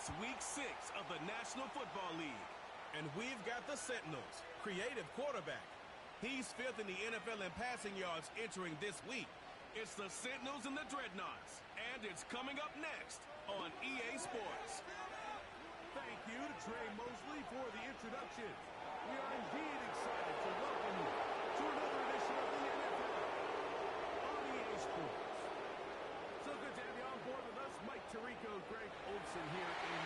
It's week 6 of the National Football League. And we've got the Sentinels, creative quarterback. He's 5th in the NFL in passing yards entering this week. It's the Sentinels and the Dreadnoughts. And it's coming up next on EA Sports. Thank you to Trey Mosley for the introduction. We are indeed excited to welcome you to another edition of the NFL on EA Sports. So good to have you on board with us. Mike Tirico, Greg Olson here in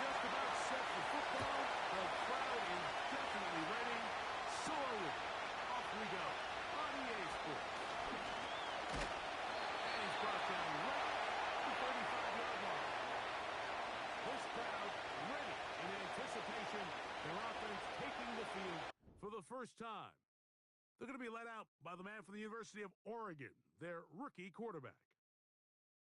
just about set for football. The crowd is definitely ready. So are we. Off we go on EA Sports. And he's brought down right at the 35-yard line. This crowd ready in anticipation. Their offense taking the field for the first time. They're going to be let out by the man from the University of Oregon, their rookie quarterback.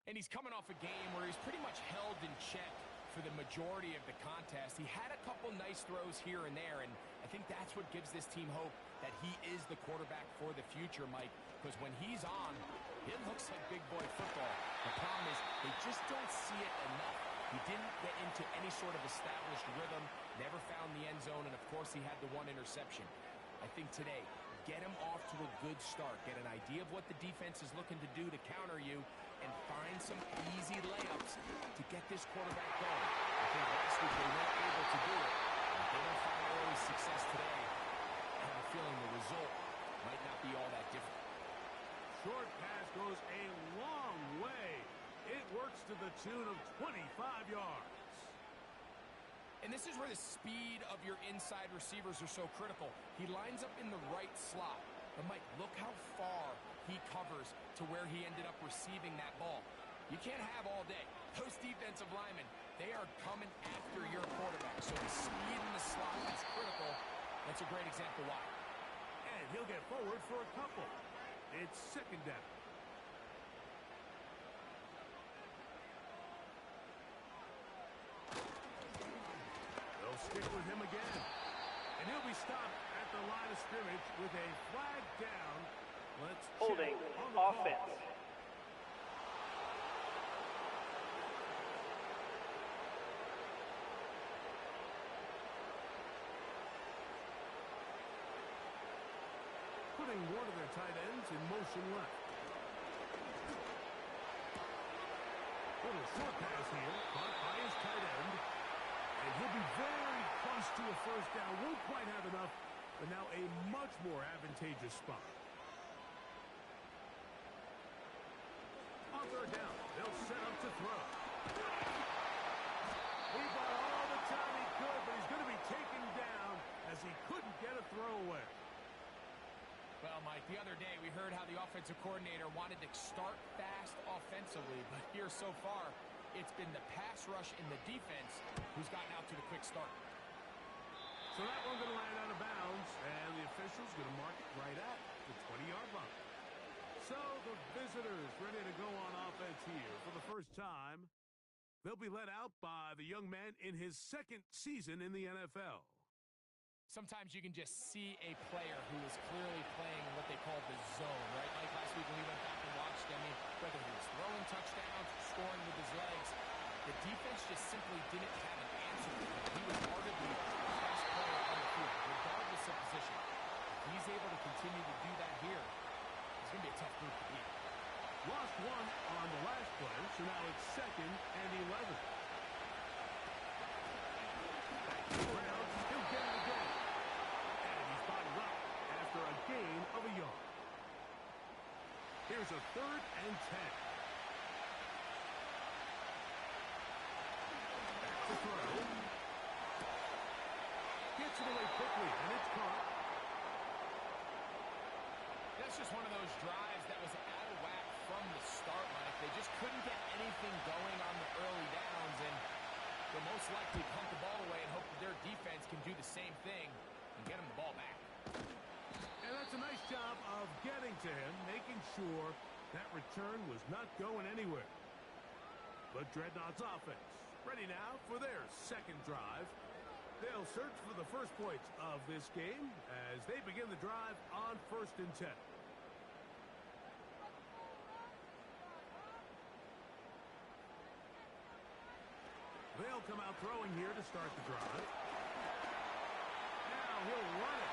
And he's coming off a game where he's pretty much held in check for the majority of the contest. He had a couple nice throws here and there, and I think that's what gives this team hope that he is the quarterback for the future, Mike, because when he's on, it looks like big boy football. The problem is they just don't see it enough. He didn't get into any sort of established rhythm, never found the end zone, and of course he had the one interception. I think today, get him off to a good start. Get an idea of what the defense is looking to do to counter you, and find some easy layups to get this quarterback going. I think last week they weren't able to do it. If they don't find early success today, I have a feeling the result might not be all that different. Short pass goes a long way. It works to the tune of 25 yards. And this is where the speed of your inside receivers are so critical. He lines up in the right slot. But Mike, look how far he covers to where he ended up receiving that ball. You can't have all day. Those defensive linemen, they are coming after your quarterback. So the speed in the slot is critical. That's a great example why. And he'll get forward for a couple. It's second down. They'll stick with him again. And he'll be stopped at the line of scrimmage with a flag down. Let's holding on the offense. Call. Putting one of their tight ends in motion left. Little short pass here, caught by his tight end. And he'll be very close to a first down. Won't quite have enough, but now a much more advantageous spot. On third down, they'll set up to throw. He bought all the time he could, but he's going to be taken down as he couldn't get a throw away. Well, Mike, the other day we heard how the offensive coordinator wanted to start fast offensively, but here so far, it's been the pass rush in the defense who's gotten out to the quick start. So that one's going to land out of bounds, and the official's going to mark it right at the 20-yard line. So the visitors ready to go on offense here for the first time. They'll be let out by the young man in his second season in the NFL. Sometimes you can just see a player who is clearly playing what they call the zone, right? Like last week when we went back and watched, I mean, whether he was throwing touchdowns, scoring with his legs, the defense just simply didn't have an answer for him. He was arguably the best player on the field, regardless of position. If he's able to continue to do that here, it's going to be a tough group to beat. Lost one on the last play, so now it's 2nd and 11. Browns, he'll get it again. And he's bottled up after a gain of a yard. Here's a 3rd and 10. Back to throw. Gets it away quickly, and it's caught. That's just one of those drives that was out of whack from the start, Mike. They just couldn't get anything going on the early downs, and they'll most likely punt the ball away and hope that their defense can do the same thing and get them the ball back. And that's a nice job of getting to him, making sure that return was not going anywhere. But Dreadnoughts offense ready now for their second drive. They'll search for the first points of this game as they begin the drive on 1st and 10. They'll come out throwing here to start the drive. Now he'll run it.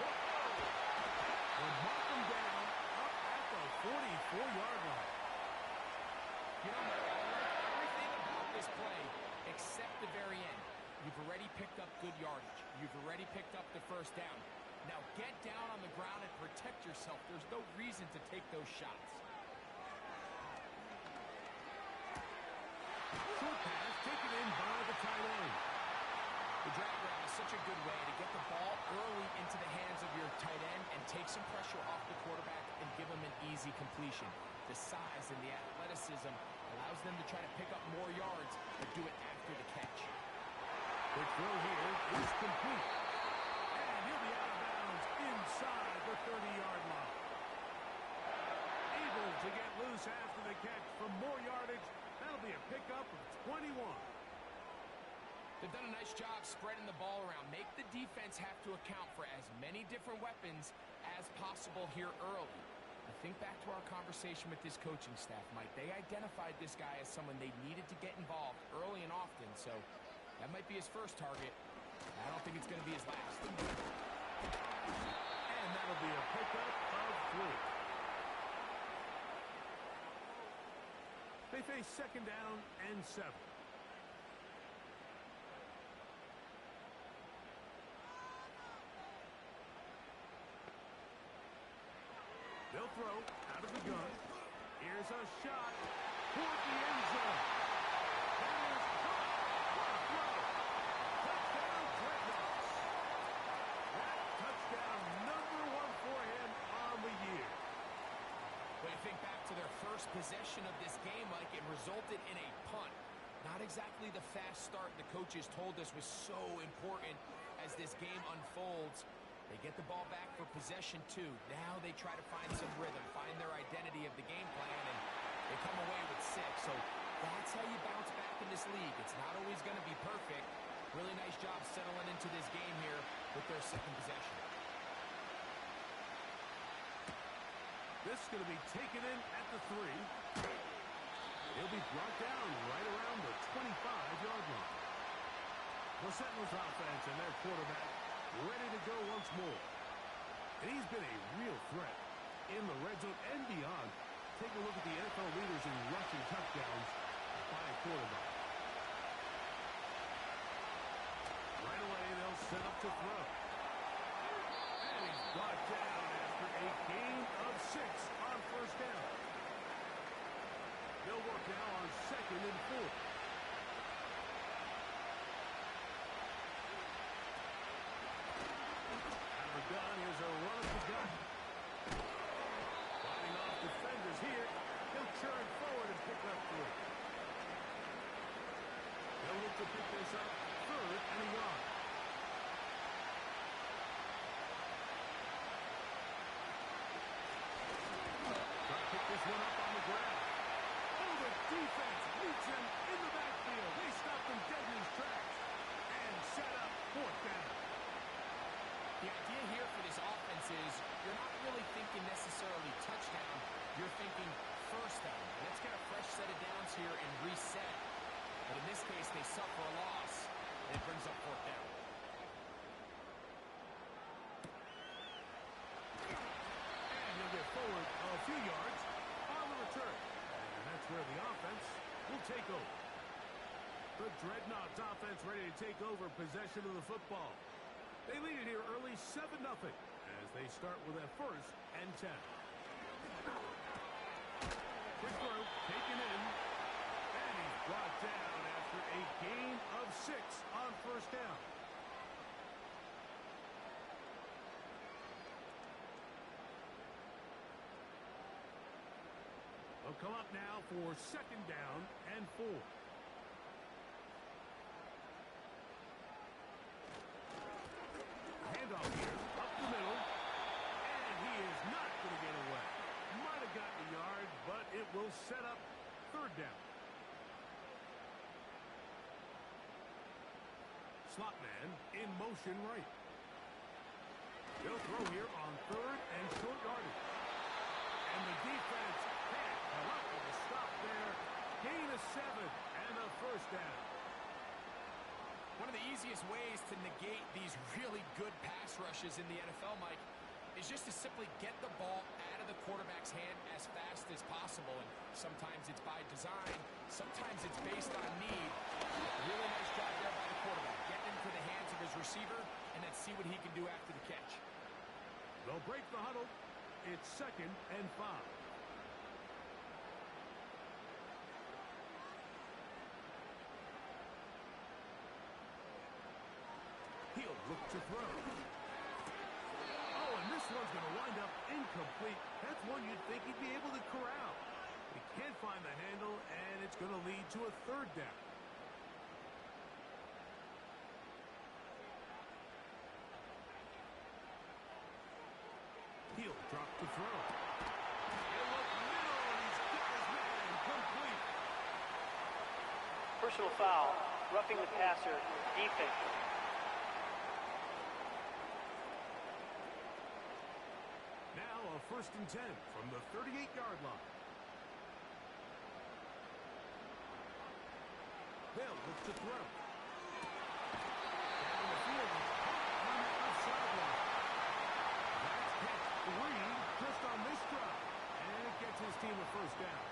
They'll mark him down up at the 44-yard line. You know, Mike, I like everything about this play except the very end. You've already picked up good yardage. You've already picked up the first down. Now get down on the ground and protect yourself. There's no reason to take those shots. Short pass taken in by the tight end. The drag route is such a good way to get the ball early into the hands of your tight end and take some pressure off the quarterback and give him an easy completion. The size and the athleticism allows them to try to pick up more yards, but do it after the catch. The throw here is complete. And he'll be out of bounds inside the 30-yard line. Able to get loose after the catch for more yardage. That'll be a pickup of 21. They've done a nice job spreading the ball around. Make the defense have to account for as many different weapons as possible here early. I think back to our conversation with this coaching staff, Mike. They identified this guy as someone they needed to get involved early and often, so that might be his first target. I don't think it's going to be his last. And that'll be a pickup of 3. They face 2nd down and 7. They'll throw out of the gun. Here's a shot toward the end zone. That is caught. What a throw. Touchdown, Dreadnoughts. That touchdown number 1 for him on the year. When you think back to their first possession of this game, Mike, it resulted in a punt. Not exactly the fast start the coaches told us was so important as this game unfolds. They get the ball back for possession 2. Now they try to find some rhythm, find their identity of the game plan, and they come away with 6. So that's how you bounce back in this league. It's not always going to be perfect. Really nice job settling into this game here with their 2nd possession. This is going to be taken in at the 3. He'll be brought down right around the 25-yard line. The Sentinels offense and their quarterback ready to go once more. And he's been a real threat in the red zone and beyond. Take a look at the NFL leaders in rushing touchdowns by a quarterback. Right away, they'll set up to throw. And he's brought down after a gain of 6 on 1st down. They'll work now on 2nd and 4. Here's a run at the gun. Fighting off defenders here. He'll churn forward and pick up 3. They'll look to pick this up 3rd and a yard. Try to pick this one up on the ground. Oh, the defense meets him in the backfield. They stop him dead in his tracks and set up 4th down. The idea here for this offense is you're not really thinking necessarily touchdown. You're thinking first down. Let's get a fresh set of downs here and reset. But in this case, they suffer a loss, and it brings up 4th down. And he'll get forward a few yards on the return. And that's where the offense will take over. The Dreadnoughts offense ready to take over possession of the football. They lead it here early 7-0 as they start with a 1st and 10. Quick throw taken in. And he's brought down after a gain of 6 on 1st down. They'll come up now for 2nd down and 4. Handoff here, up the middle, and he is not going to get away. Might have gotten a yard, but it will set up 3rd down. Slot man in motion right. They'll throw here on third and short yardage. And the defense can't come up with a stop there. Gain of 7 and a first down. One of the easiest ways to negate these really good pass rushes in the NFL, Mike, is just to simply get the ball out of the quarterback's hand as fast as possible. And sometimes it's by design, sometimes it's based on need. Really nice job there by the quarterback, getting into the hands of his receiver, and then see what he can do after the catch. They'll break the huddle. It's 2nd and 5. He'll look to throw. Oh, and this one's going to wind up incomplete. That's one you'd think he'd be able to corral. He can't find the handle, and it's going to lead to a 3rd down. He'll drop to throw. And look, middle, he's got his man complete. Personal foul, roughing the passer, defense. Now a 1st and 10 from the 38-yard line. They'll look to throw. Down the field, on the left sideline. That's catch 3 just on this drive. And it gets his team a 1st down.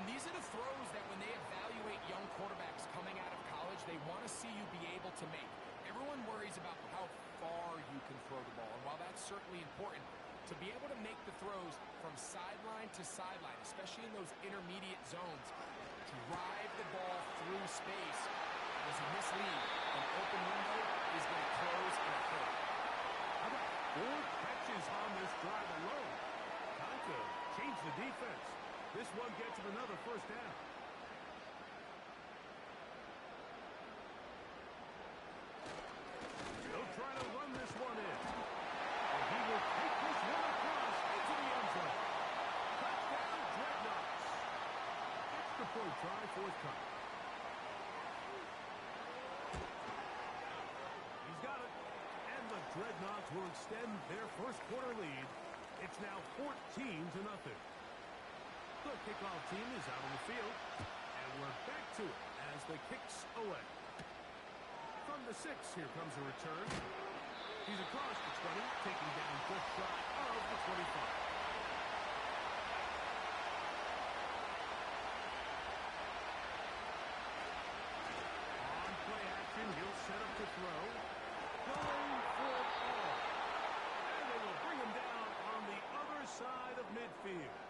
And these are the throws that when they evaluate young quarterbacks coming out of college, they want to see you be able to make. Everyone worries about how far you can throw the ball. And while that's certainly important, to be able to make the throws from sideline to sideline, especially in those intermediate zones, drive the ball through space. As you mislead, an open window is going to close in a hurry. How about 4 catches on this drive alone? Time to change the defense. This one gets him another 1st down. He'll try to run this one in. And he will take this one across into the end zone. Touchdown, Dreadnoughts. Extra point try forthcoming. He's got it. And the Dreadnoughts will extend their 1st quarter lead. It's now 14-0. The kickoff team is out on the field, and we're back to it as the kicks away. From the 6, here comes a return. He's across the 20, taking down just shy of the 25. On play action, he'll set up to throw. Going for it all. And they will bring him down on the other side of midfield.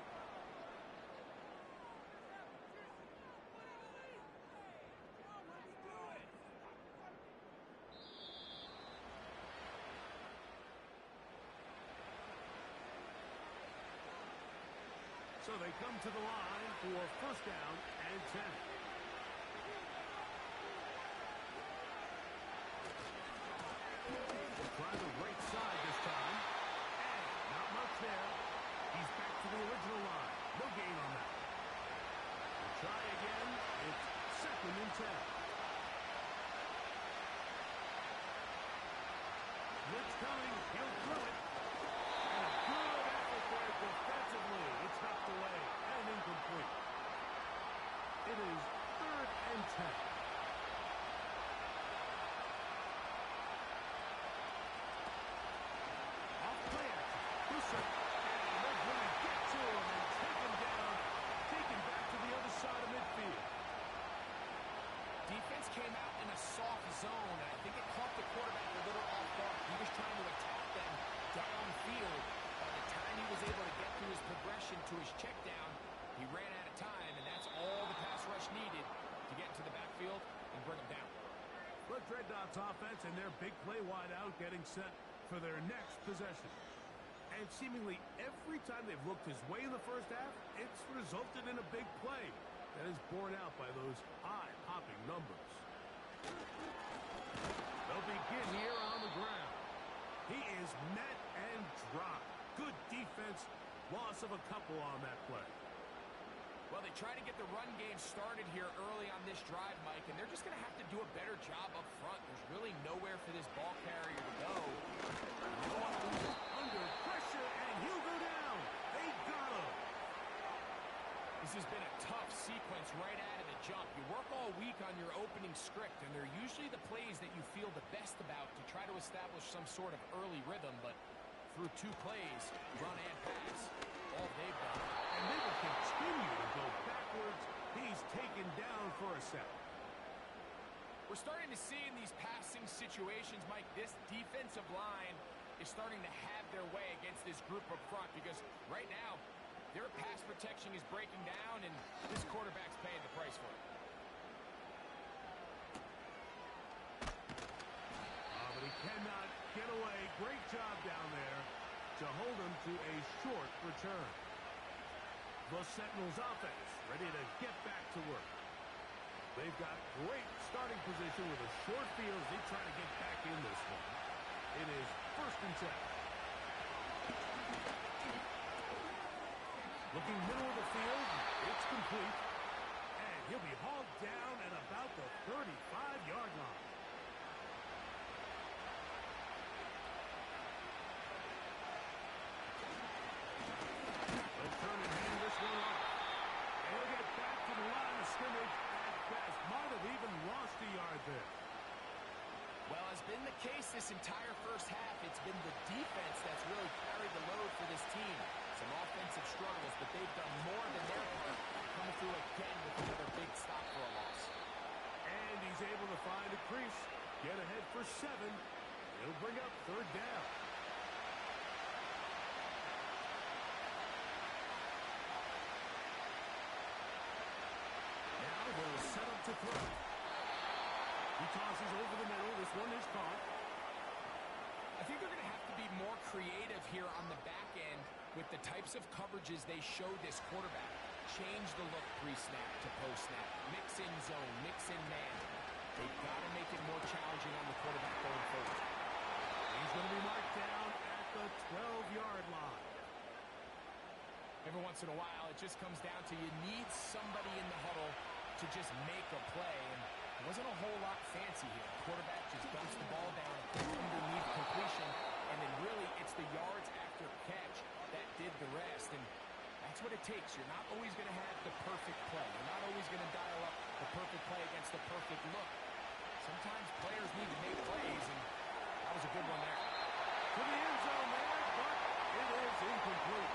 So they come to the line for 1st down and 10. We'll try the right side this time. And not much there. He's back to the original line. No gain on that. We'll try again. It's 2nd and 10. Blitz coming. He'll throw it. And a good effort there defensively. It's knocked away and incomplete. It is 3rd and 10. Off play action. Bishop. And they're going to get to him and take him down. Taken back to the other side of midfield. Defense came out in a soft zone, and I think it caught the quarterback a little off guard. He was trying to attack them downfield. By the time he was able to get through his progression to his check down, he ran out of time, and that's all the pass rush needed to get into the backfield and bring him down. The Dreadnoughts offense and their big play wide out getting set for their next possession. And seemingly every time they've looked his way in the 1st half, it's resulted in a big play that is borne out by those eye-popping numbers. They'll begin here on the ground. He is met and dropped. Good defense. Loss of a couple on that play. Well, they try to get the run game started here early on this drive, Mike, and they're just going to have to do a better job up front. There's really nowhere for this ball carrier to go. They don't want to lose it. Under pressure, and he'll go down. They got him. This has been a tough sequence right out of the jump. You work all week on your opening script, and they're usually the plays that you feel the best about to try to establish some sort of early rhythm, but through 2 plays, run and pass, all they've done. And they will continue to go backwards. He's taken down for a sack. We're starting to see in these passing situations, Mike, this defensive line is starting to have their way against this group up front because right now, their pass protection is breaking down, and this quarterback's paying the price for it. But he cannot get away. Great job down there to hold him to a short return. The Sentinels offense ready to get back to work. They've got great starting position with a short field as they try to get back in this one. It is 1st and 10. Looking middle of the field, it's complete. And he'll be hauled down at about the 35-yard line. They'll turn and hand this one off. And he'll get back to the line of scrimmage at best. Might have even lost a yard there. Well, as been the case this entire first half, it's been the defense that's really carried the load for this team. Some offensive struggles, but they've done more than their part, coming through again with another big stop for a loss. And he's able to find a crease, get ahead for 7. It'll bring up 3rd down. Now they'll set up to throw. He tosses over the middle. This one is caught. I think they're going to have to be more creative here on the back end with the types of coverages they show this quarterback. Change the look pre-snap to post-snap. Mix in zone, mix in man. They've got to make it more challenging on the quarterback going forward. He's going to be marked down at the 12-yard line. Every once in a while, it just comes down to you need somebody in the huddle to just make a play. And it wasn't a whole lot fancy here. The quarterback just dumps the ball down, underneath completion, and then really it's the yards after catch that did the rest. And that's what it takes. You're not always going to have the perfect play. You're not always going to dial up the perfect play against the perfect look. Sometimes players need to make plays, and that was a good one there. To the end zone there, but it is incomplete.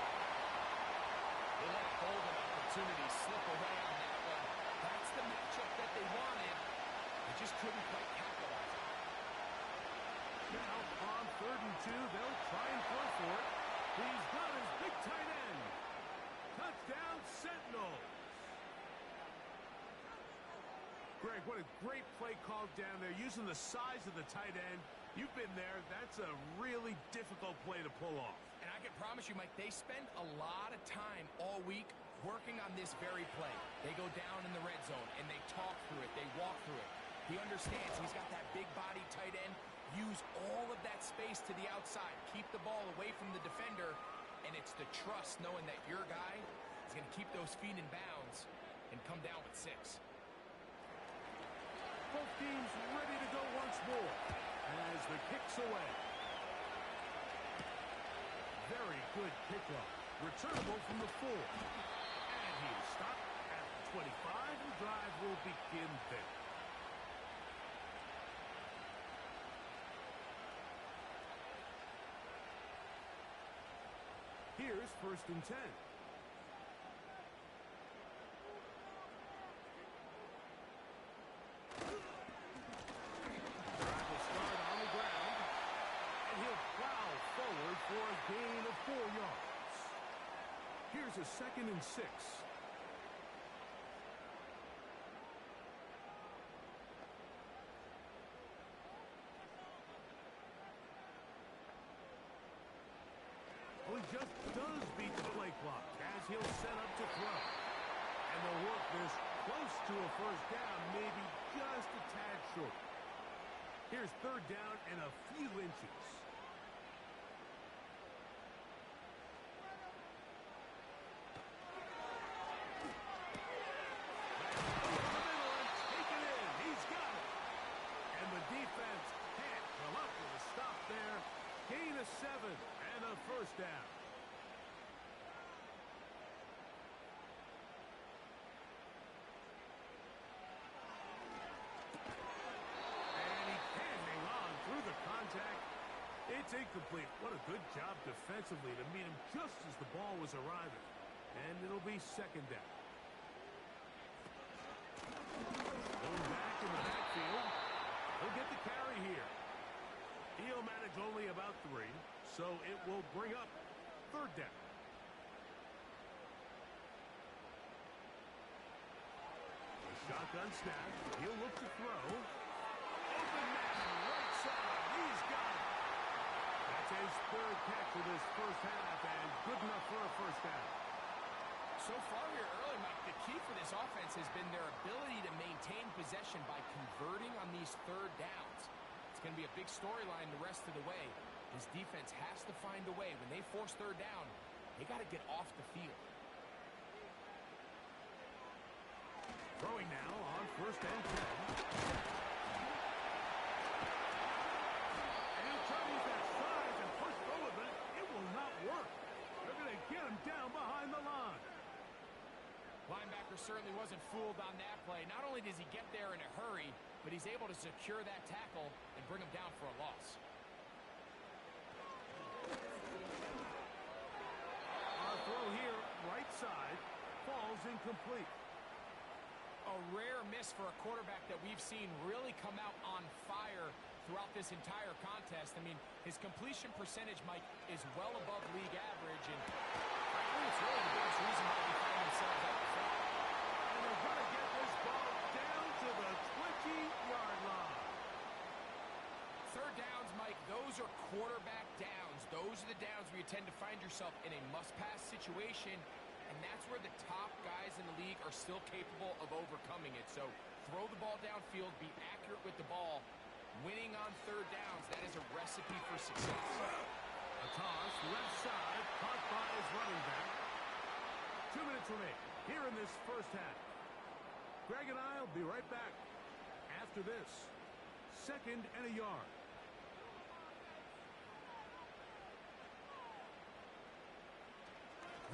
They let a golden opportunity slip away on that one. That's the matchup that they wanted. They just couldn't quite capitalize on it. Now on 3rd and 2, they'll try and throw for it. He's got his big tight end. Touchdown, Sentinels. Greg, what a great play called down there. Using the size of the tight end. You've been there. That's a really difficult play to pull off. And I can promise you, Mike, they spend a lot of time all week working on this very play. They go down in the red zone, and they talk through it. They walk through it. He understands he's got that big body tight end. Use all of that space to the outside. Keep the ball away from the defender. And it's the trust knowing that your guy is going to keep those feet in bounds and come down with 6. Both teams ready to go once more as the kick's away. Very good kickoff. Returnable from the 4. And he's stopped at the 25. The drive will begin there. Here's 1st and 10. For a gain of 4 yards. Here's a 2nd and 6. Well, he just does beat the play clock as he'll set up to throw. And they'll work this close to a 1st down, maybe just a tad short. Here's 3rd down and a few inches. It's incomplete. What a good job defensively to meet him just as the ball was arriving. And it'll be second down. Going back in the backfield. He'll get the carry here. He'll manage only about 3, so it will bring up third down. A shotgun snap. He'll look to throw. Open man, right side. He's got it. That's his third catch of this first half, and good enough for a first down. So far here early, Mike, the key for this offense has been their ability to maintain possession by converting on these third downs. It's going to be a big storyline the rest of the way. This defense has to find a way. When they force third down, they got to get off the field. Throwing now on first and 10. And he'll try to use that size and push forward, but it will not work. They're going to get him down behind the line. Linebacker certainly wasn't fooled on that play. Not only does he get there in a hurry, but he's able to secure that tackle and bring him down for a loss. Our throw here, right side, falls incomplete. A rare miss for a quarterback that we've seen really come out on fire throughout this entire contest. I mean, his completion percentage, Mike, is well above league average, and frankly, it's really the biggest reason why they find themselves out front. And they're going to get this ball down to the 20-yard line. Third downs, Mike, those are quarterback downs. Those are the downs where you tend to find yourself in a must-pass situation, and that's where the top guys in the league are still capable of overcoming it. So throw the ball downfield, be accurate with the ball. Winning on third downs, that is a recipe for success. A toss, left side, caught by his running back. 2 minutes remain here in this first half. Greg and I will be right back after this. Second and a yard.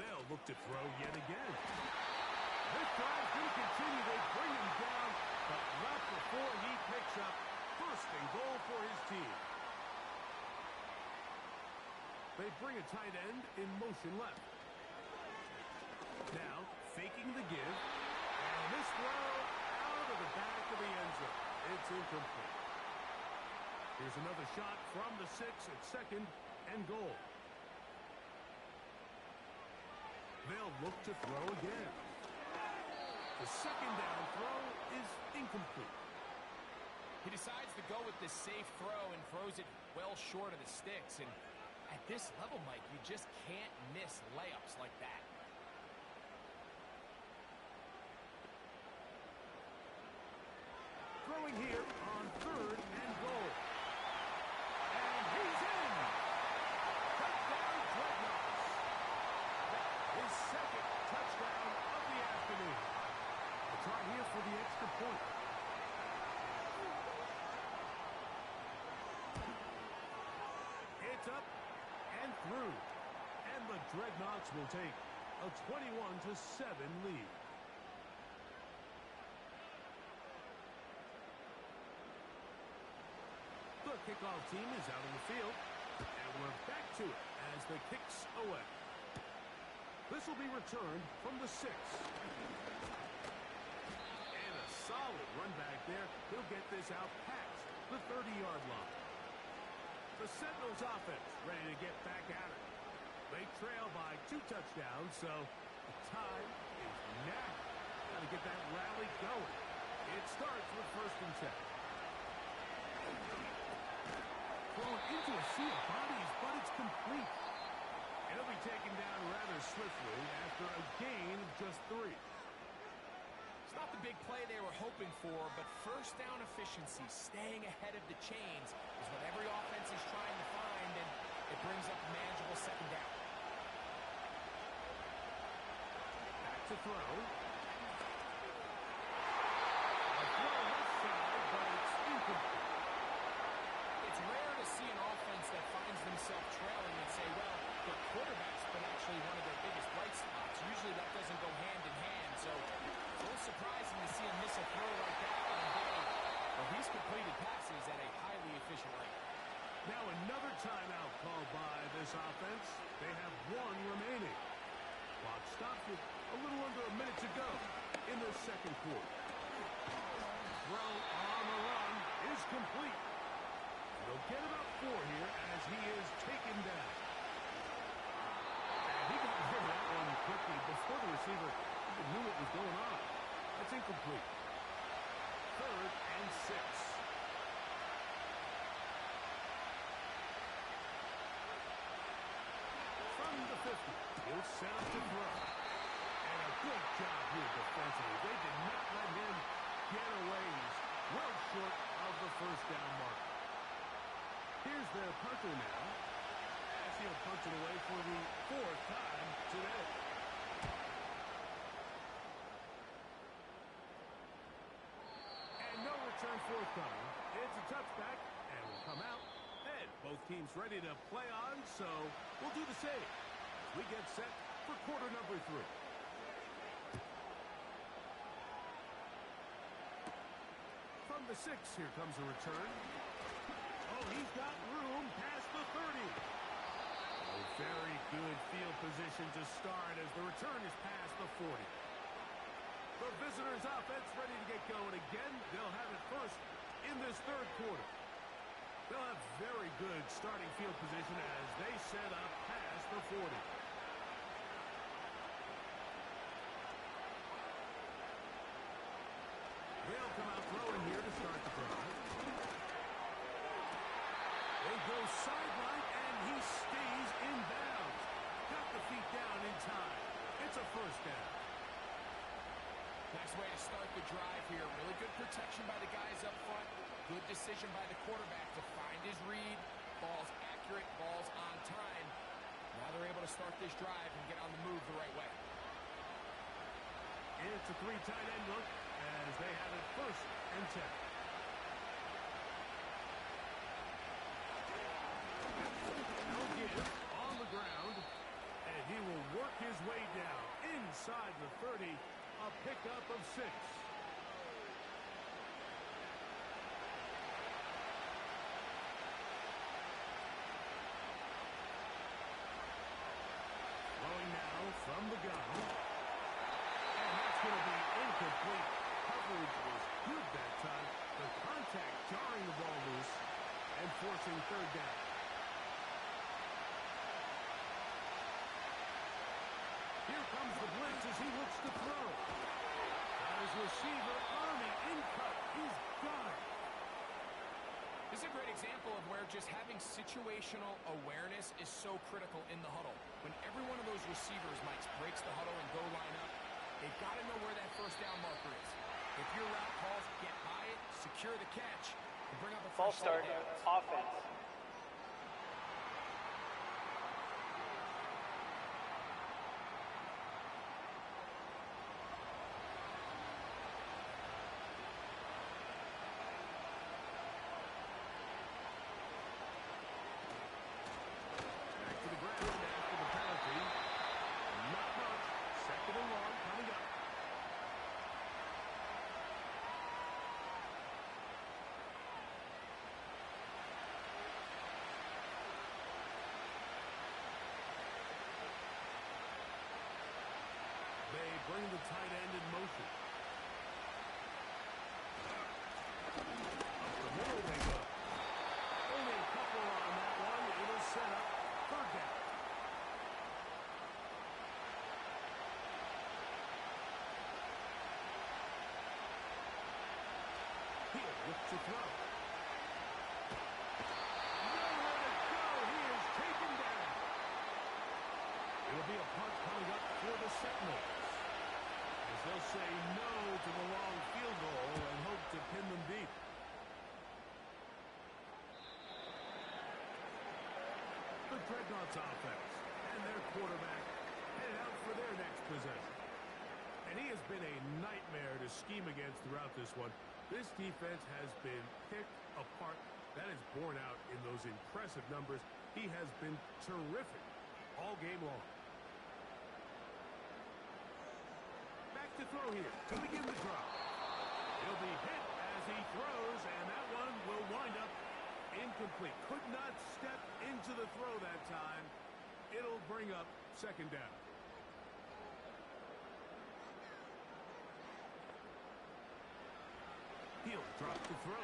They'll look to throw yet again. This drive's going to continue. They bring him down, but not before he picks up first and goal for his team. They bring a tight end in motion left. Now, faking the give. And this throw out of the back of the end zone. It's incomplete. Here's another shot from the 6 at second and goal. They'll look to throw again. The second down throw is incomplete. He decides to go with this safe throw and throws it well short of the sticks. And at this level, Mike, you just can't miss layups like that. Throwing here on third and goal. And he's in. Touchdown, Dreadnoughts. His second touchdown of the afternoon. A try here for the extra point. It's up and through. And the Dreadnoughts will take a 21-7 lead. The kickoff team is out on the field. And we're back to it as the kick's away. This will be returned from the 6. And a solid run back there. He'll get this out past the 30-yard line. The Sentinels offense ready to get back at it. They trail by 2 touchdowns, so the time is now. Got to get that rally going. It starts with first and 10. Thrown into a sea of bodies, but it's complete. It'll be taken down rather swiftly after a gain of just 3. It's not the big play they were hoping for, but first down efficiency, staying ahead of the chains, is what every offense is trying to find, and it brings up a manageable second down. Back to throw. A throw left side, but it's incomplete. It's rare to see an offense that finds themselves trailing and say, well, their quarterback's been actually one of their biggest bright spots. Usually that doesn't go hand in hand, so it's a little surprising to see him miss a throw like that on a day where he's completed passes at a highly efficient rate. Now another timeout remaining. Clock stops with a little under a minute to go in the second quarter. Throw on the run is complete. They'll get about 4 here as he is taken down. And he got rid of that one quickly before the receiver even knew what was going on. That's incomplete. 3rd and 6. From the 50, he'll set up to throw. And a good job here defensively. They did not let him get away. He's well short of the first down mark. Here's their punter now, as he'll punt it away for the 4th time today. And no return forthcoming. It's a touchback, and will come out. And both teams ready to play on, so we'll do the same as we get set for quarter number 3. From the 6, here comes a return. Oh, he's got room past the 30. A very good field position to start as the return is past the 40. The visitors' offense ready to get going again. They'll have it first in this 3rd quarter. They'll have very good starting field position as they set up past the 40. They'll come out throwing here to start the drive. They go sideline, and he stays in bounds. Got the feet down in time. It's a first down. Nice way to start the drive here. Really good protection by the guys up front. Good decision by the quarterback to find his read. Ball's accurate, ball's on time. Now they're able to start this drive and get on the move the right way. It's a 3 tight end look as they have it 1st and 10. No give on the ground, and he will work his way down inside the 30, a pickup of 6. Throwing now from the gun. And that's going to be incomplete. Coverage was good that time. The contact jarring the ball loose and forcing 3rd down. Here comes the blitz as he looks to throw. Got his receiver arming in cut. He's got it. This is a great example of where just having situational awareness is so critical in the huddle. When every one of those receivers, Mike, breaks the huddle and go line up, they've got to know where that first down marker is. If your route calls, get by it, secure the catch, and bring up a False fresh set start, of downs. offense. Back to the ground after the penalty. Not much. 2nd and long coming up. They bring the tight end in motion. Up the middle they go. Only a couple on that one. It'll set up 3rd down. He'll look to throw. Nowhere to go. He is taken down. It'll be a punt coming up for the Sentinels, as they'll say no to the long field goal and hope to pin them deep. The Dreadnoughts offense and their quarterback headed out for their next possession. And he has been a nightmare to scheme against throughout this one. This defense has been picked apart. That is borne out in those impressive numbers. He has been terrific all game long. Back to throw here to begin the drive. He'll be hit as he throws, and that one will wind up incomplete. Could not step into the throw that time. It'll bring up second down. He'll drop the throw.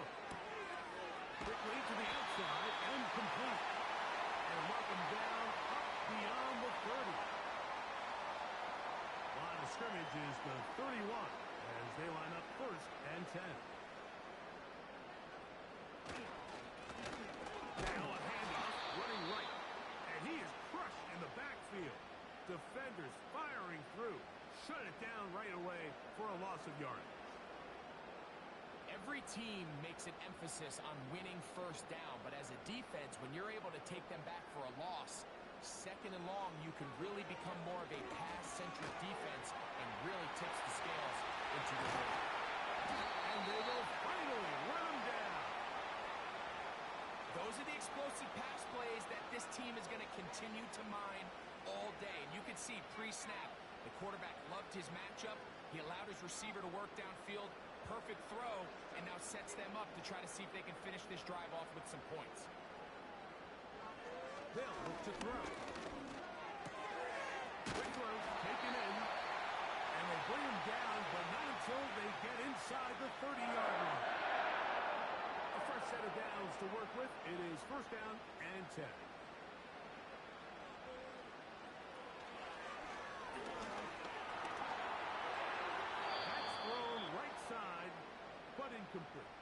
Quickly to the outside and complete. And welcome down up beyond the 30. Line of scrimmage is the 31 as they line up first and 10. Now a handoff running right. And he is crushed in the backfield. Defenders firing through. Shut it down right away for a loss of yardage. Every team makes an emphasis on winning first down, but as a defense, when you're able to take them back for a loss, second and long, you can really become more of a pass-centric defense and really tips the scales into your favor. And they will finally run him down. Those are the explosive pass plays that this team is going to continue to mine all day. And you can see pre-snap, the quarterback loved his matchup. He allowed his receiver to work downfield. Perfect throw, and now sets them up to try to see if they can finish this drive off with some points. They'll look to throw. Quick throw, taken in. And they bring him down, but not until they get inside the 30-yard line. A fresh set of downs to work with. It is first down and 10. Incomplete.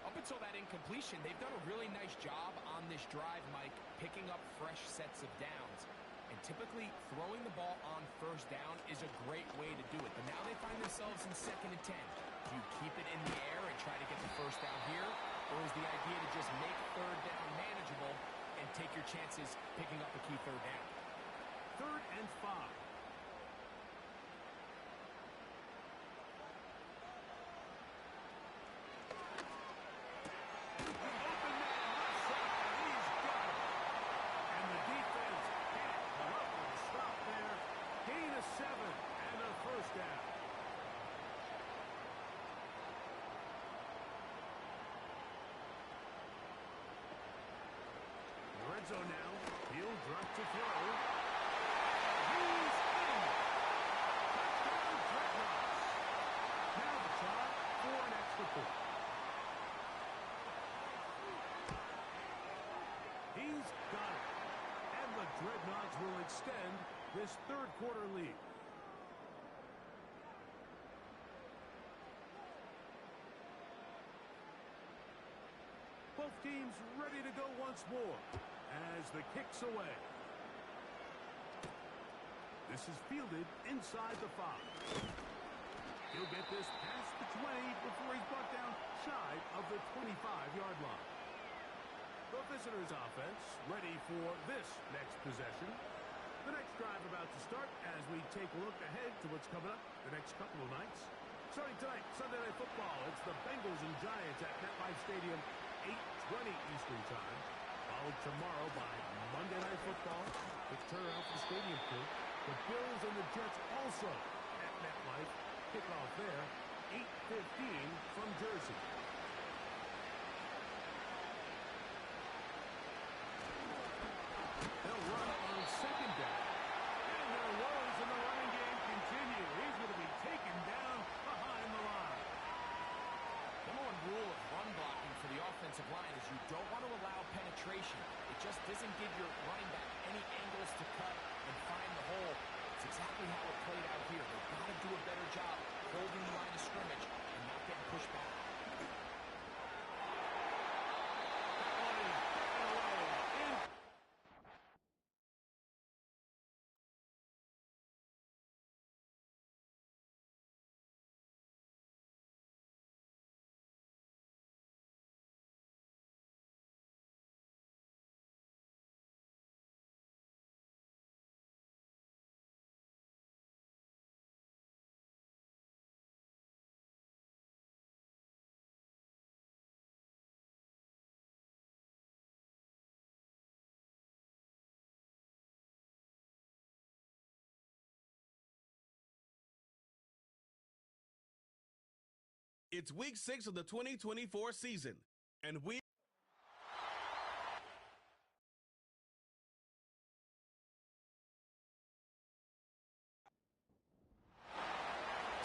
Up until that incompletion, they've done a really nice job on this drive, Mike, picking up fresh sets of downs. And typically, throwing the ball on first down is a great way to do it. But now they find themselves in second and 10. Do you keep it in the air and try to get the first down here? Or is the idea to just make third down manageable and take your chances picking up a key third down? 3rd and 5. So now, he'll drop to throw. He's in. Touchdown, Dreadnoughts. Now the try for an extra point. He's got it. And the Dreadnoughts will extend this third quarter lead. Both teams ready to go once more. As the kick's away. This is fielded inside the 5. He'll get this past the 20 before he's brought down shy of the 25-yard line. The visitors' offense ready for this next possession. The next drive about to start as we take a look ahead to what's coming up the next couple of nights. Starting tonight, Sunday Night Football. It's the Bengals and Giants at MetLife Stadium, 8:20 Eastern Time. Followed tomorrow by Monday Night Football. Quick turnaround for the stadium crew. The Bills and the Jets also at MetLife. Kickoff there, 8:15 from Jersey. They'll run on second down. And their woes in the running game continue. He's going to be taken down behind the line. Number one rule of run blocking for the offensive line is you don't want to allow penetration. It just doesn't give your running back any angles to cut and find the hole. It's exactly how it played out here. They've got to do a better job holding the line of scrimmage and not getting pushed back. It's week 6 of the 2024 season, and we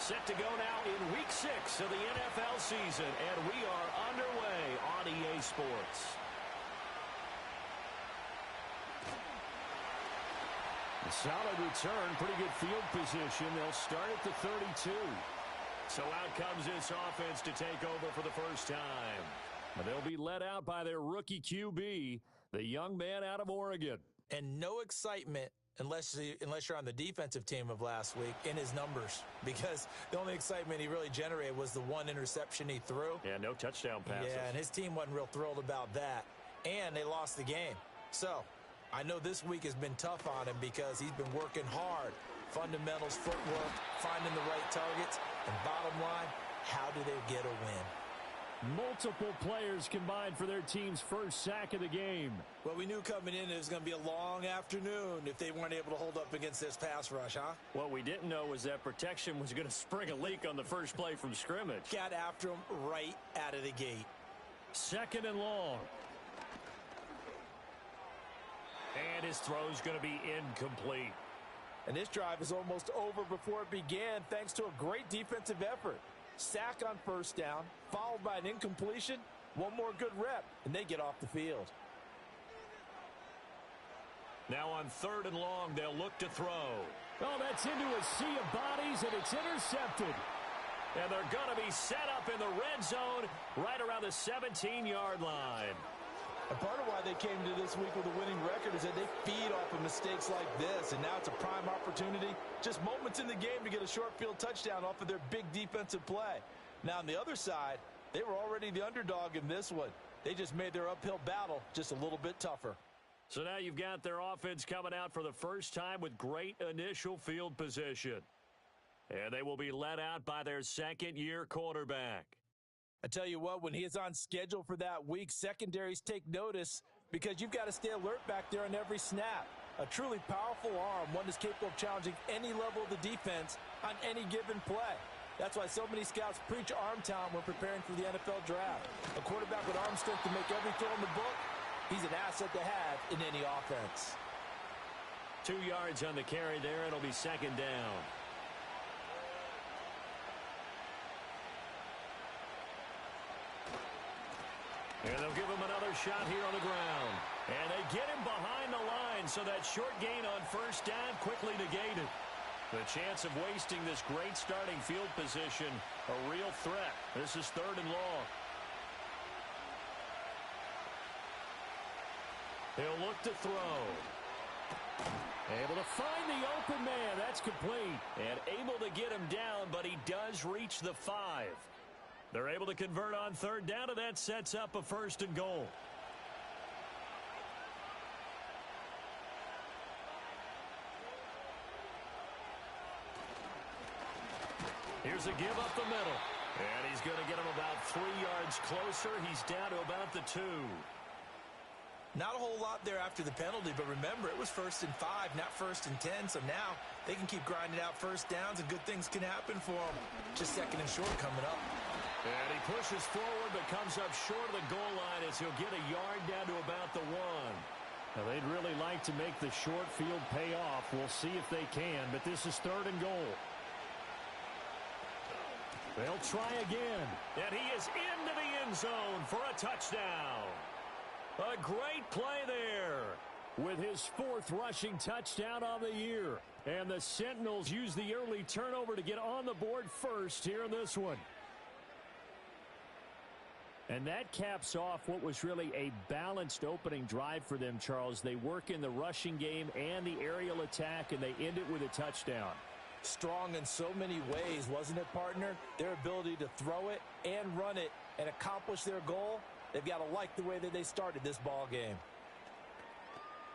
Set to go now in Week 6 of the NFL season, and we are underway on EA Sports. A solid return, pretty good field position. They'll start at the 32. So out comes this offense to take over for the first time. They'll be led out by their rookie QB, the young man out of Oregon. And no excitement unless you're on the defensive team of last week in his numbers, because the only excitement he really generated was the one interception he threw. Yeah, no touchdown passes. Yeah, and his team wasn't real thrilled about that. And they lost the game. So I know this week has been tough on him because he's been working hard. Fundamentals, footwork, finding the right targets. And bottom line, how do they get a win? Multiple players combined for their team's first sack of the game. Well, we knew coming in it was going to be a long afternoon if they weren't able to hold up against this pass rush, huh? What we didn't know was that protection was going to spring a leak on the first play from scrimmage. Got after him right out of the gate. Second and long. And his throw's going to be incomplete. And this drive is almost over before it began thanks to a great defensive effort. Sack on first down, followed by an incompletion, one more good rep, and they get off the field. Now on third and long, they'll look to throw. Oh, that's into a sea of bodies, and it's intercepted. And they're going to be set up in the red zone right around the 17-yard line. And part of why they came to this week with a winning record is that they feed off of mistakes like this, and now it's a prime opportunity. Just moments in the game to get a short field touchdown off of their big defensive play. Now on the other side, they were already the underdog in this one. They just made their uphill battle just a little bit tougher. So now you've got their offense coming out for the first time with great initial field position. And they will be led out by their second-year quarterback. I tell you what, when he is on schedule for that week, secondaries take notice because you've got to stay alert back there on every snap. A truly powerful arm, one that's capable of challenging any level of the defense on any given play. That's why so many scouts preach arm talent when preparing for the NFL draft. A quarterback with arm strength to make every throw in the book, he's an asset to have in any offense. 2 yards on the carry there. It'll be second down. And they'll give him another shot here on the ground. And they get him behind the line, so that short gain on first down quickly negated. The chance of wasting this great starting field position, a real threat. This is third and long. He'll look to throw. Able to find the open man. That's complete. And able to get him down, but he does reach the 5. They're able to convert on third down, and that sets up a first and goal. Here's a give up the middle. And he's going to get him about 3 yards closer. He's down to about the 2. Not a whole lot there after the penalty, but remember, it was 1st and 5, not 1st and 10, so now they can keep grinding out first downs, and good things can happen for them. Just second and short coming up. And he pushes forward, but comes up short of the goal line as he'll get a yard down to about the 1. Now, they'd really like to make the short field pay off. We'll see if they can, but this is third and goal. They'll try again. And he is into the end zone for a touchdown. A great play there. With his 4th rushing touchdown on the year. And the Sentinels use the early turnover to get on the board first here in this one. And that caps off what was really a balanced opening drive for them, Charles. They work in the rushing game and the aerial attack, and they end it with a touchdown. Strong in so many ways, wasn't it, partner? Their ability to throw it and run it and accomplish their goal, they've got to like the way that they started this ball game.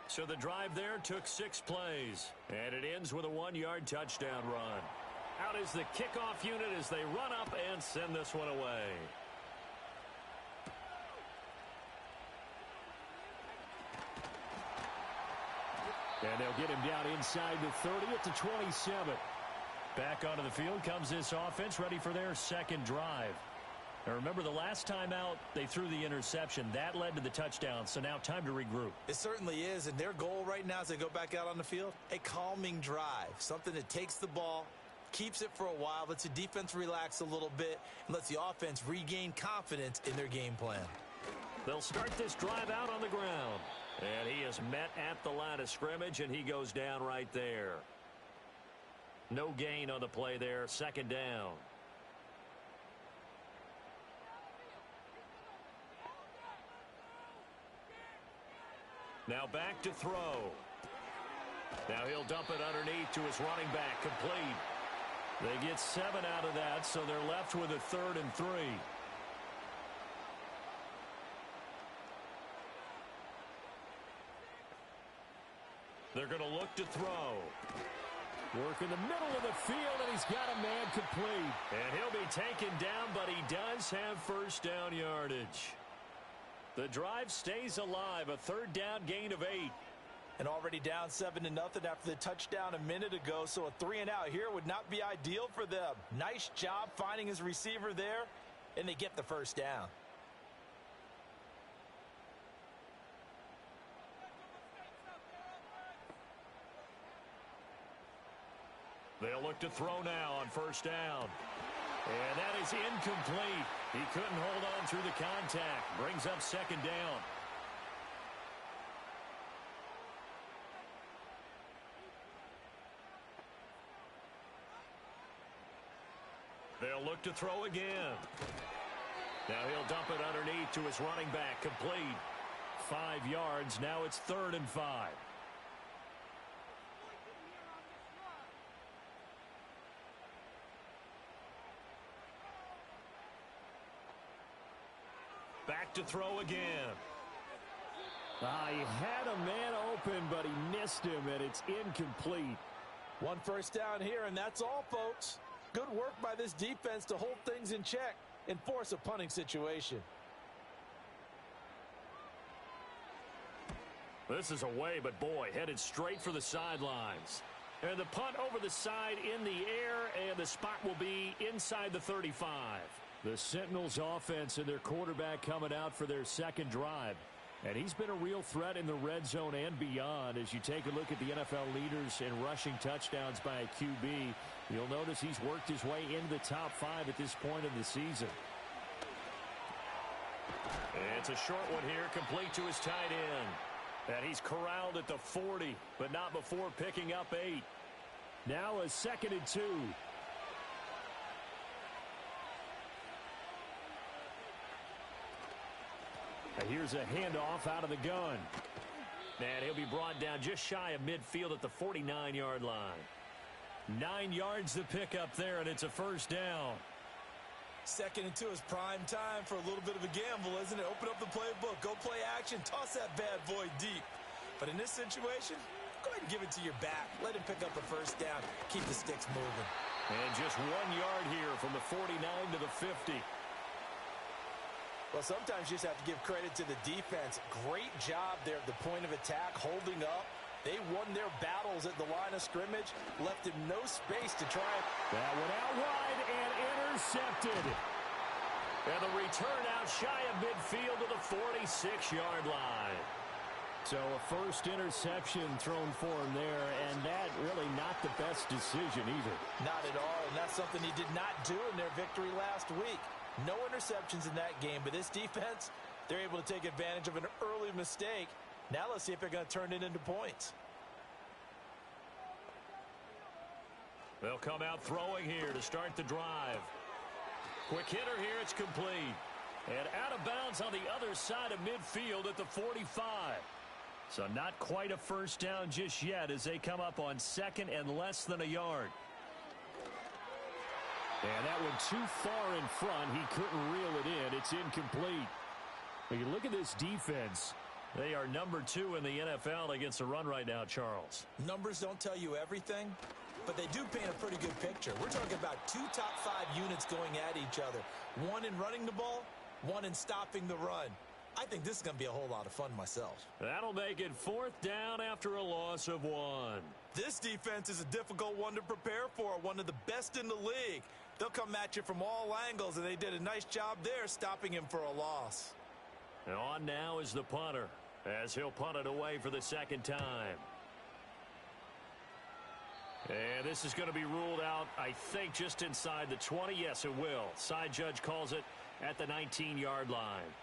So the drive there took 6 plays, and it ends with a 1-yard touchdown run. Out is the kickoff unit as they run up and send this one away. And they'll get him down inside the 30 at the 27. Back onto the field comes this offense, ready for their second drive. Now remember, the last time out, they threw the interception. That led to the touchdown, so now time to regroup. It certainly is, and their goal right now as they go back out on the field, a calming drive, something that takes the ball, keeps it for a while, lets the defense relax a little bit, and lets the offense regain confidence in their game plan. They'll start this drive out on the ground. And he is met at the line of scrimmage, and he goes down right there. No gain on the play there, second down. Now back to throw. Now he'll dump it underneath to his running back, complete. They get 7 out of that, so they're left with a 3rd and 3. They're going to look to throw. Work in the middle of the field, and he's got a man complete. And he'll be taken down, but he does have first down yardage. The drive stays alive, a 3rd down gain of 8. And already down 7-0 after the touchdown a minute ago, so a 3-and-out here would not be ideal for them. Nice job finding his receiver there, and they get the first down. They'll look to throw now on first down. And that is incomplete. He couldn't hold on through the contact. Brings up second down. They'll look to throw again. Now he'll dump it underneath to his running back, complete. 5 yards. Now it's 3rd and 5. Back to throw again. He had a man open, but he missed him, and it's incomplete. 1 first down here, and that's all, folks. Good work by this defense to hold things in check and force a punting situation. This is away, but boy, headed straight for the sidelines. And the punt over the side in the air, and the spot will be inside the 35. The Sentinels offense and their quarterback coming out for their second drive. And he's been a real threat in the red zone and beyond. As you take a look at the NFL leaders in rushing touchdowns by a QB, you'll notice he's worked his way into the top 5 at this point of the season. It's a short one here, complete to his tight end. And he's corralled at the 40, but not before picking up 8. Now a 2nd and 2. Here's a handoff out of the gun. And he'll be brought down just shy of midfield at the 49-yard line. 9 yards to pick up there, and it's a first down. 2nd and 2 is prime time for a little bit of a gamble, isn't it? Open up the playbook, go play action, toss that bad boy deep. But in this situation, go ahead and give it to your back. Let him pick up a first down. Keep the sticks moving. And just 1 yard here from the 49 to the 50. Well, sometimes you just have to give credit to the defense. Great job there at the point of attack, holding up. They won their battles at the line of scrimmage, left him no space to try it. That went out wide and intercepted. And the return out shy of midfield to the 46-yard line. So a first interception thrown for him there, and that really not the best decision either. Not at all, and that's something he did not do in their victory last week. No interceptions in that game, but this defense, they're able to take advantage of an early mistake. Now let's see if they're going to turn it into points. They'll come out throwing here to start the drive. Quick hitter here, it's complete. And out of bounds on the other side of midfield at the 45. So not quite a first down just yet as they come up on 2nd and less than a yard. And that one too far in front. He couldn't reel it in. It's incomplete. But you look at this defense. They are number 2 in the NFL against the run right now, Charles. Numbers don't tell you everything, but they do paint a pretty good picture. We're talking about 2 top 5 units going at each other. 1 in running the ball, 1 in stopping the run. I think this is going to be a whole lot of fun myself. That'll make it 4th down after a loss of 1. This defense is a difficult one to prepare for, one of the best in the league. They'll come at you from all angles, and they did a nice job there stopping him for a loss. And on now is the punter, as he'll punt it away for the 2nd time. And this is going to be ruled out, I think, just inside the 20. Yes, it will. Side judge calls it at the 19-yard line.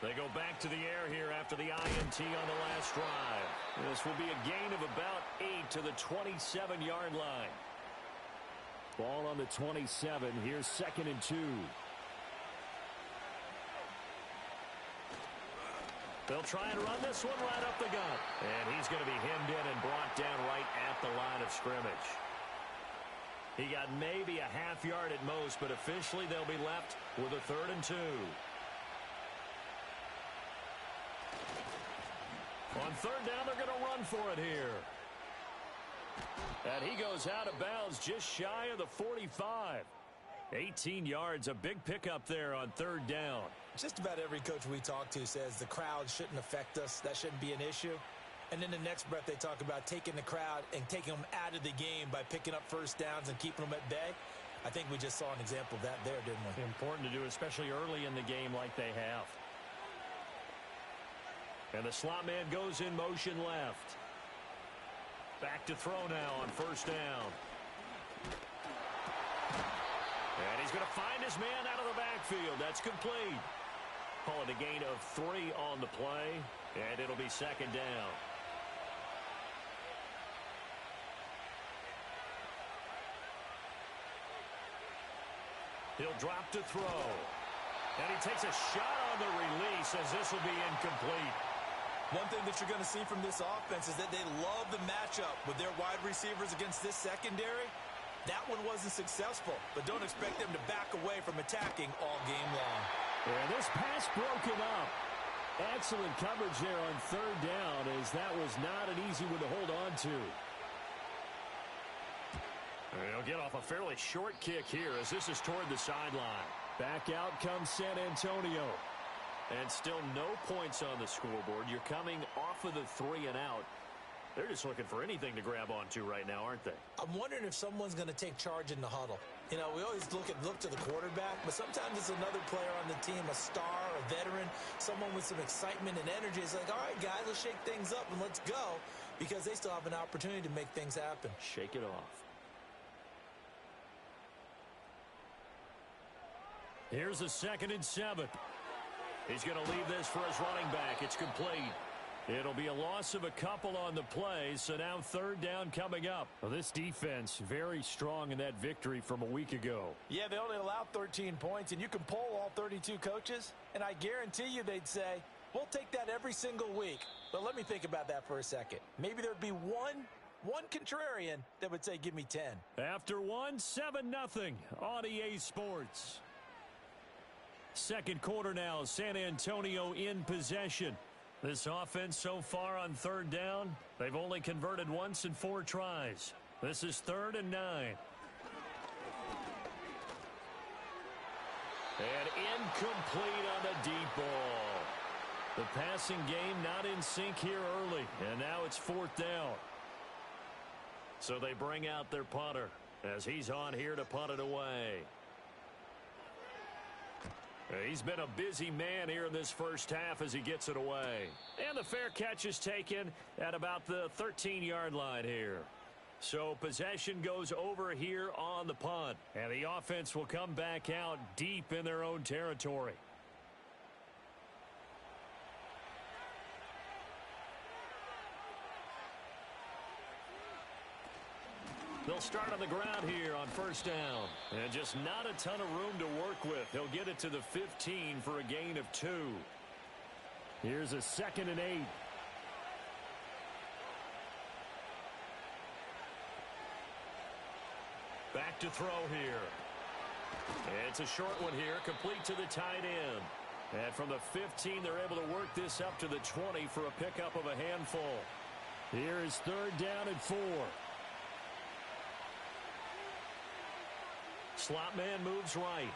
They go back to the air here after the INT on the last drive. This will be a gain of about 8 to the 27-yard line. Ball on the 27. Here's 2nd and 2. They'll try and run this one right up the gut. And he's going to be hemmed in and brought down right at the line of scrimmage. He got maybe a half yard at most, but officially they'll be left with a 3rd and 2. On 3rd down, they're going to run for it here. And he goes out of bounds just shy of the 45. 18 yards, a big pickup there on 3rd down. Just about every coach we talk to says the crowd shouldn't affect us. That shouldn't be an issue. And then the next breath they talk about taking the crowd and taking them out of the game by picking up 1st downs and keeping them at bay. I think we just saw an example of that there, didn't we? Important to do, especially early in the game like they have. And the slot man goes in motion left. Back to throw now on 1st down. And he's going to find his man out of the backfield. That's complete. Call it a gain of 3 on the play, and it'll be 2nd down. He'll drop to throw. And he takes a shot on the release as this will be incomplete. One thing that you're going to see from this offense is that they love the matchup with their wide receivers against this secondary. That one wasn't successful, but don't expect them to back away from attacking all game long. And this pass broken up. Excellent coverage there on 3rd down, as that was not an easy one to hold on to. He'll get off a fairly short kick here as this is toward the sideline. Back out comes San Antonio. And still no points on the scoreboard. You're coming off of the 3 and out. They're just looking for anything to grab onto right now, aren't they? I'm wondering if someone's going to take charge in the huddle. You know, we always look to the quarterback, but sometimes it's another player on the team, a star, a veteran, someone with some excitement and energy. It's like, all right, guys, let's shake things up and let's go, because they still have an opportunity to make things happen. Shake it off. Here's a 2nd and 7. He's going to leave this for his running back. It's complete. It'll be a loss of a couple on the play, so now 3rd down coming up. Well, this defense very strong in that victory from a week ago. Yeah, they only allowed 13 points, and you can poll all 32 coaches, and I guarantee you they'd say, we'll take that every single week. But let me think about that for a second. Maybe there'd be one contrarian that would say, give me 10. After 1, 7-0 on EA Sports. 2nd quarter now, San Antonio in possession. This offense so far on 3rd down, they've only converted once in 4 tries. This is 3rd and 9. And incomplete on the deep ball. The passing game not in sync here early, and now it's 4th down. So they bring out their punter as he's on here to punt it away. He's been a busy man here in this first half as he gets it away. And the fair catch is taken at about the 13-yard line here. So possession goes over here on the punt. And the offense will come back out deep in their own territory. They'll start on the ground here on 1st down. And just not a ton of room to work with. He'll get it to the 15 for a gain of 2. Here's a 2nd and 8. Back to throw here. It's a short one here, complete to the tight end. And from the 15, they're able to work this up to the 20 for a pickup of a handful. Here is 3rd down and 4. Slot man moves right.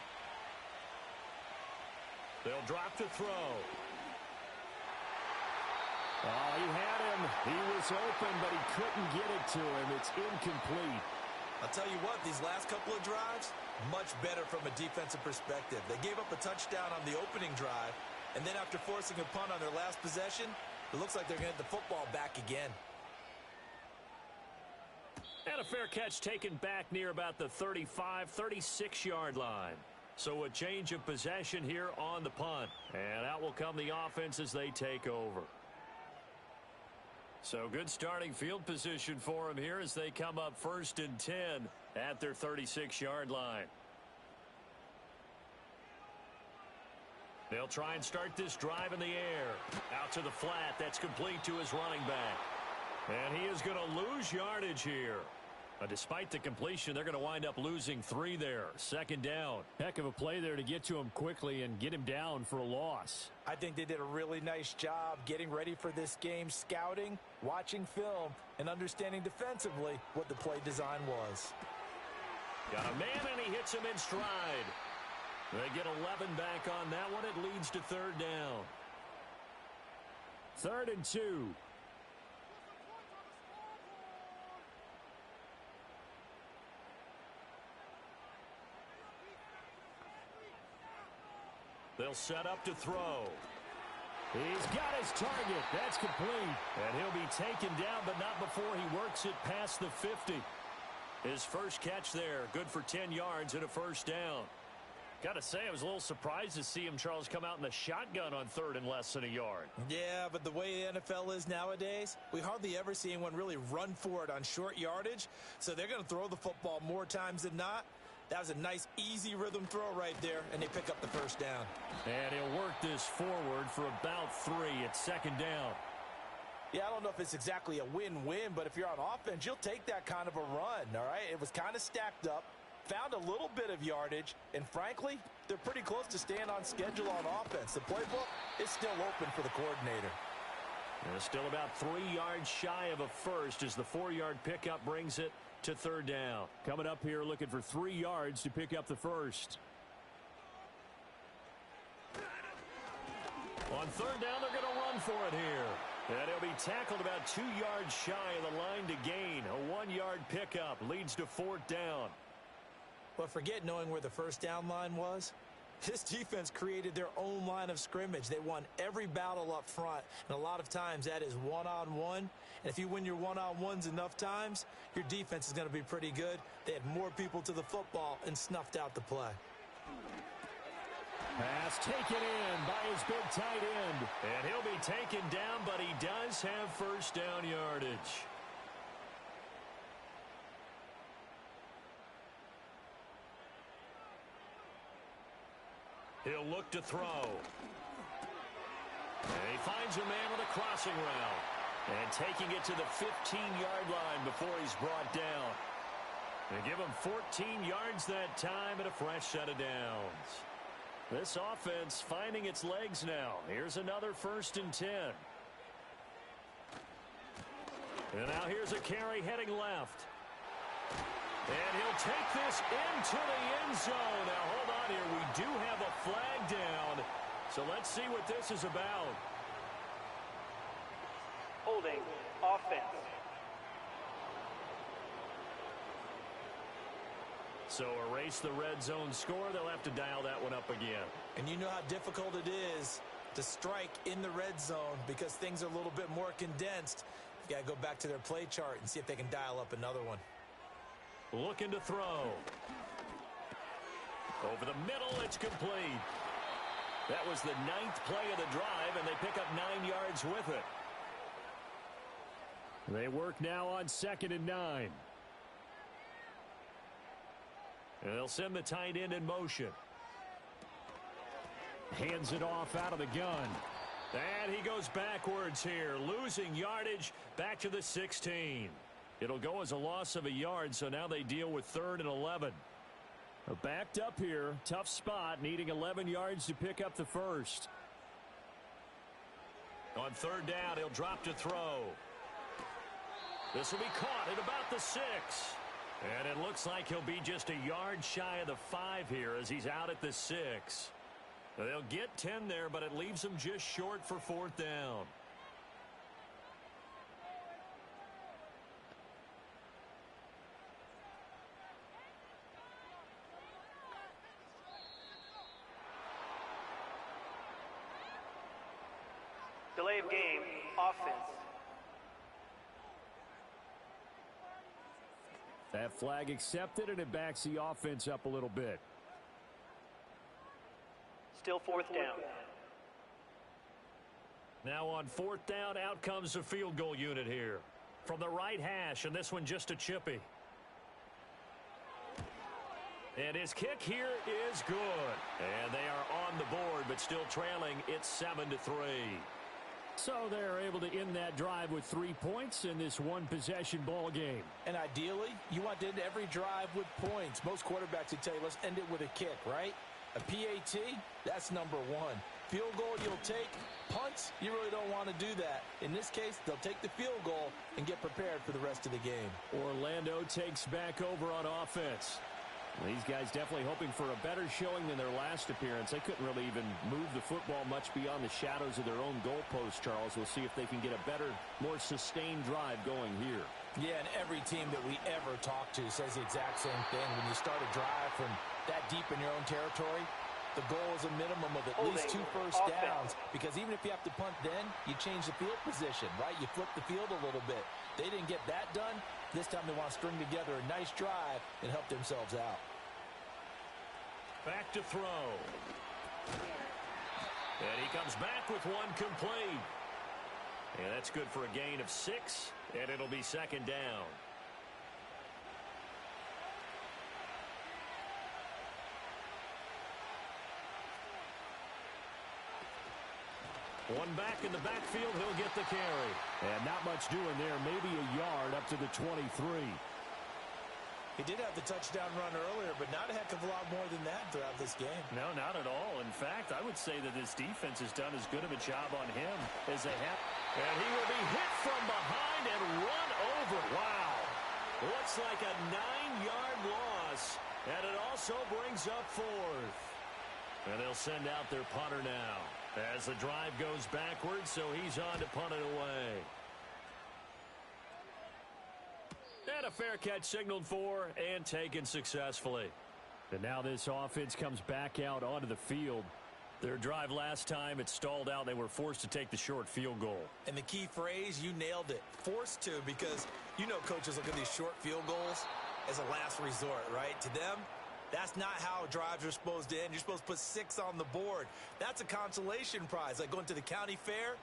They'll drop to throw. Oh, he had him. He was open, but he couldn't get it to him. It's incomplete. I'll tell you what, these last couple of drives, much better from a defensive perspective. They gave up a touchdown on the opening drive, and then after forcing a punt on their last possession, it looks like they're going to get the football back again. And a fair catch taken back near about the 35, 36-yard line. So a change of possession here on the punt. And out will come the offense as they take over. So good starting field position for them here as they come up 1st and 10 at their 36-yard line. They'll try and start this drive in the air. Out to the flat. That's complete to his running back. And he is going to lose yardage here. Despite the completion, they're going to wind up losing 3 there. 2nd down. Heck of a play there to get to him quickly and get him down for a loss. I think they did a really nice job getting ready for this game, scouting, watching film, and understanding defensively what the play design was. Got a man, and he hits him in stride. They get 11 back on that one. It leads to 3rd down. 3rd and 2. They'll set up to throw. He's got his target. That's complete. And he'll be taken down, but not before he works it past the 50. His first catch there, good for 10 yards and a 1st down. Got to say, I was a little surprised to see him, Charles, come out in the shotgun on 3rd and less than a yard. Yeah, but the way the NFL is nowadays, we hardly ever see anyone really run for it on short yardage. So they're going to throw the football more times than not. That was a nice, easy rhythm throw right there, and they pick up the 1st down. And he'll work this forward for about 3 at 2nd down. Yeah, I don't know if it's exactly a win-win, but if you're on offense, you'll take that kind of a run, all right? It was kind of stacked up, found a little bit of yardage, and frankly, they're pretty close to staying on schedule on offense. The playbook is still open for the coordinator. And still about 3 yards shy of a first as the 4-yard pickup brings it to 3rd down. Coming up here looking for 3 yards to pick up the first. On 3rd down, they're going to run for it here. And he'll be tackled about 2 yards shy of the line to gain. A 1-yard pickup leads to 4th down. But forget knowing where the 1st down line was. This defense created their own line of scrimmage. They won every battle up front, and a lot of times that is one-on-one. And if you win your one-on-ones enough times, your defense is going to be pretty good. They had more people to the football and snuffed out the play. Pass taken in by his big tight end. And he'll be taken down, but he does have 1st down yardage. He'll look to throw. And he finds a man with a crossing route. And taking it to the 15-yard line before he's brought down. They give him 14 yards that time and a fresh set of downs. This offense finding its legs now. Here's another 1st and 10. And now here's a carry heading left. And he'll take this into the end zone. Now, hold on here. We do have a flag down. So let's see what this is about. Holding offense. So erase the red zone score. They'll have to dial that one up again. And you know how difficult it is to strike in the red zone because things are a little bit more condensed. You got to go back to their play chart and see if they can dial up another one. Looking to throw. Over the middle, it's complete. That was the 9th play of the drive, and they pick up 9 yards with it. They work now on 2nd and 9. And they'll send the tight end in motion. Hands it off out of the gun. And he goes backwards here, losing yardage back to the 16. It'll go as a loss of a yard, so now they deal with 3rd and 11. Backed up here, tough spot, needing 11 yards to pick up the first. On 3rd down, he'll drop to throw. This will be caught at about the 6. And it looks like he'll be just a yard shy of the 5 here as he's out at the 6. They'll get 10 there, but it leaves them just short for 4th down. Delay of game, offense. That flag accepted, and it backs the offense up a little bit. Still fourth down. Now on fourth down, out comes the field goal unit here. From the right hash, and this one just a chippy. And his kick here is good. And they are on the board, but still trailing. It's 7-3. So they're able to end that drive with 3 points in this one-possession ball game. And ideally, you want to end every drive with points. Most quarterbacks would tell you, let's end it with a kick, right? A PAT, that's number one. Field goal you'll take. Punts, you really don't want to do that. In this case, they'll take the field goal and get prepared for the rest of the game. Orlando takes back over on offense. These guys definitely hoping for a better showing than their last appearance. They couldn't really even move the football much beyond the shadows of their own goalpost, Charles. We'll see if they can get a better, more sustained drive going here. Yeah, and every team that we ever talk to says the exact same thing. When you start a drive from that deep in your own territory, the goal is a minimum of at least 2 first downs, because even if you have to punt then, you change the field position, right? You flip the field a little bit. They didn't get that done. This time they want to string together a nice drive and help themselves out. Back to throw. And he comes back with one complete. And that's good for a gain of 6, and it'll be second down. One back in the backfield, he'll get the carry. And not much doing there, maybe a yard up to the 23. He did have the touchdown run earlier, but not a heck of a lot more than that throughout this game. No, not at all. In fact, I would say that this defense has done as good of a job on him as they have. And he will be hit from behind and run over. Wow. Looks like a 9-yard loss. And it also brings up 4th. And they'll send out their punter now as the drive goes backwards, so he's on to punt it away. And a fair catch signaled for and taken successfully. And now this offense comes back out onto the field. Their drive last time, it stalled out. They were forced to take the short field goal. And the key phrase, you nailed it. Forced to, because you know coaches look at these short field goals as a last resort, right? To them, that's not how drives are supposed to end. You're supposed to put 6 on the board. That's a consolation prize. Like going to the county fair,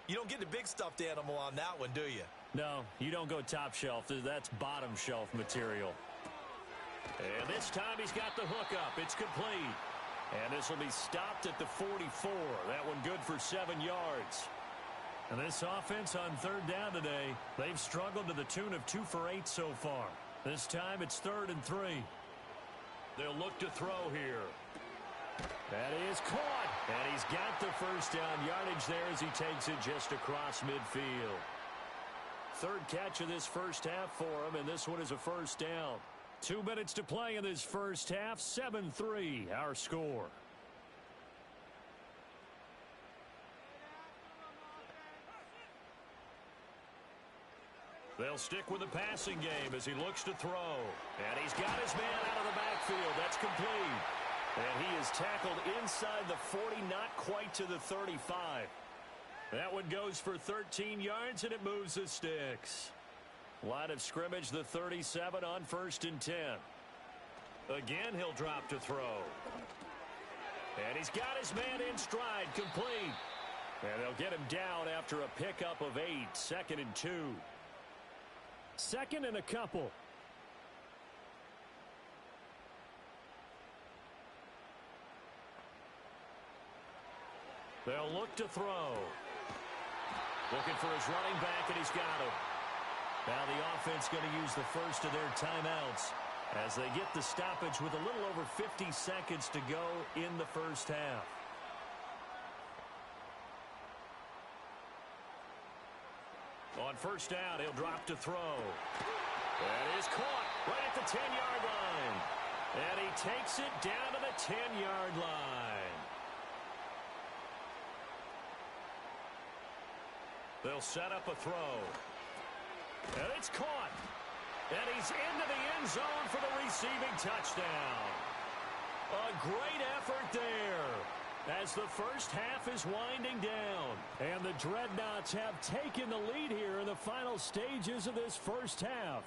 you don't get the big stuffed animal on that one, do you? No, you don't go top shelf. That's bottom shelf material. And this time he's got the hook up. It's complete. And this will be stopped at the 44. That one good for 7 yards. And this offense on third down today, they've struggled to the tune of 2 for 8 so far. This time it's 3rd and 3. They'll look to throw here. That is caught. And he's got the first down yardage there as he takes it just across midfield. 3rd catch of this first half for him, and this one is a first down. 2 minutes to play in this first half. 7-3, our score. They'll stick with the passing game as he looks to throw. And he's got his man out of the backfield. That's complete. And he is tackled inside the 40, not quite to the 35. That one goes for 13 yards, and it moves the sticks. Line of scrimmage, the 37 on 1st and 10. Again, he'll drop to throw. And he's got his man in stride, complete. And they'll get him down after a pickup of 8, 2nd and 2. 2nd and a couple. They'll look to throw. Looking for his running back, and he's got him. Now the offense going to use the first of their timeouts as they get the stoppage with a little over 50 seconds to go in the first half. On first down, he'll drop to throw. That is caught right at the 10-yard line. And he takes it down to the 10-yard line. They'll set up a throw. And it's caught. And he's into the end zone for the receiving touchdown. A great effort there. as the first half is winding down. And the Dreadnoughts have taken the lead here in the final stages of this first half.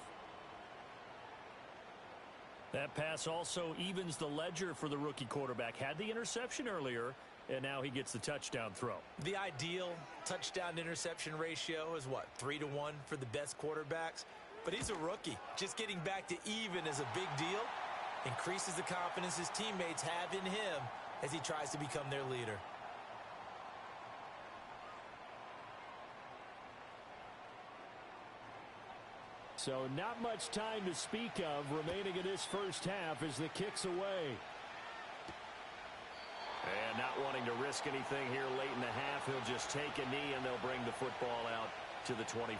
That pass also evens the ledger for the rookie quarterback. Had the interception earlier, and now he gets the touchdown throw. The ideal touchdown-interception ratio is, what, 3-to-1 for the best quarterbacks? But he's a rookie. Just getting back to even is a big deal. Increases the confidence his teammates have in him as he tries to become their leader. So not much time to speak of remaining in this first half as the kick's away. And not wanting to risk anything here late in the half, he'll just take a knee and they'll bring the football out to the 25.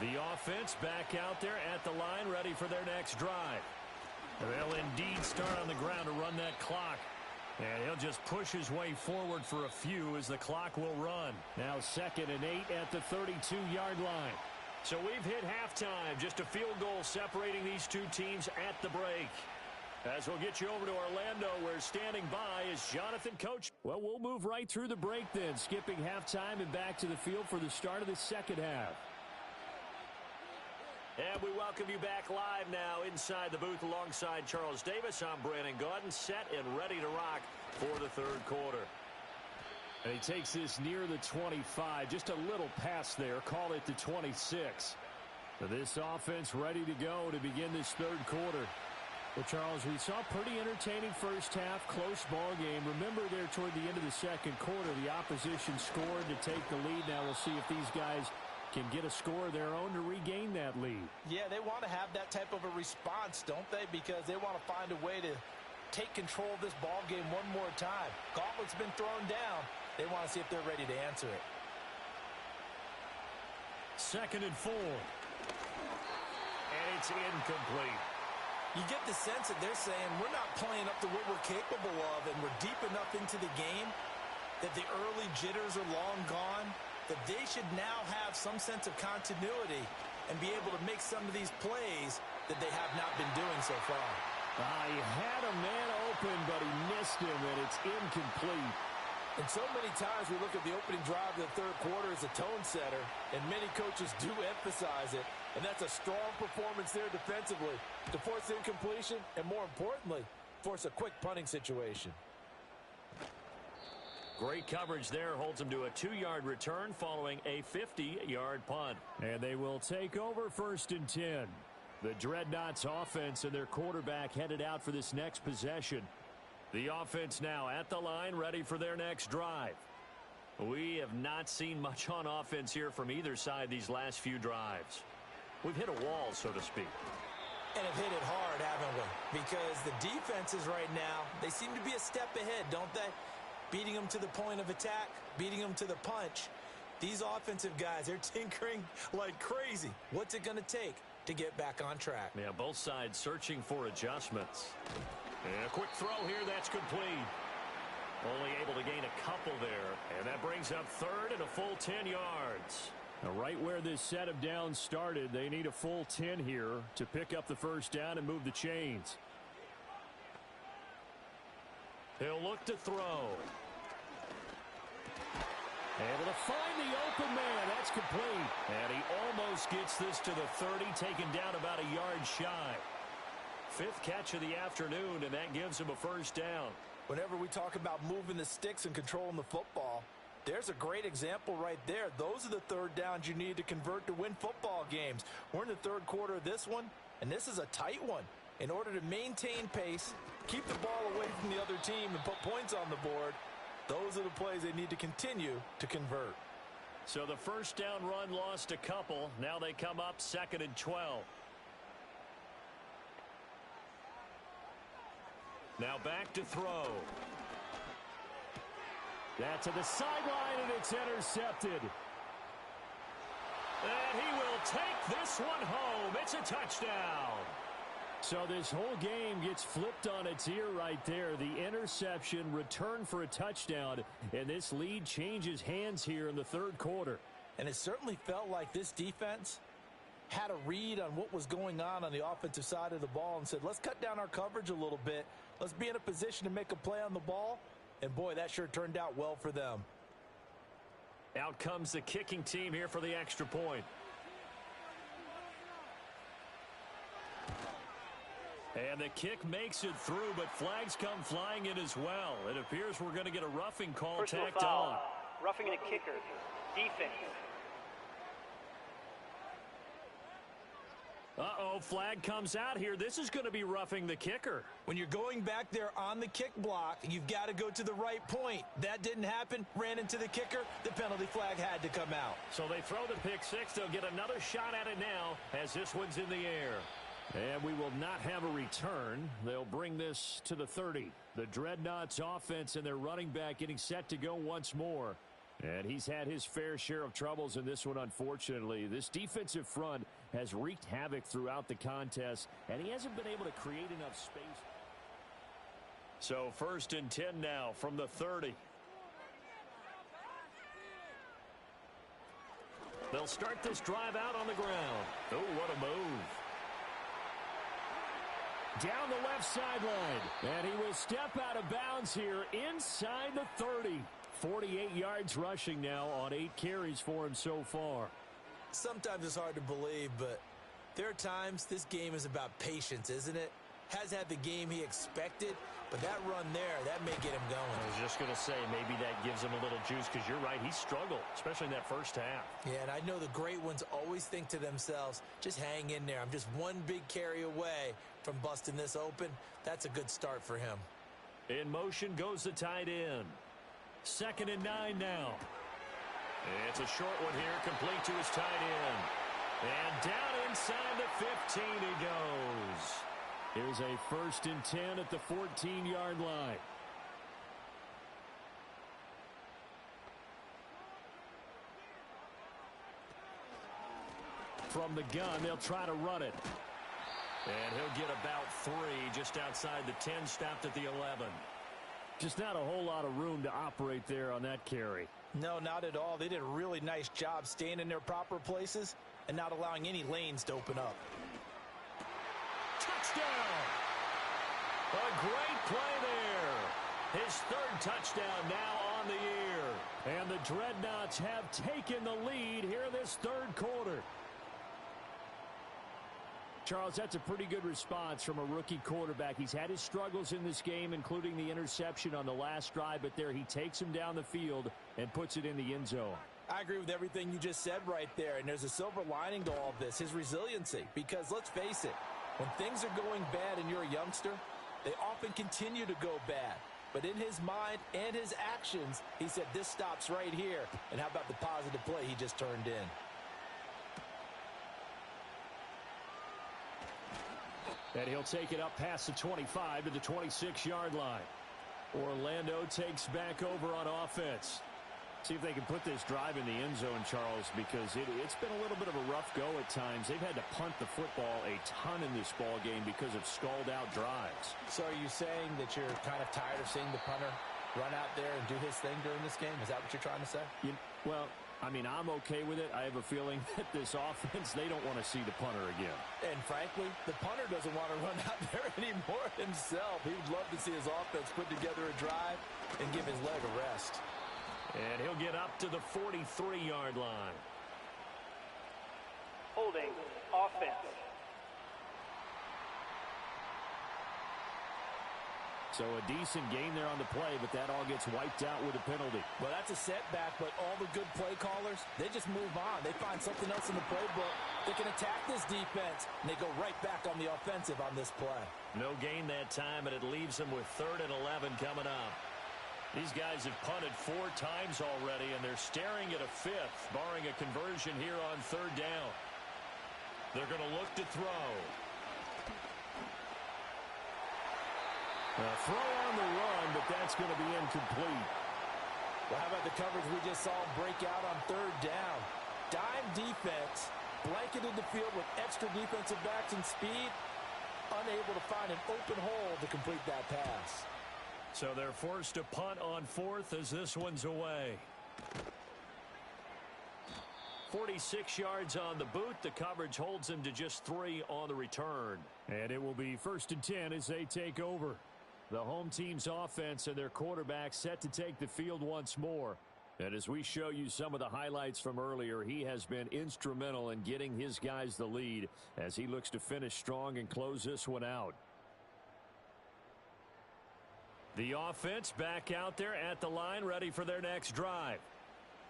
The offense back out there at the line, ready for their next drive. They'll indeed start on the ground to run that clock. And he'll just push his way forward for a few as the clock will run. Now 2nd and 8 at the 32-yard line. So we've hit halftime. Just a field goal separating these two teams at the break. As we'll get you over to Orlando, where standing by is Jonathan Coach. Well, we'll move right through the break then, skipping halftime and back to the field for the start of the second half. And we welcome you back live now inside the booth alongside Charles Davis. I'm Brandon Gaudin, set and ready to rock for the third quarter. And he takes this near the 25. Just a little pass there. Call it the 26. So this offense ready to go to begin this third quarter. Well, Charles, we saw a pretty entertaining first half, close ball game. Remember there toward the end of the second quarter, the opposition scored to take the lead. Now we'll see if these guys can get a score of their own to regain that lead. Yeah, they want to have that type of a response, don't they? Because they want to find a way to take control of this ball game one more time. Gauntlet's been thrown down. They want to see if they're ready to answer it. 2nd and 4. And it's incomplete. You get the sense that they're saying we're not playing up to what we're capable of, and we're deep enough into the game that the early jitters are long gone, that they should now have some sense of continuity and be able to make some of these plays that they have not been doing so far. He had a man open, but he missed him, and it's incomplete. And so many times we look at the opening drive of the third quarter as a tone setter, and many coaches do emphasize it, and that's a strong performance there defensively to force incompletion and, more importantly, force a quick punting situation. Great coverage there, holds him to a 2-yard return following a 50-yard punt. And they will take over 1st and 10. The Dreadnoughts offense and their quarterback headed out for this next possession. The offense now at the line, ready for their next drive. We have not seen much on offense here from either side these last few drives. We've hit a wall, so to speak. And have hit it hard, haven't we? Because the defenses right now, they seem to be a step ahead, don't they? Beating them to the point of attack, beating them to the punch. These offensive guys, they're tinkering like crazy. What's it going to take to get back on track? Yeah, both sides searching for adjustments. And a quick throw here, that's complete. Only able to gain a couple there. And that brings up 3rd and a full 10 yards. Now, right where this set of downs started, they need a full 10 here to pick up the first down and move the chains. He'll look to throw. Able to find the open man. That's complete. And he almost gets this to the 30, taken down about a yard shy. 5th catch of the afternoon, and that gives him a first down. Whenever we talk about moving the sticks and controlling the football, there's a great example right there. Those are the third downs you need to convert to win football games. We're in the third quarter of this one, and this is a tight one. In order to maintain pace, keep the ball away from the other team, and put points on the board, those are the plays they need to continue to convert. So the first down run lost a couple. Now they come up 2nd and 12. Now back to throw. That to the sideline, and it's intercepted. And he will take this one home. It's a touchdown. So this whole game gets flipped on its ear right there. The interception, return for a touchdown, and this lead changes hands here in the third quarter. And it certainly felt like this defense had a read on what was going on the offensive side of the ball and said, let's cut down our coverage a little bit. Let's be in a position to make a play on the ball. And, boy, that sure turned out well for them. Out comes the kicking team here for the extra point. And the kick makes it through, but flags come flying in as well. It appears we're going to get a roughing call tacked on. Roughing the kicker. Defense. Uh-oh, flag comes out here. This is going to be roughing the kicker. When you're going back there on the kick block, you've got to go to the right point. That didn't happen. Ran into the kicker. The penalty flag had to come out. So they throw the pick six. They'll get another shot at it now as this one's in the air. And we will not have a return. They'll bring this to the 30. The Dreadnoughts offense and their running back getting set to go once more. And he's had his fair share of troubles in this one, unfortunately. This defensive front has wreaked havoc throughout the contest, and he hasn't been able to create enough space. So 1st and 10 now from the 30. They'll start this drive out on the ground. Oh, what a move. Down the left sideline, and he will step out of bounds here inside the 30. 48 yards rushing now on 8 carries for him so far. Sometimes it's hard to believe, but there are times this game is about patience, isn't it? Has had the game he expected, but that run there, that may get him going. I was just going to say, maybe that gives him a little juice, because you're right, he struggled, especially in that first half. Yeah, and I know the great ones always think to themselves, just hang in there. I'm just one big carry away from busting this open. That's a good start for him. In motion goes the tight end. 2nd and 9 now. It's a short one here, complete to his tight end. And down inside the 15 he goes. Here's a 1st and 10 at the 14-yard line. From the gun, they'll try to run it. And he'll get about 3 just outside the 10, stopped at the 11. Just not a whole lot of room to operate there on that carry. No, not at all. They did a really nice job staying in their proper places and not allowing any lanes to open up. Touchdown! A great play there. His 3rd touchdown now on the year. And the Dreadnoughts have taken the lead here in this 3rd quarter. Charles, that's a pretty good response from a rookie quarterback. He's had his struggles in this game, including the interception on the last drive, but there he takes him down the field and puts it in the end zone. I agree with everything you just said right there, and there's a silver lining to all of this, his resiliency. Because let's face it, when things are going bad and you're a youngster, they often continue to go bad. But in his mind and his actions, he said, this stops right here. And how about the positive play he just turned in? And he'll take it up past the 25 to the 26-yard line. Orlando takes back over on offense. See if they can put this drive in the end zone, Charles, because it's been a little bit of a rough go at times. They've had to punt the football a ton in this ball game because of stalled-out drives. So are you saying that you're kind of tired of seeing the punter run out there and do his thing during this game? Is that what you're trying to say? Well, I mean, I'm okay with it. I have a feeling that this offense, they don't want to see the punter again. And frankly, the punter doesn't want to run out there anymore himself. He would love to see his offense put together a drive and give his leg a rest. And he'll get up to the 43-yard line. Holding. Offense. So a decent gain there on the play, but that all gets wiped out with a penalty. Well, that's a setback, but all the good play callers, they just move on. They find something else in the playbook. They can attack this defense, and they go right back on the offensive on this play. No gain that time, and it leaves them with 3rd and 11 coming up. These guys have punted 4 times already, and they're staring at a 5th, barring a conversion here on 3rd down. They're going to look to throw. A throw on the run, but that's going to be incomplete. Well, how about the coverage we just saw break out on 3rd down? Dime defense, blanketed the field with extra defensive backs and speed, unable to find an open hole to complete that pass. So they're forced to punt on 4th as this one's away. 46 yards on the boot. The coverage holds them to just 3 on the return. And it will be 1st and 10 as they take over. The home team's offense and their quarterback set to take the field once more. And as we show you some of the highlights from earlier, he has been instrumental in getting his guys the lead as he looks to finish strong and close this one out. The offense back out there at the line, ready for their next drive.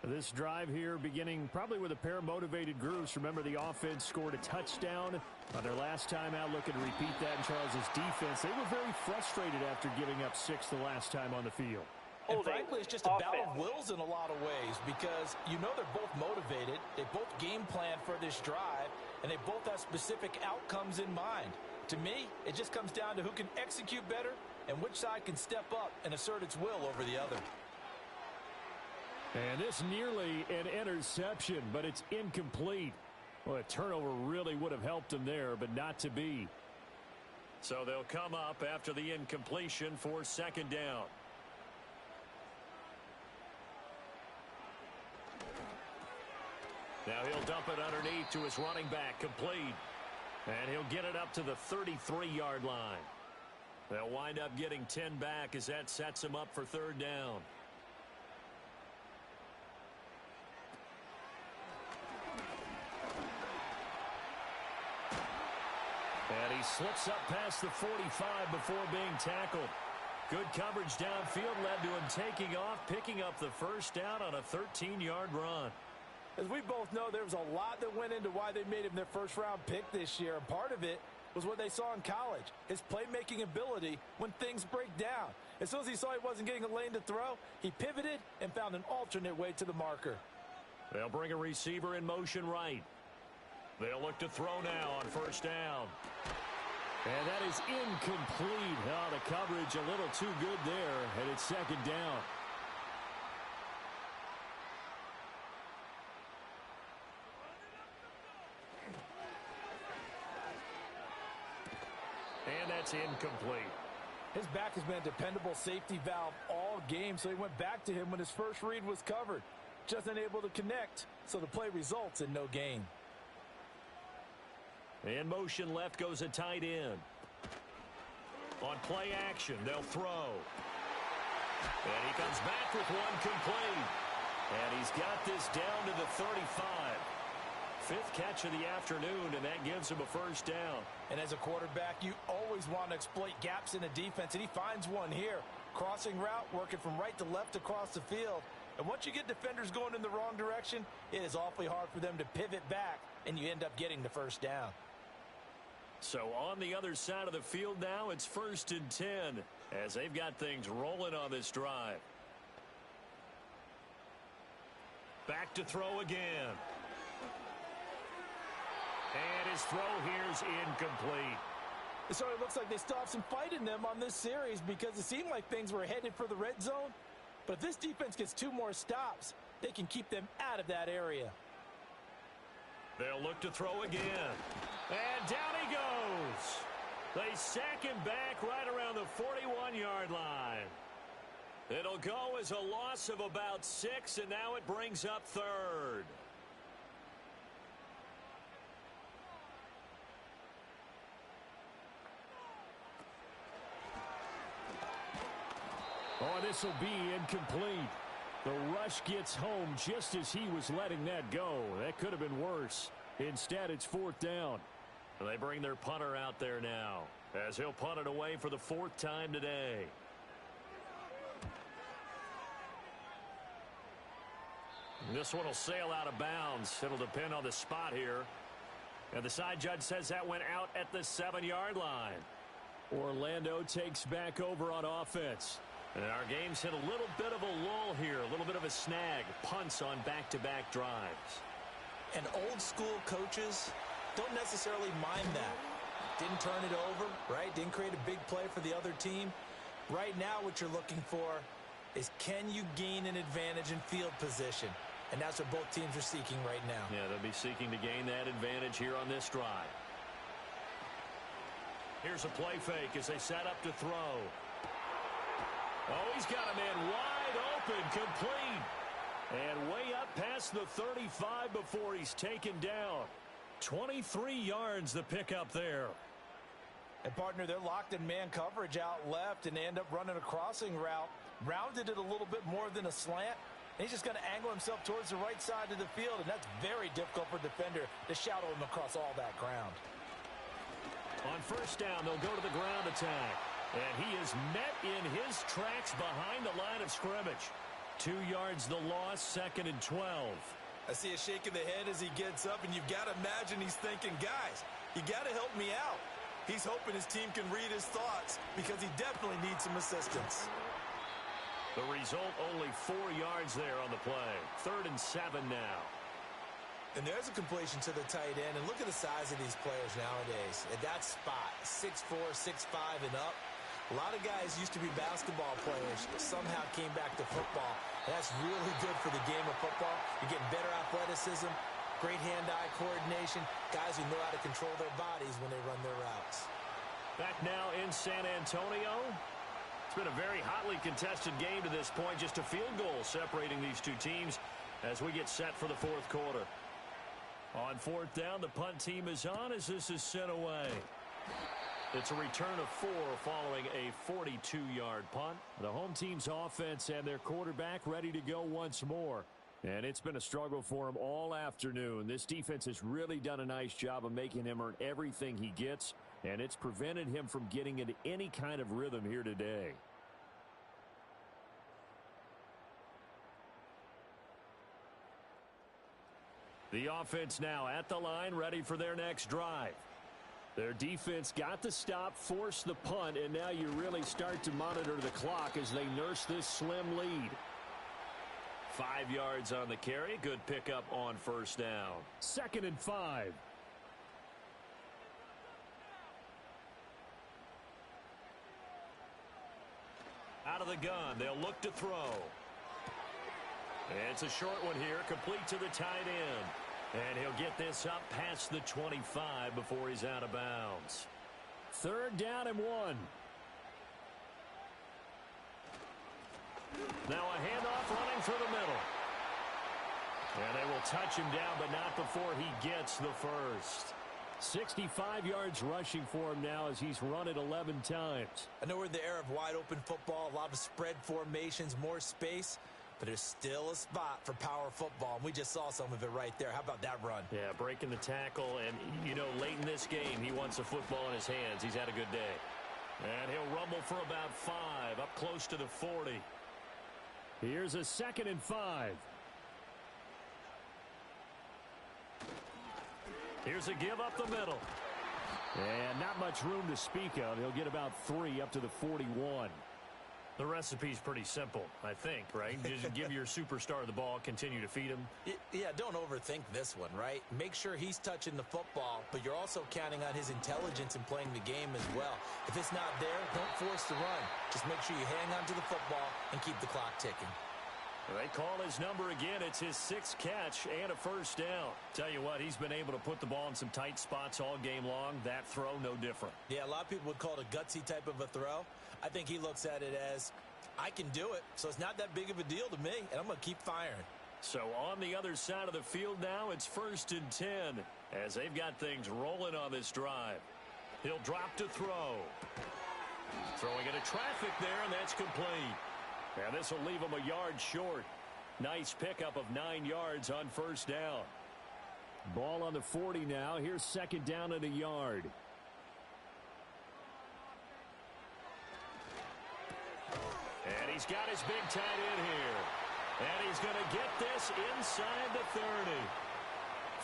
This drive here beginning probably with a pair of motivated groups. Remember, the offense scored a touchdown on their last time out. Looking to repeat that in Charles's defense. They were very frustrated after giving up 6 the last time on the field. And frankly, it's just a battle of wills in a lot of ways because you know they're both motivated. They both game plan for this drive, and they both have specific outcomes in mind. To me, it just comes down to who can execute better and which side can step up and assert its will over the other. And this nearly an interception, but it's incomplete. Well, a turnover really would have helped them there, but not to be. So they'll come up after the incompletion for second down. Now he'll dump it underneath to his running back, complete. And he'll get it up to the 33-yard line. They'll wind up getting 10 back as that sets him up for third down. And he slips up past the 45 before being tackled. Good coverage downfield led to him taking off, picking up the first down on a 13-yard run. As we both know, there was a lot that went into why they made him their first-round pick this year. And part of it was what they saw in college, his playmaking ability when things break down. As soon as he saw he wasn't getting a lane to throw, he pivoted and found an alternate way to the marker. They'll bring a receiver in motion right. They'll look to throw now on first down. And that is incomplete. Oh, the coverage a little too good there, and it's second down. And that's incomplete. His back has been a dependable safety valve all game, so he went back to him when his first read was covered. Just unable to connect, so the play results in no gain. In motion left goes a tight end. On play action, they'll throw. And he comes back with one complete. And he's got this down to the 35. Fifth catch of the afternoon, and that gives him a first down. And as a quarterback, you always want to exploit gaps in the defense, and he finds one here. Crossing route, working from right to left across the field. And once you get defenders going in the wrong direction, it is awfully hard for them to pivot back, and you end up getting the first down. So on the other side of the field now, it's 1st and 10 as they've got things rolling on this drive. Back to throw again. And his throw here's incomplete. So it looks like they still have some fight in them on this series because it seemed like things were headed for the red zone. But if this defense gets 2 more stops, they can keep them out of that area. They'll look to throw again. And down he goes. They sack him back right around the 41-yard line. It'll go as a loss of about 6, and now it brings up third. Oh, this will be incomplete. The rush gets home just as he was letting that go. That could have been worse. Instead, it's 4th down. They bring their punter out there now as he'll punt it away for the 4th time today. This one will sail out of bounds. It'll depend on the spot here. And the side judge says that went out at the 7-yard line. Orlando takes back over on offense. And our game's hit a little bit of a lull here, a little bit of a snag. Punts on back-to-back drives. And old school coaches don't necessarily mind that. Didn't turn it over, right? Didn't create a big play for the other team. Right now what you're looking for is can you gain an advantage in field position? And that's what both teams are seeking right now. Yeah, they'll be seeking to gain that advantage here on this drive. Here's a play fake as they set up to throw. Oh, he's got a man wide open, complete. And way up past the 35 before he's taken down. 23 yards the pickup there. And, partner, they're locked in man coverage out left, and they end up running a crossing route. Rounded it a little bit more than a slant. And he's just going to angle himself towards the right side of the field, and that's very difficult for a defender to shadow him across all that ground. On first down, they'll go to the ground attack. And he is met in his tracks behind the line of scrimmage. 2 yards the loss, 2nd and 12. I see a shake of the head as he gets up, and you've got to imagine he's thinking, guys, you got to help me out. He's hoping his team can read his thoughts because he definitely needs some assistance. The result, only 4 yards there on the play. 3rd and 7 now. And there's a completion to the tight end, and look at the size of these players nowadays. At that spot, 6'4", 6'5", and up. A lot of guys used to be basketball players, somehow came back to football. And that's really good for the game of football. You're getting better athleticism, great hand-eye coordination, guys who know how to control their bodies when they run their routes. Back now in San Antonio. It's been a very hotly contested game to this point. Just a field goal separating these two teams as we get set for the 4th quarter. On 4th down, the punt team is on as this is sent away. It's a return of 4 following a 42-yard punt. The home team's offense and their quarterback ready to go once more. And it's been a struggle for him all afternoon. This defense has really done a nice job of making him earn everything he gets, and it's prevented him from getting into any kind of rhythm here today. The offense now at the line, ready for their next drive. Their defense got the stop, forced the punt, and now you really start to monitor the clock as they nurse this slim lead. 5 yards on the carry. Good pickup on first down. 2nd and 5. Out of the gun, they'll look to throw. It's a short one here, complete to the tight end. And he'll get this up past the 25 before he's out of bounds. 3rd down and 1. Now a handoff running through the middle. And they will touch him down, but not before he gets the first. 65 yards rushing for him now as he's run it 11 times. I know we're in the era of wide open football, a lot of spread formations, more space. But there's still a spot for power football, and we just saw some of it right there. How about that run? Yeah, breaking the tackle, and, you know, late in this game, he wants a football in his hands. He's had a good day. And he'll rumble for about 5, up close to the 40. Here's a 2nd and 5. Here's a give up the middle. And not much room to speak of. He'll get about 3 up to the 41. The recipe's pretty simple, I think, right? Just give your superstar the ball, continue to feed him. Yeah, don't overthink this one, right? Make sure he's touching the football, but you're also counting on his intelligence in playing the game as well. If it's not there, don't force the run. Just make sure you hang on to the football and keep the clock ticking. They call his number again. It's his 6th catch and a first down. Tell you what, he's been able to put the ball in some tight spots all game long. That throw, no different. Yeah, a lot of people would call it a gutsy type of a throw. I think he looks at it as, I can do it, so it's not that big of a deal to me, and I'm going to keep firing. So on the other side of the field now, it's 1st and 10 as they've got things rolling on this drive. He'll drop to throw. Throwing into traffic there, and that's complete. And this will leave him a yard short. Nice pickup of 9 yards on first down. Ball on the 40 now. Here's 2nd down and a yard. And he's got his big tight end here. And he's going to get this inside the 30.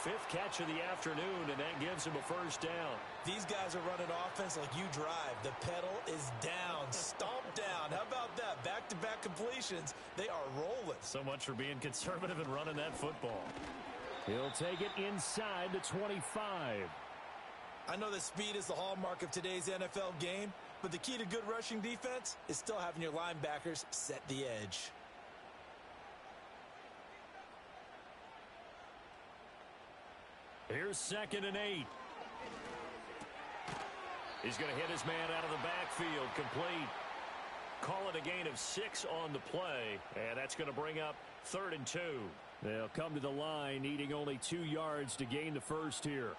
5th catch of the afternoon, and that gives him a first down. These guys are running offense like you drive. The pedal is down, stomped down. How about that? Back-to-back completions. They are rolling. So much for being conservative and running that football. He'll take it inside the 25. I know that speed is the hallmark of today's NFL game, but the key to good rushing defense is still having your linebackers set the edge. Here's 2nd and 8. He's going to hit his man out of the backfield, complete. Call it a gain of 6 on the play, and that's going to bring up 3rd and 2. They'll come to the line, needing only 2 yards to gain the first here.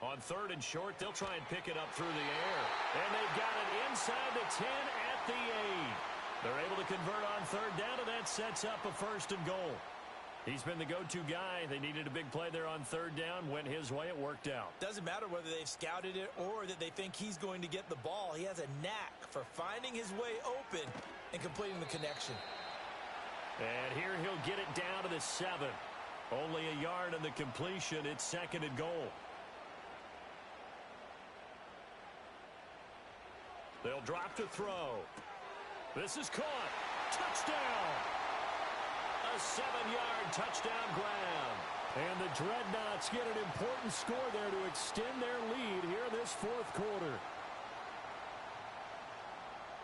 On 3rd and short, they'll try and pick it up through the air. And they've got it inside the 10 at the 8. They're able to convert on 3rd down, and that sets up a 1st and goal. He's been the go-to guy. They needed a big play there on 3rd down. Went his way. It worked out. Doesn't matter whether they've scouted it or that they think he's going to get the ball. He has a knack for finding his way open and completing the connection. And here he'll get it down to the 7. Only a yard in the completion. It's 2nd and goal. They'll drop to throw. This is caught. Touchdown! A 7-yard touchdown grab. And the Dreadnoughts get an important score there to extend their lead here in this 4th quarter.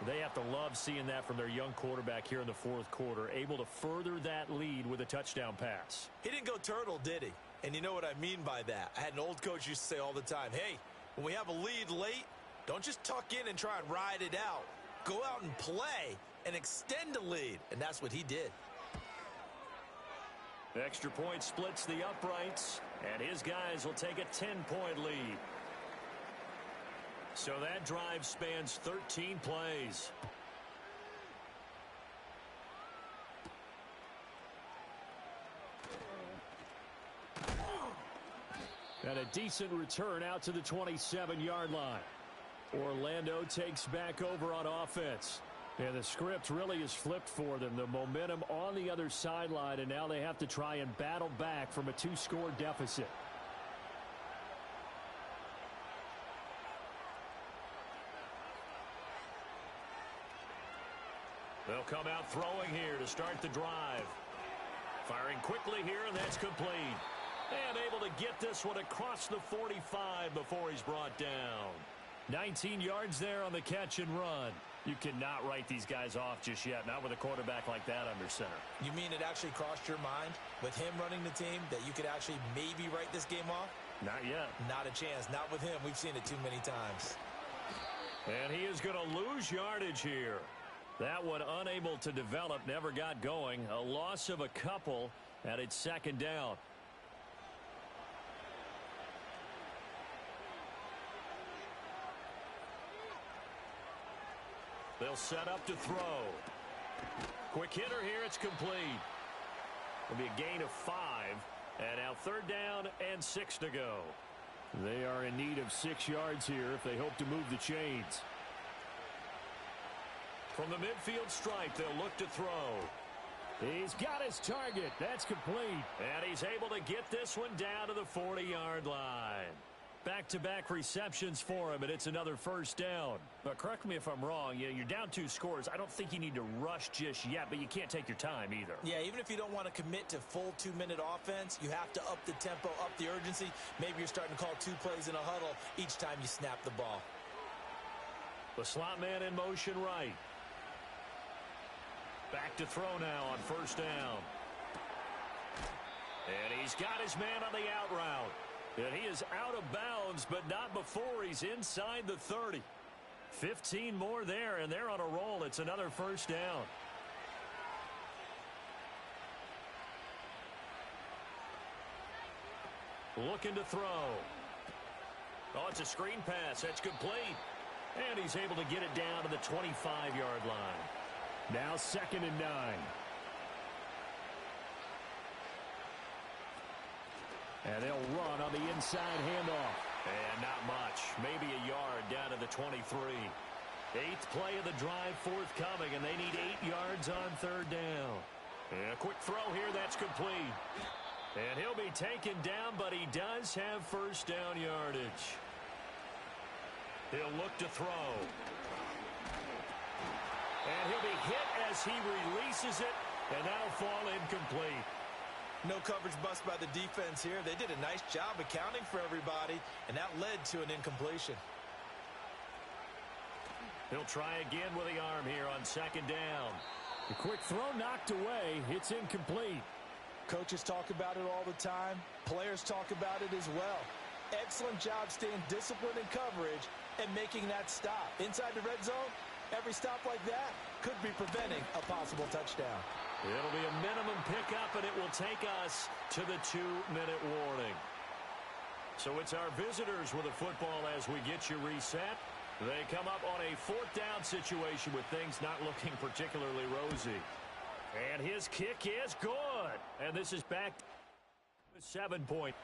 They have to love seeing that from their young quarterback here in the 4th quarter, able to further that lead with a touchdown pass. He didn't go turtle, did he? And you know what I mean by that. I had an old coach used to say all the time, hey, when we have a lead late, don't just tuck in and try and ride it out. Go out and play and extend the lead. And that's what he did. Extra point splits the uprights, and his guys will take a 10-point lead. So that drive spans 13 plays. And a decent return out to the 27-yard line. Orlando takes back over on offense. And the script really is flipped for them. The momentum on the other sideline, and now they have to try and battle back from a 2-score deficit. They'll come out throwing here to start the drive. Firing quickly here, and that's complete. And able to get this one across the 45 before he's brought down. 19 yards there on the catch and run. You cannot write these guys off just yet, not with a quarterback like that under center. You mean it actually crossed your mind with him running the team that you could actually maybe write this game off? Not yet. Not a chance. Not with him. We've seen it too many times. And he is going to lose yardage here. That one unable to develop, never got going. A loss of a couple, and it's 2nd down. They'll set up to throw. Quick hitter here, it's complete. It'll be a gain of 5, and now 3rd down and 6 to go. They are in need of 6 yards here if they hope to move the chains. From the midfield stripe, they'll look to throw. He's got his target. That's complete. And he's able to get this one down to the 40-yard line. Back-to-back receptions for him, and it's another 1st down. But correct me if I'm wrong, you're down 2 scores. I don't think you need to rush just yet, but you can't take your time either. Yeah, even if you don't want to commit to full 2-minute offense, you have to up the tempo, up the urgency. Maybe you're starting to call 2 plays in a huddle each time you snap the ball. The slot man in motion right. Back to throw now on 1st down. And he's got his man on the out route. And he is out of bounds, but not before he's inside the 30. 15 more there, and they're on a roll. It's another 1st down. Looking to throw. Oh, it's a screen pass. That's complete. And he's able to get it down to the 25-yard line. Now 2nd and 9. And they'll run on the inside handoff. And not much. Maybe a yard down to the 23. 8th play of the drive forthcoming, and they need 8 yards on 3rd down. And a quick throw here, that's complete. And he'll be taken down, but he does have 1st down yardage. He'll look to throw. And he'll be hit as he releases it, and that'll fall incomplete. No coverage bust by the defense here. They did a nice job accounting for everybody, and that led to an incompletion. He'll try again with the arm here on 2nd down. The quick throw knocked away. It's incomplete. Coaches talk about it all the time. Players talk about it as well. Excellent job staying disciplined in coverage and making that stop. Inside the red zone, every stop like that could be preventing a possible touchdown. It'll be a minimum pickup, and it will take us to the 2-minute warning. So it's our visitors with a football as we get you reset. They come up on a fourth down situation with things not looking particularly rosy. And his kick is good. And this is back to 7-point.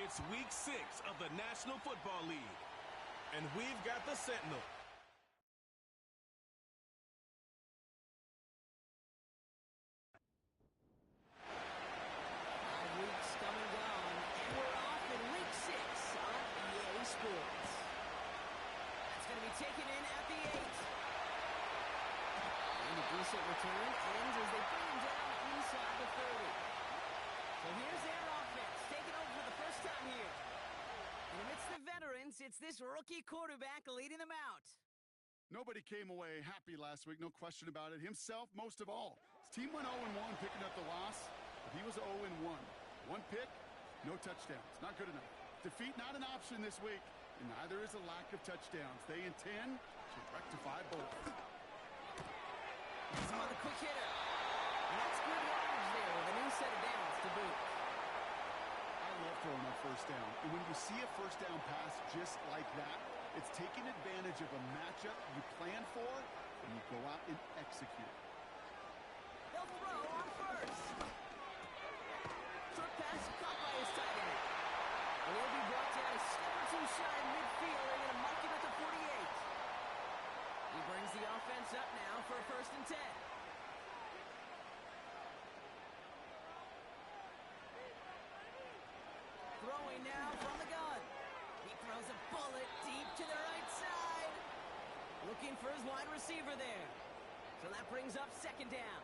It's week 6 of the National Football League, and we've got the Sentinels. Weeks come and gone, and we're off in week 6 on EA Sports. That's going to be taken in at the 8. And a decent return ends as they bring him down inside the 30. So here's their offense, taking over for the first time here. And amidst the veterans, it's this rookie quarterback leading them out. Nobody came away happy last week, no question about it. Himself, most of all. His team went 0-1, picking up the loss. But he was 0-1. One pick, no touchdowns. Not good enough. Defeat not an option this week, and neither is a lack of touchdowns. They intend to rectify both. He's on the quick hitter. And that's good yardage there with a new set of downs to boot. I love throwing on first down. And when you see a first down pass just like that, it's taking advantage of a matchup you plan for, and you go out and execute. They'll throw on first. Short pass caught by his tight end. And he'll be brought down a step or two shy in midfield. They're going to mark him at the 48. He brings the offense up now for a 1st and 10. Throwing now from the gun. He throws a bullet deep to the right side. Looking for his wide receiver there. So that brings up 2nd down.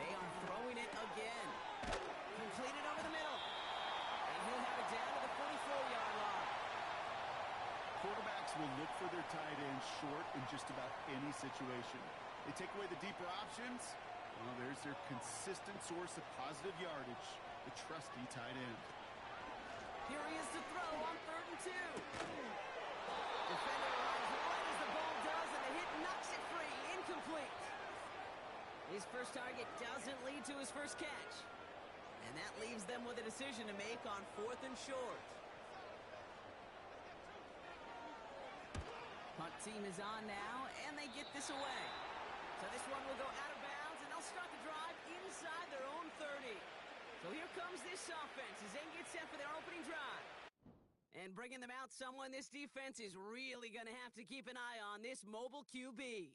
They are throwing it again. Completed over the middle. And he'll have it down to the 44-yard line. Quarterbacks will look for their tight end short in just about any situation. They take away the deeper options. Well, there's their consistent source of positive yardage, the trusty tight end. Here he is to throw on 3rd and 2. Defender arrives right as the ball does, and the hit knocks it free. Incomplete. His first target doesn't lead to his first catch. And that leaves them with a decision to make on 4th and short. Punt team is on now, and they get this away. So this one will go out of bounds, and they'll start the drive inside their own 30. So here comes this offense as they get set for their opening drive. And bringing them out someone this defense is really going to have to keep an eye on, this mobile QB.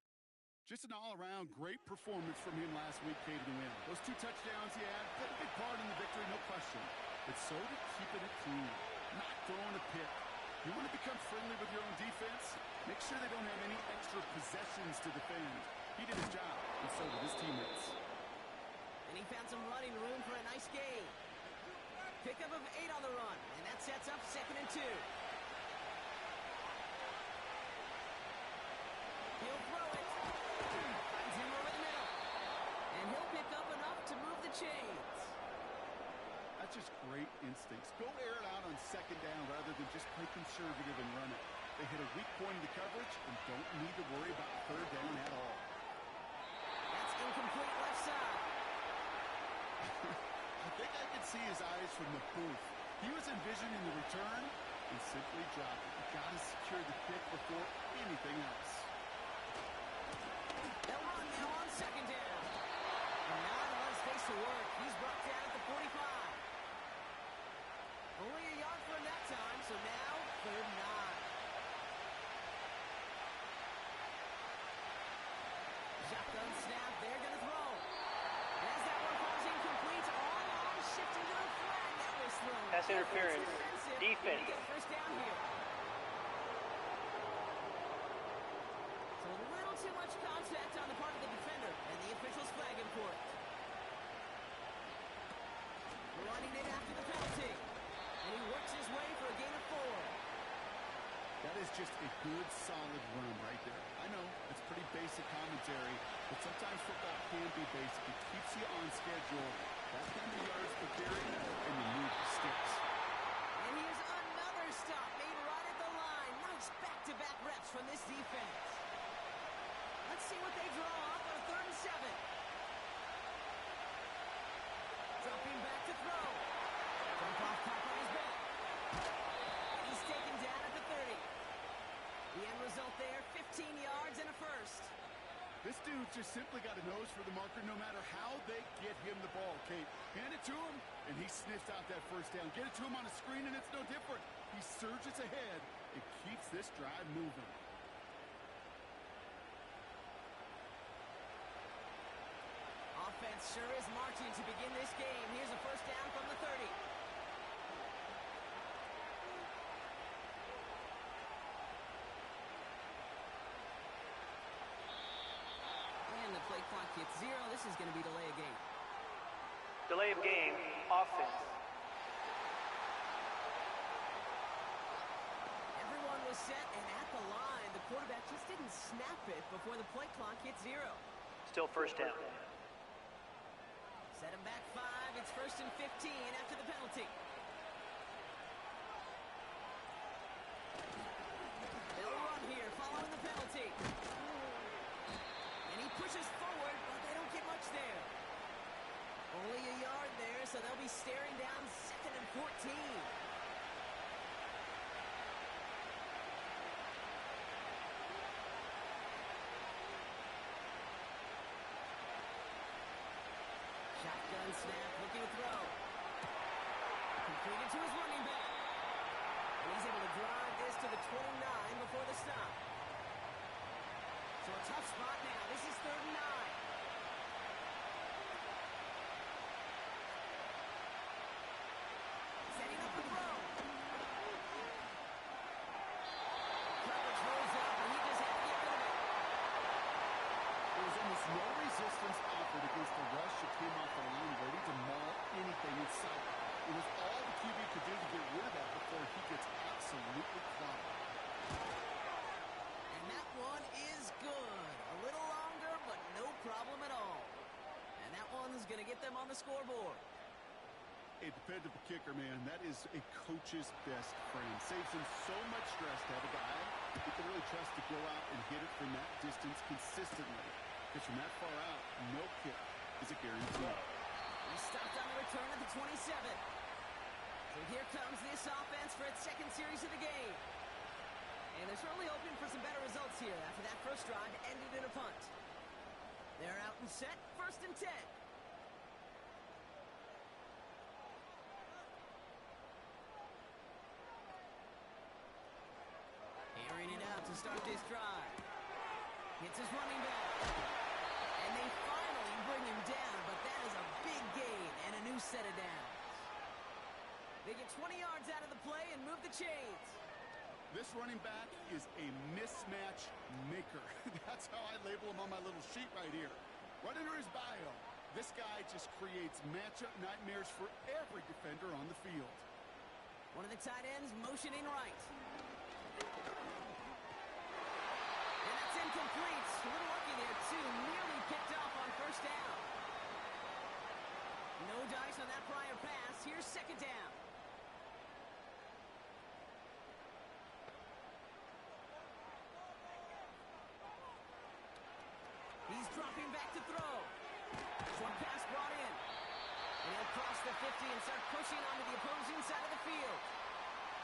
Just an all-around great performance from him last week, Cade, to win. Those 2 touchdowns he had played a big part in the victory, no question. But so did keeping it clean, not throwing a pick. You want to become friendly with your own defense? Make sure they don't have any extra possessions to defend. He did his job, and so did his teammates. And he found some running room for a nice gain. Pickup of 8 on the run, and that sets up 2nd and 2. He'll throw it. Finds him over the middle. And he'll pick up enough to move the chains. That's just great instincts. Go air it out on 2nd down rather than just play conservative and run it. They hit a weak point in the coverage and don't need to worry about 3rd down at all. That's incomplete left side. I think I could see his eyes from the booth. He was envisioning the return and simply dropped it. You got to secure the pick before anything else. They'll run now on 2nd down. And now on his face to work. He's brought down at the 45. Only a yard for him that time, so now 3rd and 9. Shotgun snap, they're going to throw. And as that one falls incomplete, all eyes shifting to the flag that was thrown. Pass interference. Defense. Get 1st down here. So a little too much contact on the part of the defender, and the officials flag him for it. Running it after the penalty. And he works his way for a gain of 4. That is just a good, solid run right there. I know, it's pretty basic commentary, but sometimes football can be basic. It keeps you on schedule. That's kind of the yards per carry, and you move the sticks. And here's another stop made right at the line. Nice back-to-back reps from this defense. Let's see what they draw up on a 3rd and 7. Dropping back to throw. Jump off top on his back. And he's taken down at the 30. The end result there, 15 yards and a 1st. This dude's just simply got a nose for the marker no matter how they get him the ball, Kate. Hand it to him, and he sniffs out that first down. Get it to him on a screen, and it's no different. He surges ahead and keeps this drive moving. Offense sure is marching to begin this game. Here's a first down from the 30. And the play clock hits 0. This is going to be delay of game. Delay of game, offense. Everyone was set and at the line. The quarterback just didn't snap it before the play clock hit 0. Still first down. Set him back 5. It's 1st and 15 after the penalty. They'll run here following the penalty. And he pushes forward, but they don't get much there. Only a yard there, so they'll be staring down 2nd and 14. Shotgun snap, looking to throw. Completed to his running back. And he's able to drive this to the 29 before the stop. So a tough spot now. This is 3rd and 9. Setting up a throw. Coverage rolls up, and he just had to get rid of it. There was almost no resistance offered against the rush that came off the line, ready to maul anything in sight. It was all the QB could do to get rid of that before he gets absolutely clocked. And that one is good. A little longer, but no problem at all. And that one's going to get them on the scoreboard. A dependable kicker, man. That is a coach's best friend. Saves him so much stress to have a guy he can really trust to go out and hit it from that distance consistently. Because from that far out, no kick is a guarantee. He stopped on the return at the 27. So here comes this offense for its 2nd series of the game. And they're certainly hoping for some better results here after that first drive ended in a punt. They're out and set, 1st and 10. Airing it out to start this drive. Hits his running back. And they finally bring him down, but that is a big gain and a new set of downs. They get 20 yards out of the play and move the chains. This running back is a mismatch maker. That's how I label him on my little sheet right here. Right under his bio, this guy just creates matchup nightmares for every defender on the field. One of the tight ends motioning right. And that's incomplete. A little lucky there, too. Nearly picked off on 1st down. No dice on that prior pass. Here's 2nd down. He's dropping back to throw. Short pass brought in. And he'll cross the 50 and start pushing onto the opposing side of the field.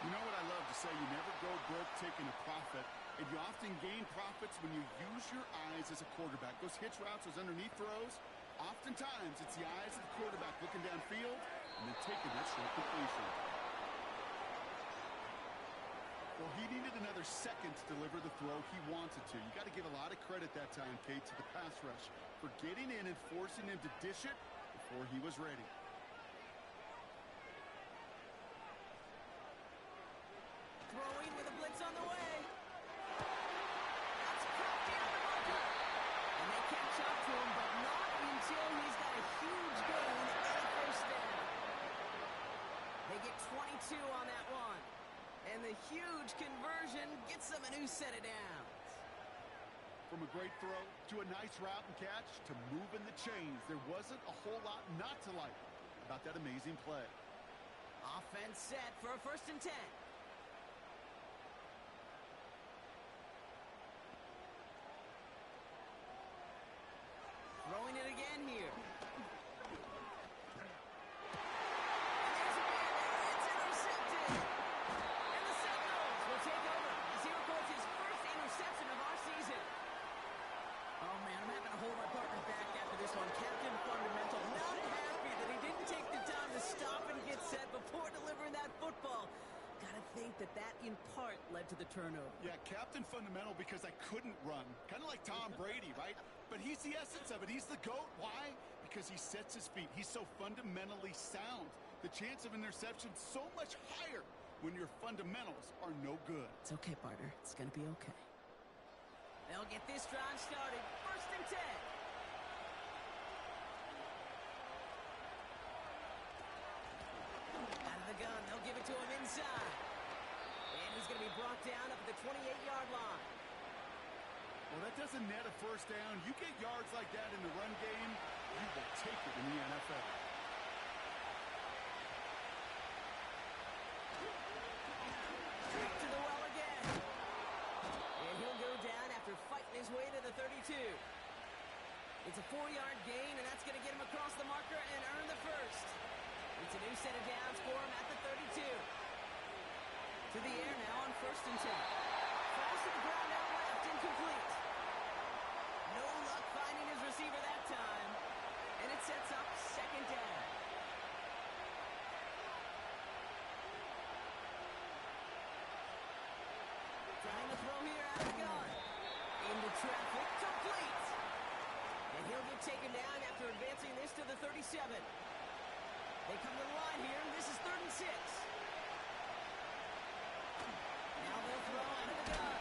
You know what I love to say? You never go broke taking a profit. And you often gain profits when you use your eyes as a quarterback. Those hitch routes, those underneath throws, oftentimes it's the eyes of the quarterback looking downfield and then taking that short completion. Well, he needed another second to deliver the throw he wanted to. You got to give a lot of credit that time, Kate, to the pass rush for getting in and forcing him to dish it before he was ready. Throwing with a blitz on the way. That's crafty on the marker. And they catch up to him, but not until he's got a huge gain and a first down. They get 22 on that one. And the huge conversion gets them a new set of downs. From a great throw to a nice route and catch to moving the chains, there wasn't a whole lot not to like about that amazing play. Offense set for a 1st and 10. Throwing it again here. It's intercepted. And the Sentinels will take over as he records his first interception of our season. Oh, man, that in part led to the turnover. Yeah, captain fundamental because I couldn't run. Kind of like Tom Brady, right? But he's the essence of it. He's the GOAT. Why? Because he sets his feet. He's so fundamentally sound. The chance of interception so much higher when your fundamentals are no good. It's okay, partner. It's going to be okay. They'll get this drive started. 1st and 10. Out of the gun. They'll give it to him inside. And he's going to be brought down up at the 28-yard line. Well, that doesn't net a 1st down. You get yards like that in the run game, you will take it in the NFL. Back to the well again. And he'll go down after fighting his way to the 32. It's a 4-yard gain, and that's going to get him across the marker and earn the 1st. It's a new set of downs for him at the 32. To the air now on 1st and 10. Falls to the ground out left, incomplete. No luck finding his receiver that time. And it sets up 2nd down. Trying to throw here out of the gun. Into traffic, complete. And he'll get taken down after advancing this to the 37. They come to the line here, and this is 3rd and 6. Now they'll throw out of the gun.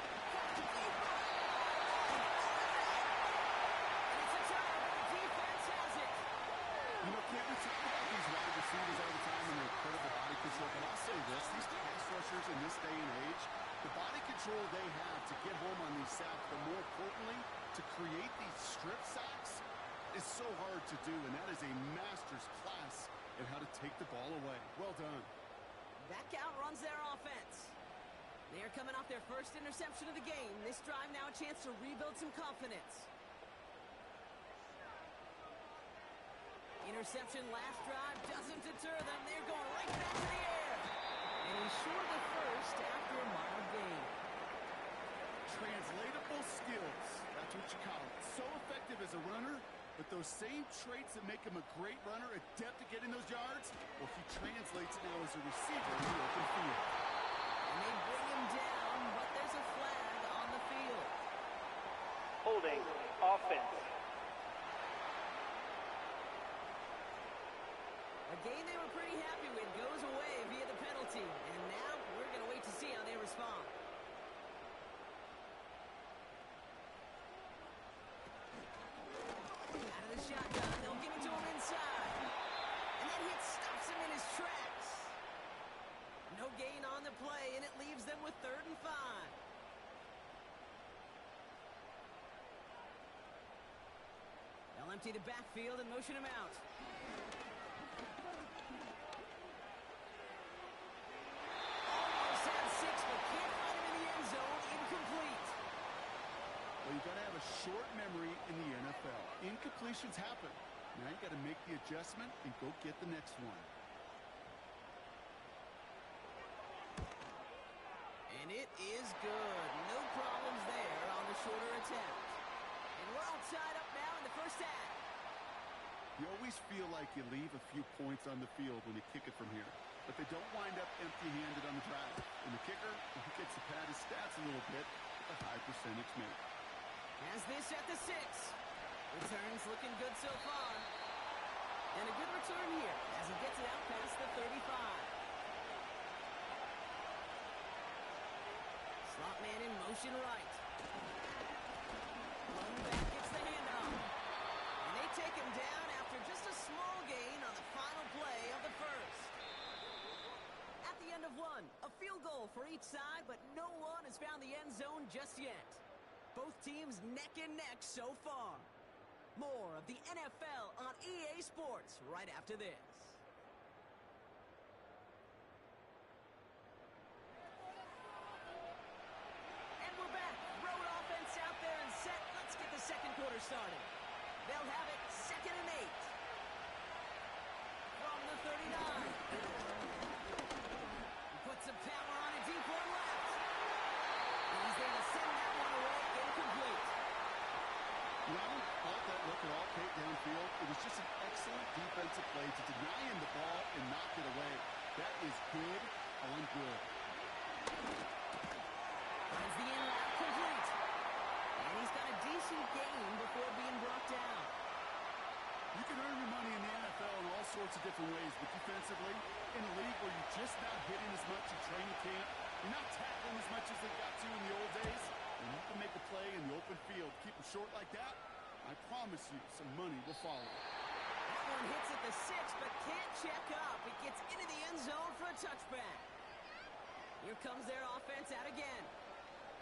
And it's a turnover. The defense has it. You know, can't we talk about these wide receivers all the time and their incredible body control? But I'll say this, these pass rushers in this day and age, the body control they have to get home on these sacks, but more importantly, to create these strip sacks is so hard to do, and that is a master's class in how to take the ball away. Well done. That count runs their offense. They're coming off their 1st interception of the game. This drive now a chance to rebuild some confidence. Interception last drive doesn't deter them. They're going right back to the air. And he's short of the 1st after a mild gain. Translatable skills. That's what you call it. So effective as a runner, but those same traits that make him a great runner, adept at getting those yards, well, he translates now as a receiver in the open field. And they bring him down, but there's a flag on the field. Holding offense. A game they were pretty happy with goes away via the penalty. And now we're going to wait to see how they respond. Out of the shotgun, they'll give it to him inside. And that hit stops him in his tracks. No gain on the play, and it leaves them with 3rd and 5. They'll empty the backfield and motion him out. Almost had 6, but can't find him in the end zone. Incomplete. Well, you got to have a short memory in the NFL. Incompletions happen. Now you got to make the adjustment and go get the next one. And it is good. No problems there on the shorter attempt. And we're all tied up now in the 1st half. You always feel like you leave a few points on the field when you kick it from here. But they don't wind up empty-handed on the drive. And the kicker, he gets to pad his stats a little bit with a high percentage make. Has this at the 6. Returns looking good so far. And a good return here as he gets it out past the 35. Slot man in motion right. Lone back gets the handoff. And they take him down after just a small gain on the final play of the 1st. At the end of 1, a field goal for each side, but no one has found the end zone just yet. Both teams neck and neck so far. More of the NFL on EA Sports right after this. And we're back. Road offense out there and set. Let's get the 2nd quarter started. They'll have it 2nd and 8. From the 39. He puts some power on a deep one left. And he's going to send that one away incomplete. Well, all that look at all Kate downfield, it was just an excellent defensive play to deny him the ball and knock it away. That is good on good. Finds the in route complete. And he's got a decent gain before being brought down. You can earn your money in the NFL in all sorts of different ways, but defensively, in a league where you're just not hitting as much in training camp, you're not tackling as much as they got to in the old days, and you can make a play in the open field. Keep them short like that, I promise you some money will follow. That one hits at the 6, but can't check up. It gets into the end zone for a touchback. Here comes their offense out again.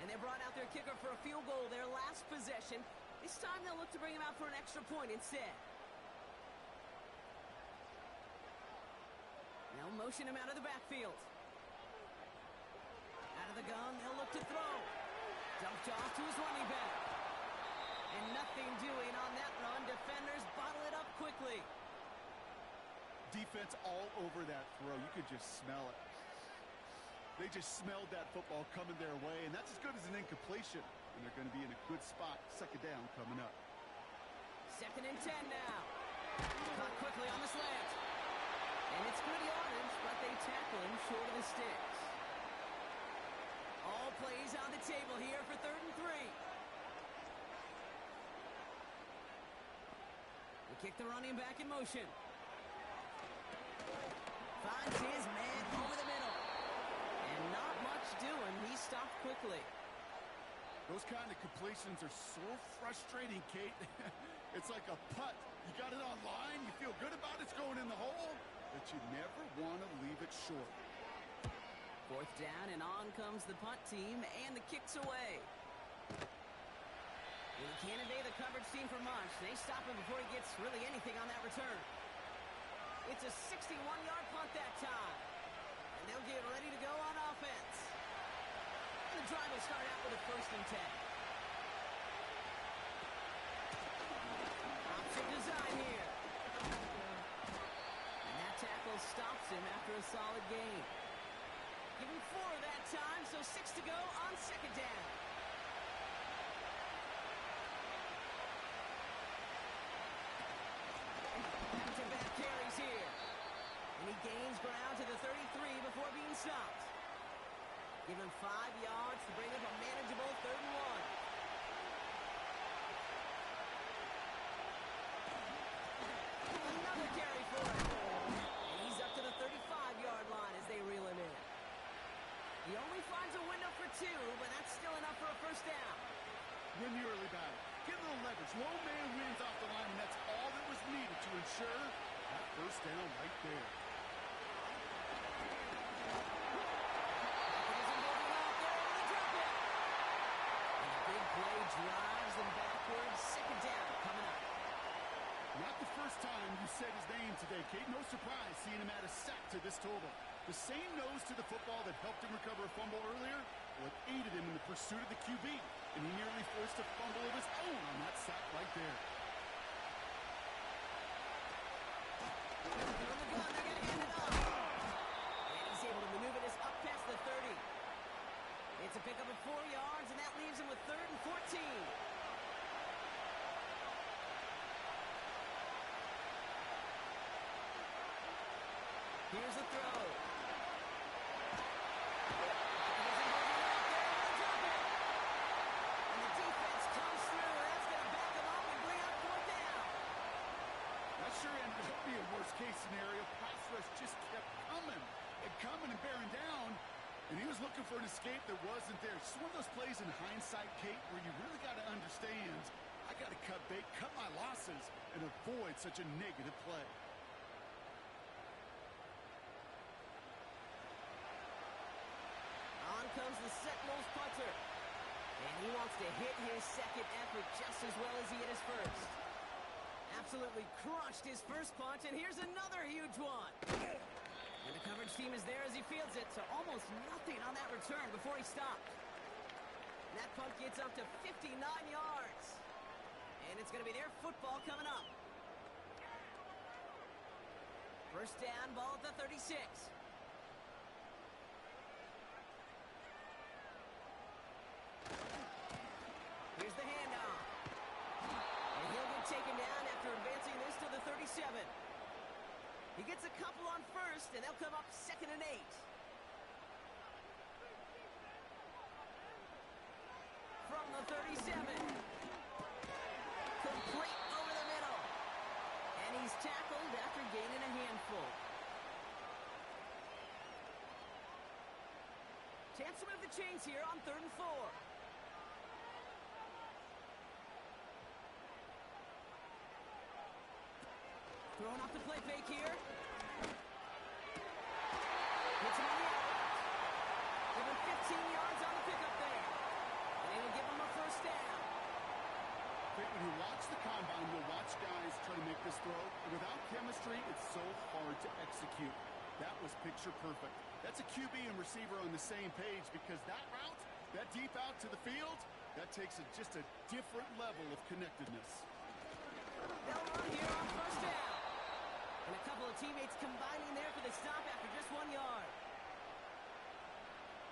And they brought out their kicker for a field goal their last possession. This time they'll look to bring him out for an extra point instead. They'll motion him out of the backfield. Out of the gun, they'll look to throw. Dumped off to his running back. And nothing doing on that run. Defenders bottle it up quickly. Defense all over that throw. You could just smell it. They just smelled that football coming their way, and that's as good as an incompletion. And they're going to be in a good spot. Second down coming up. 2nd and 10 now. Caught quickly on the slant. And it's good yardage, but they tackle him short of the sticks. All plays on the table here for 3rd and 3. They kick the running back in motion. Finds his man over the middle. And not much doing. He stopped quickly. Those kind of completions are so frustrating, Kate. It's like a putt. You got it on line. You feel good about it's going in the hole, but you never want to leave it short. 4th down, and on comes the punt team, and the kick's away. And he can't evade the coverage team for much. They stop him before he gets really anything on that return. It's a 61-yard punt that time. And they'll get ready to go on offense. And the drive will start out with a 1st and 10. Option design here. And that tackle stops him after a solid gain. Give him 4 that time, so 6 to go on 2nd down. Back-to-back carries here. And he gains ground to the 33 before being stopped. Give him 5 yards to bring up a manageable 3rd and 1. Another carry for him. And he's up to the 35-yard line as they reel him in. He only finds a window for 2, but that's still enough for a 1st down. Win the early battle. Get a little leverage. Low man wins off the line, and that's all that was needed to ensure that 1st down right there. Play drives them backwards. 2nd down coming up. Not the first time you said his name today, Kate. No surprise seeing him add a sack to this total. The same nose to the football that helped him recover a fumble earlier, well, it aided him in the pursuit of the QB, and he nearly forced a fumble of his own on that sack right there. On the gun, they're going to hand it off. And he's able to maneuver this up past the 30. It's a pickup of 4 yards, and that leaves him with 3rd and 14. Here's a throw. And the defense comes through. That's going to back him up and bring out 4th down. That sure ended up being a worst-case scenario. Pass rush just kept coming and bearing down. And he was looking for an escape that wasn't there. Just one of those plays in hindsight, Kate, where you really got to understand, I got to cut bait, cut my losses, and avoid such a negative play. On comes the Sentinels punter. And he wants to hit his 2nd effort just as well as he hit his 1st. Absolutely crushed his 1st punt, and here's another huge one. And the coverage team is there as he fields it, so almost nothing on that return before he stopped. And that punt gets up to 59 yards. And it's going to be their football coming up. 1st down, ball at the 36. Here's the handoff. And he'll get taken down after advancing this to the 37. He gets a couple on 1st, and they'll come up 2nd and 8. the 37. Complete over the middle. And he's tackled after gaining a handful. Chance to move the chains here on 3rd and 4. Throwing off the play fake here. Puts him on the out. Give him 15 yards on the pickup there. And it'll give him a first down. When you watch the combine, you'll watch guys try to make this throw. And without chemistry, it's so hard to execute. That was picture perfect. That's a QB and receiver on the same page because that route, that deep out to the field, that takes just a different level of connectedness. They'll run here on first down. And a couple of teammates combining there for the stop after just 1 yard.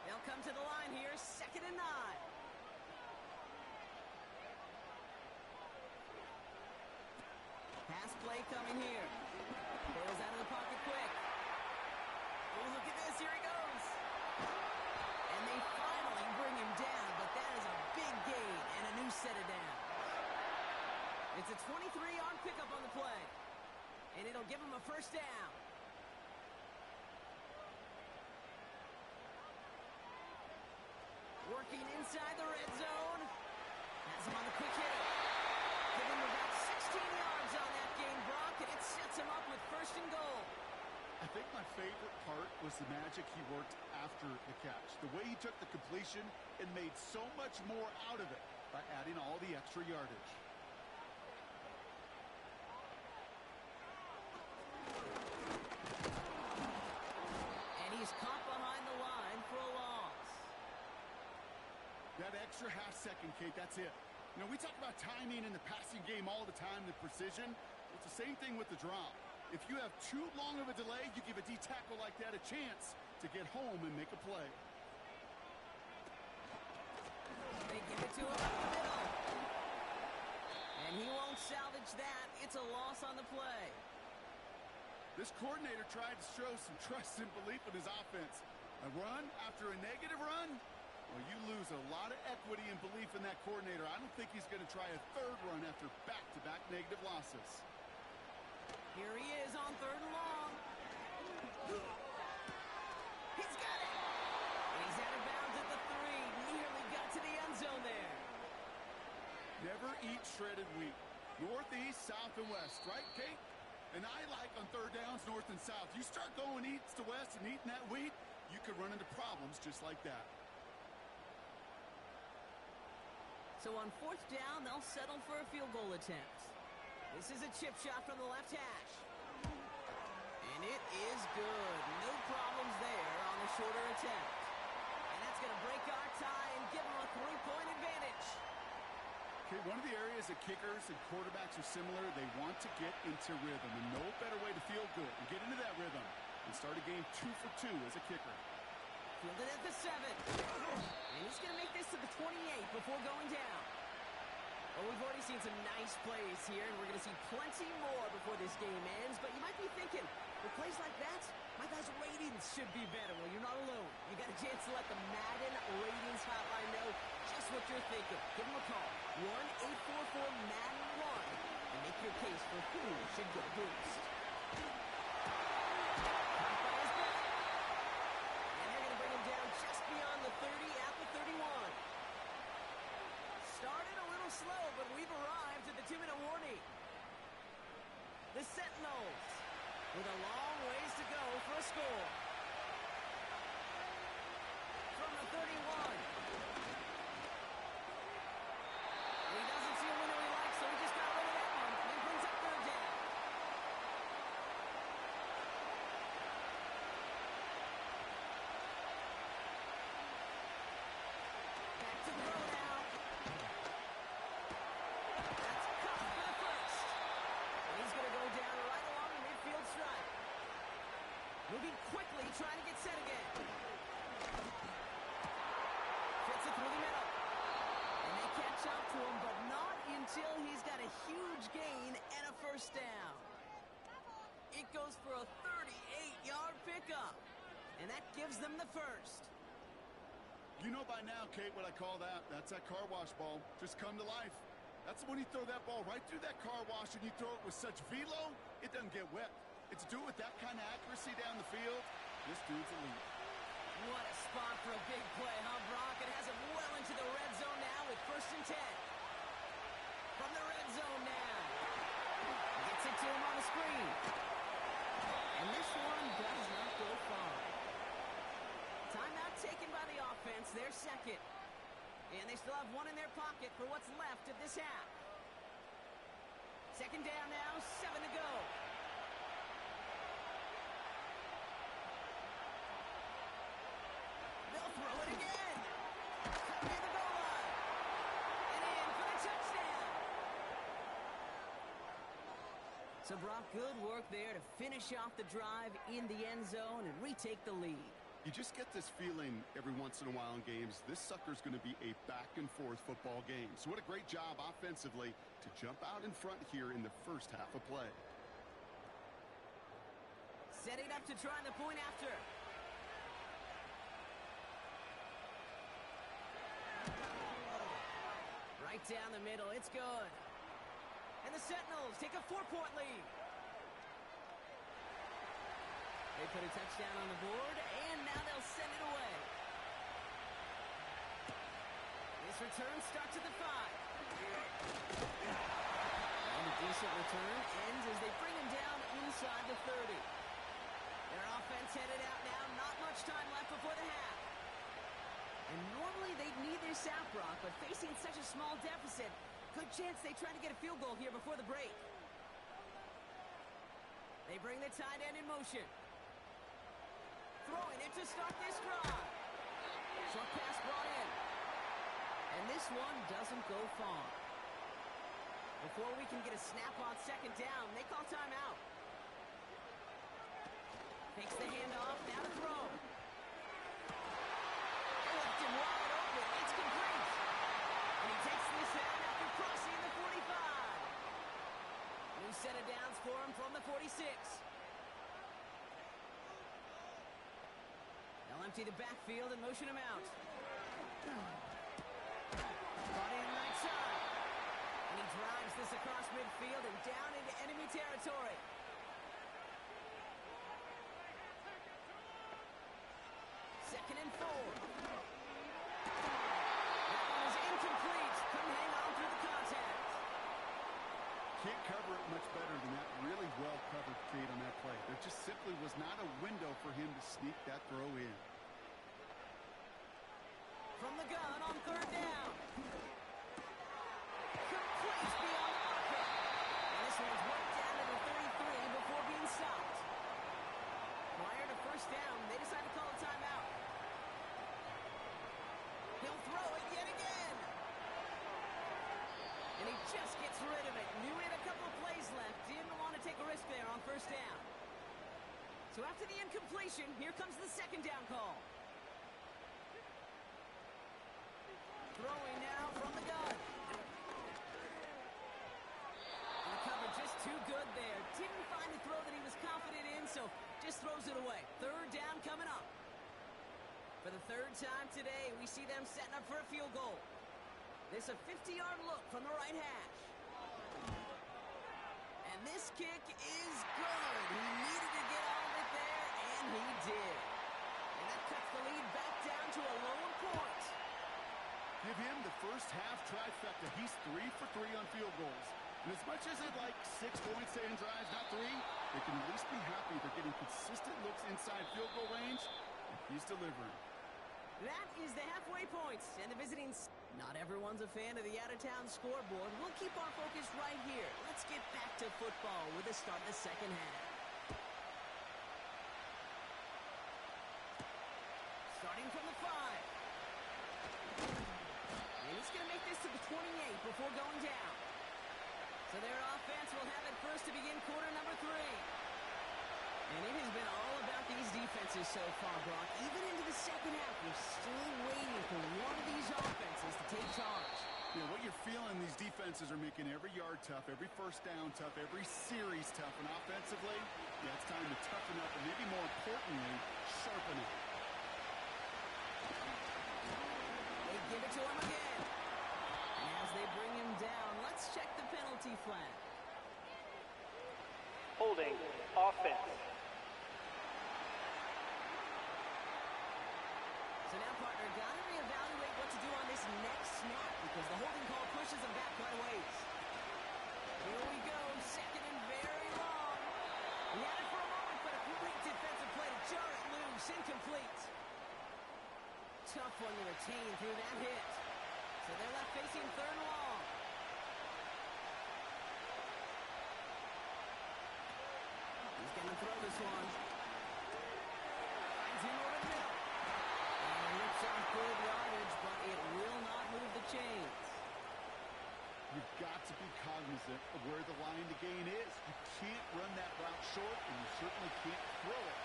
They'll come to the line here, 2nd and 9. Pass play coming here. Bales out of the pocket quick. Oh, look at this. Here he goes. And they finally bring him down, but that is a big gain and a new set of downs. It's a 23-yard pickup on the play. And it'll give him a first down. Working inside the red zone. Has him on the quick hit. Give him about 16 yards on that gain, Brock, and it sets him up with 1st and goal. I think my favorite part was the magic he worked after the catch. The way he took the completion and made so much more out of it by adding all the extra yardage. And he's caught behind the line for a loss. That extra half second, Kate, that's it. You know, we talk about timing in the passing game all the time, the precision. It's the same thing with the drop. If you have too long of a delay, you give a D-tackle like that a chance to get home and make a play. They give it to him up the middle. And he won't salvage that. It's a loss on the play. This coordinator tried to show some trust and belief in his offense. A run after a negative run? Well, you lose a lot of equity and belief in that coordinator. I don't think he's going to try a 3rd run after back-to-back negative losses. Here he is on 3rd and long. He's got it. He's out of bounds at the 3. Nearly got to the end zone there. Never eat shredded wheat. Northeast, south, and west, right, Kate? And I like on 3rd downs, north and south. You start going east to west and eating that wheat, you could run into problems just like that. So on 4th down, they'll settle for a field goal attempt. This is a chip shot from the left hash. And it is good. No problems there on the shorter attempt. And that's going to break our tie and give them a 3-point advantage. Okay, one of the areas that kickers and quarterbacks are similar, they want to get into rhythm. And no better way to feel good and get into that rhythm and start a game 2 for 2 as a kicker. Fielded at the 7. And he's going to make this to the 28 before going down. Well, we've already seen some nice plays here, and we're going to see plenty more before this game ends. But you might be thinking, with plays like that, my guys' ratings should be better. Well, you're not alone. You got a chance to let the Madden Ratings Hotline know just what you're thinking. Give them a call, 1-844-MADDEN-1, and make your case for who should get a boost. Slow, but we've arrived at the 2-minute warning. The Sentinels with a long ways to go for a score. From the 31. He doesn't see a window he likes, so he just got rid of that one. And he brings up 3rd down. Back to throw now. Moving quickly, trying to get set again. Fits it through the middle. And they catch up to him, but not until he's got a huge gain and a first down. It goes for a 38-yard pickup. And that gives them the first. You know by now, Kate, what I call that. That's that car wash ball. Just come to life. That's when you throw that ball right through that car wash and you throw it with such velo, it doesn't get wet. It's do it with that kind of accuracy down the field. This dude's elite. What a spot for a big play, huh, Brock? It has him well into the red zone now with 1st and 10. From the red zone now. Gets it to him on the screen. And this one does not go far. Timeout taken by the offense, their second. And they still have one in their pocket for what's left of this half. 2nd down now, 7 to go. They'll throw it again. Cut near the goal line. And in for the touchdown. So Brock, good work there to finish off the drive in the end zone and retake the lead. You just get this feeling every once in a while in games. This sucker's going to be a back-and-forth football game. So what a great job offensively to jump out in front here in the first half of play. Setting up to try the point after. Right down the middle. It's good. And the Sentinels take a 4-point lead. They put a touchdown on the board, and now they'll send it away. This return starts at the 5. And a decent return ends as they bring him down inside the 30. Their offense headed out now. Not much time left before the half. And normally they'd need this out, Brock, but facing such a small deficit, good chance they try to get a field goal here before the break. They bring the tight end in motion. Throwing it to start this drive. Short pass brought in. And this one doesn't go far. Before we can get a snap on 2nd down, they call timeout. Takes the handoff, now to throw. They left him wide open. It's complete. And he takes this in after crossing the 45. New set of downs for him from the 46. They'll empty the backfield and motion him out. Brought in right side. And he drives this across midfield and down into enemy territory. Second and 4. That one is incomplete. Couldn't hang on through the contact. Can't cover it much better than that. Really well covered, Kate, on that play. There just simply was not a window for him to sneak that throw in. From the gun on 3rd down. Complete beyond the marker. And this one's worked down to the 33 before being stopped. Prior to 1st down, they decide to call a timeout. He'll throw it yet again. And he just gets rid of it. Knew he had a couple of plays left. Didn't want to take a risk there on 1st down. So after the incompletion, here comes the 2nd down call. Throwing now from the gun. And the cover just too good there. Didn't find the throw that he was confident in, so just throws it away. 3rd down coming up. For the 3rd time today, we see them setting up for a field goal. This a 50-yard look from the right hash. And this kick is good. He needed to get all of it there, and he did. And that cuts the lead back down to a lone point. Give him the first half trifecta. He's 3 for 3 on field goals. And as much as they'd like 6 points to end drives, not 3, they can at least be happy they're getting consistent looks inside field goal range, and he's delivering. That is the halfway points, and the visiting... Not everyone's a fan of the out-of-town scoreboard. We'll keep our focus right here. Let's get back to football with the start of the 2nd half. Starting from the 5. And he's going to make this to the 28 before going down. So their offense will have it first to begin quarter number 3. And it has been all about these defenses so far, Brock. Even into the 2nd half, we're still waiting for one of these offenses to take charge. You know, what you're feeling, these defenses are making every yard tough, every 1st down tough, every series tough. And offensively, yeah, it's time to toughen up and maybe more importantly, sharpen it. flag. Holding offense. So now, partner, got to reevaluate what to do on this next snap because the holding call pushes them back quite a ways. Here we go, second and very long. He had it for a moment, but a great defensive play to jar it loose, incomplete. Tough one to retain through that hit. So they're left facing third and long. He's going to throw this one. Finds him over the middle. And rips off good yardage, but it will not move the chains. You've got to be cognizant of where the line to gain is. You can't run that route short, and you certainly can't throw it.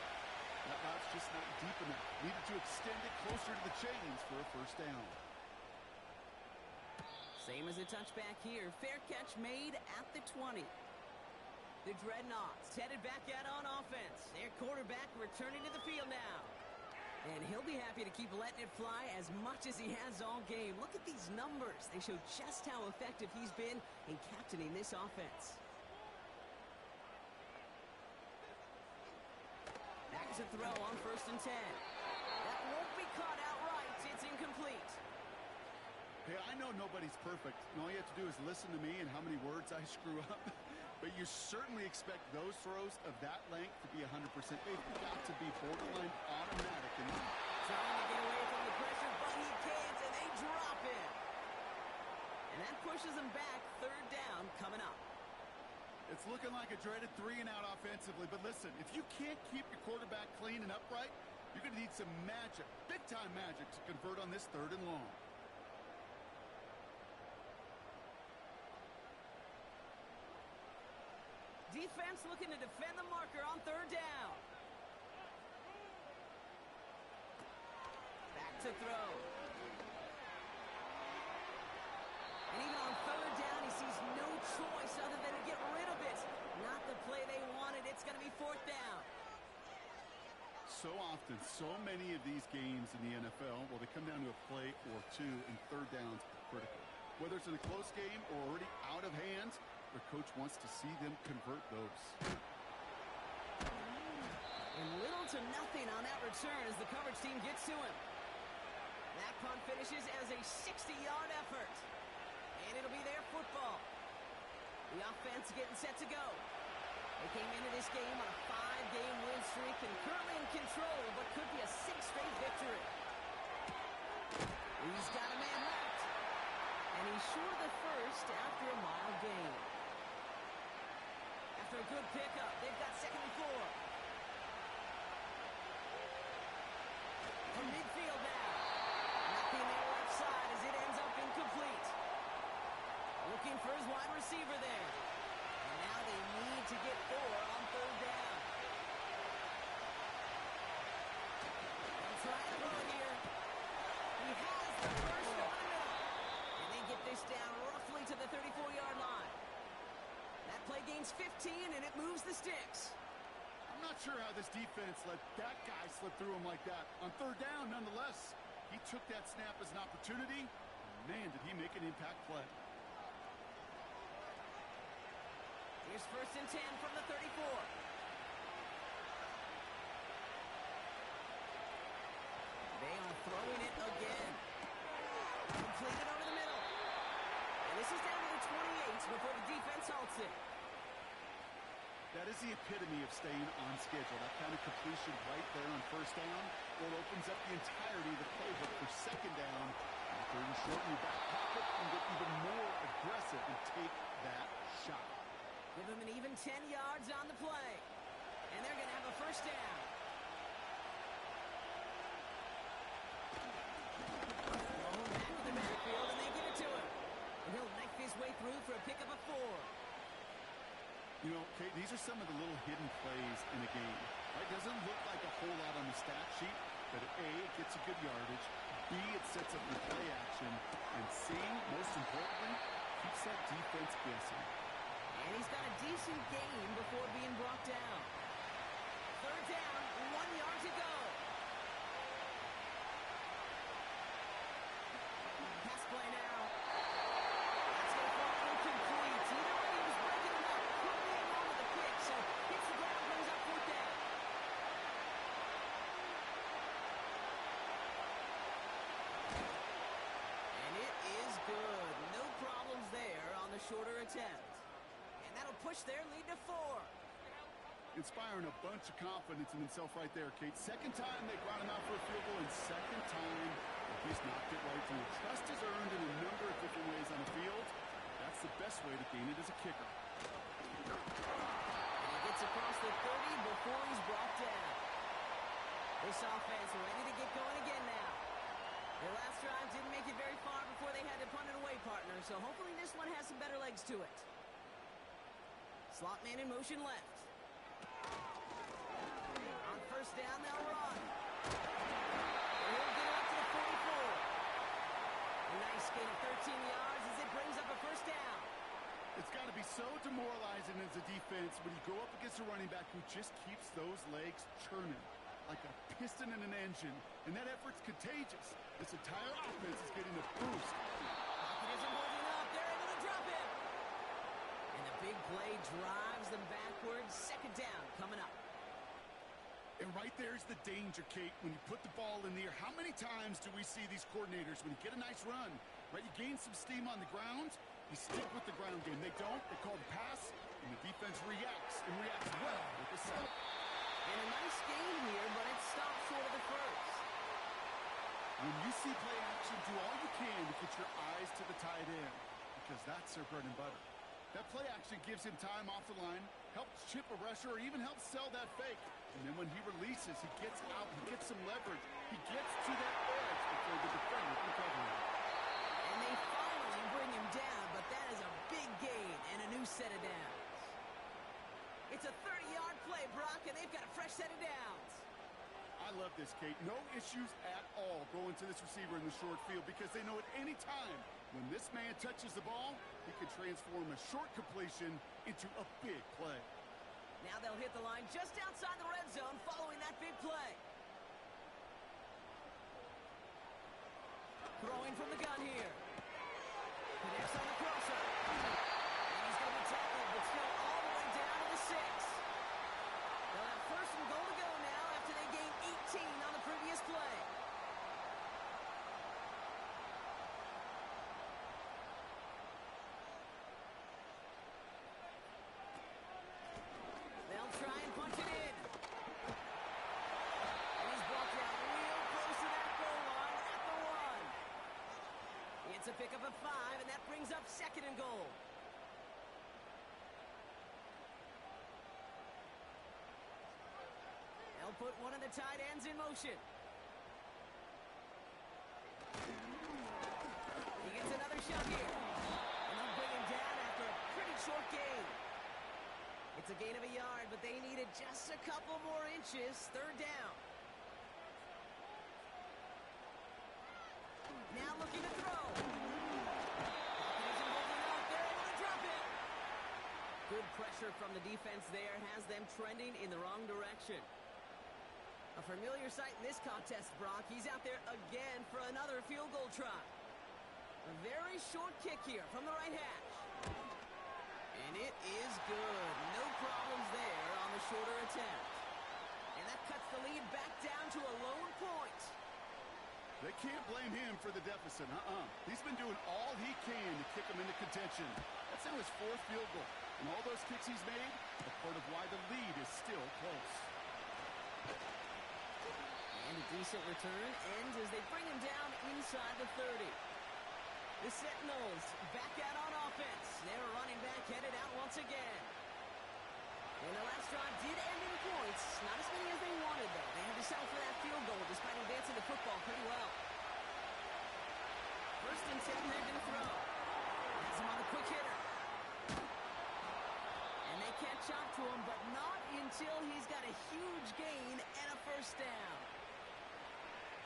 That route's just not deep enough. Needed to extend it closer to the chains for a first down. Same as a touchback here. Fair catch made at the 20. The Dreadnoughts headed back out on offense. Their quarterback returning to the field now. And he'll be happy to keep letting it fly as much as he has all game. Look at these numbers. They show just how effective he's been in captaining this offense. Back to throw on 1st and 10. That won't be caught outright. It's incomplete. Hey, I know nobody's perfect, and all you have to do is listen to me and how many words I screw up. But you certainly expect those throws of that length to be 100%. They've got to be borderline automatic. And trying to get away from the pressure, but he can't, and they drop it. And that pushes them back. 3rd down coming up. it's looking like a dreaded 3-and-out offensively. But listen, if you can't keep your quarterback clean and upright, you're going to need some magic, big-time magic, to convert on this 3rd and long. Defense looking to defend the marker on 3rd down. Back to throw. And even on 3rd down, he sees no choice other than to get rid of it. Not the play they wanted. It's going to be 4th down. So often, so many of these games in the NFL, well, they come down to a play or two, and 3rd downs are critical. Whether it's in a close game or already out of hand, the coach wants to see them convert those. And little to nothing on that return as the coverage team gets to him. That punt finishes as a 60-yard effort. And it'll be their football. The offense getting set to go. They came into this game on a 5-game win streak and currently in control of what could be a 6th straight victory. He's got a man left. And he's short of the first after a mild gain. After a good pickup, they've got 2nd and 4. From midfield now. Nothing there left side as it ends up incomplete. Looking for his wide receiver there. And now they need to get 4 on 3rd down. They'll try and throw it here. He has the first over the middle. And they get this down roughly to the 34-yard line. That play gains 15, and it moves the sticks. I'm not sure how this defense let that guy slip through him like that. On 3rd down, nonetheless, he took that snap as an opportunity. Man, did he make an impact play. Here's 1st and 10 from the 34. They are throwing it again. Completed over the middle. And this is down to the 28 before the defense halts it. That is the epitome of staying on schedule. That kind of completion right there on 1st down, well, it opens up the entirety of the playbook for 2nd down. And 3rd and short in your back pocket, and get even more aggressive and take that shot. Give them an even 10 yards on the play. And they're going to have a 1st down. Going back to the backfield, and they give it to him. And he'll knife his way through for a pickup of 4. You know, Kate, these are some of the little hidden plays in a game. Right? Doesn't look like a whole lot on the stat sheet, but A, it gets a good yardage. B, it sets up your play action. And C, most importantly, keeps that defense guessing. And he's got a decent game before being brought down. 3rd down, 1 yard to go. Pass play now. That's going to fall incomplete. Either way, he was attempt. And that'll push their lead to 4. Inspiring a bunch of confidence in himself right there, Kate. Second time they brought him out for a field goal, and second time he's knocked it right through. Trust is earned in a number of different ways on the field. That's the best way to gain it as a kicker. And he gets across the 30 before he's brought down. This offense ready to get going again now. Their last drive didn't make it very far before they had to punt it away, partner, so hopefully this one has some better legs to it. Slot man in motion left. On first down, they'll run. And he'll get it up to the 44. A nice gain of 13 yards as it brings up a first down. It's got to be so demoralizing as a defense when you go up against a running back who just keeps those legs churning like a piston in an engine, and that effort's contagious. This entire offense is getting a boost. Pocket isn't holding up. They're able to drop him. And the big play drives them backwards. Second down coming up. And right there's the danger, Kate, when you put the ball in the air. How many times do we see these coordinators, when you get a nice run, right, you gain some steam on the ground, you stick with the ground game. They don't. They call the pass, and the defense reacts, and reacts well with the set. And a nice gain here, but it stopped short of the first. When you see play action, do all you can to get your eyes to the tight end, because that's their bread and butter. That play action gives him time off the line, helps chip a rusher, or even helps sell that fake. And then when he releases, he gets out, he gets some leverage. He gets to that edge before the defender can cover him. And they finally bring him down, but that is a big gain and a new set of downs. It's a 30-yard play, Brock, and they've got a fresh set of downs. I love this, Kate. No issues at all going to this receiver in the short field because they know at any time when this man touches the ball, he can transform a short completion into a big play. Now they'll hit the line just outside the red zone following that big play. Throwing from the gun here. Connects on the crosser. And he's going to be tackled, but still all the way down to the 6. They'll have first and goal to go now after they gain 18 on the previous play. They'll try and punch it in. And he's brought down real close to that goal line at the 1. It's a pickup of 5, and that brings up second and goal. They'll put one of the tight ends in motion. He gets another shot here. And they'll bring him down after a pretty short gain. It's a gain of a yard, but they needed just a couple more inches. Third down. Now looking to throw. Pocket isn't holding up. They're able to drop it. Good pressure from the defense there has them trending in the wrong direction. A familiar sight in this contest, Brock. He's out there again for another field goal try. A very short kick here from the right hash. And it is good. No problems there on the shorter attempt. And that cuts the lead back down to a lone point. They can't blame him for the deficit. He's been doing all he can to kick them into contention. That's now his 4th field goal. And all those kicks he's made are part of why the lead is still close. And a decent return ends as they bring him down inside the 30. The Sentinels back out on offense. Their running back headed out once again. And the last drive did end in points. Not as many as they wanted, though. They had to settle for that field goal despite advancing the football pretty well. First and 10, they're going to throw. Has him on the quick hitter. And they catch up to him, but not until he's got a huge gain and a first down.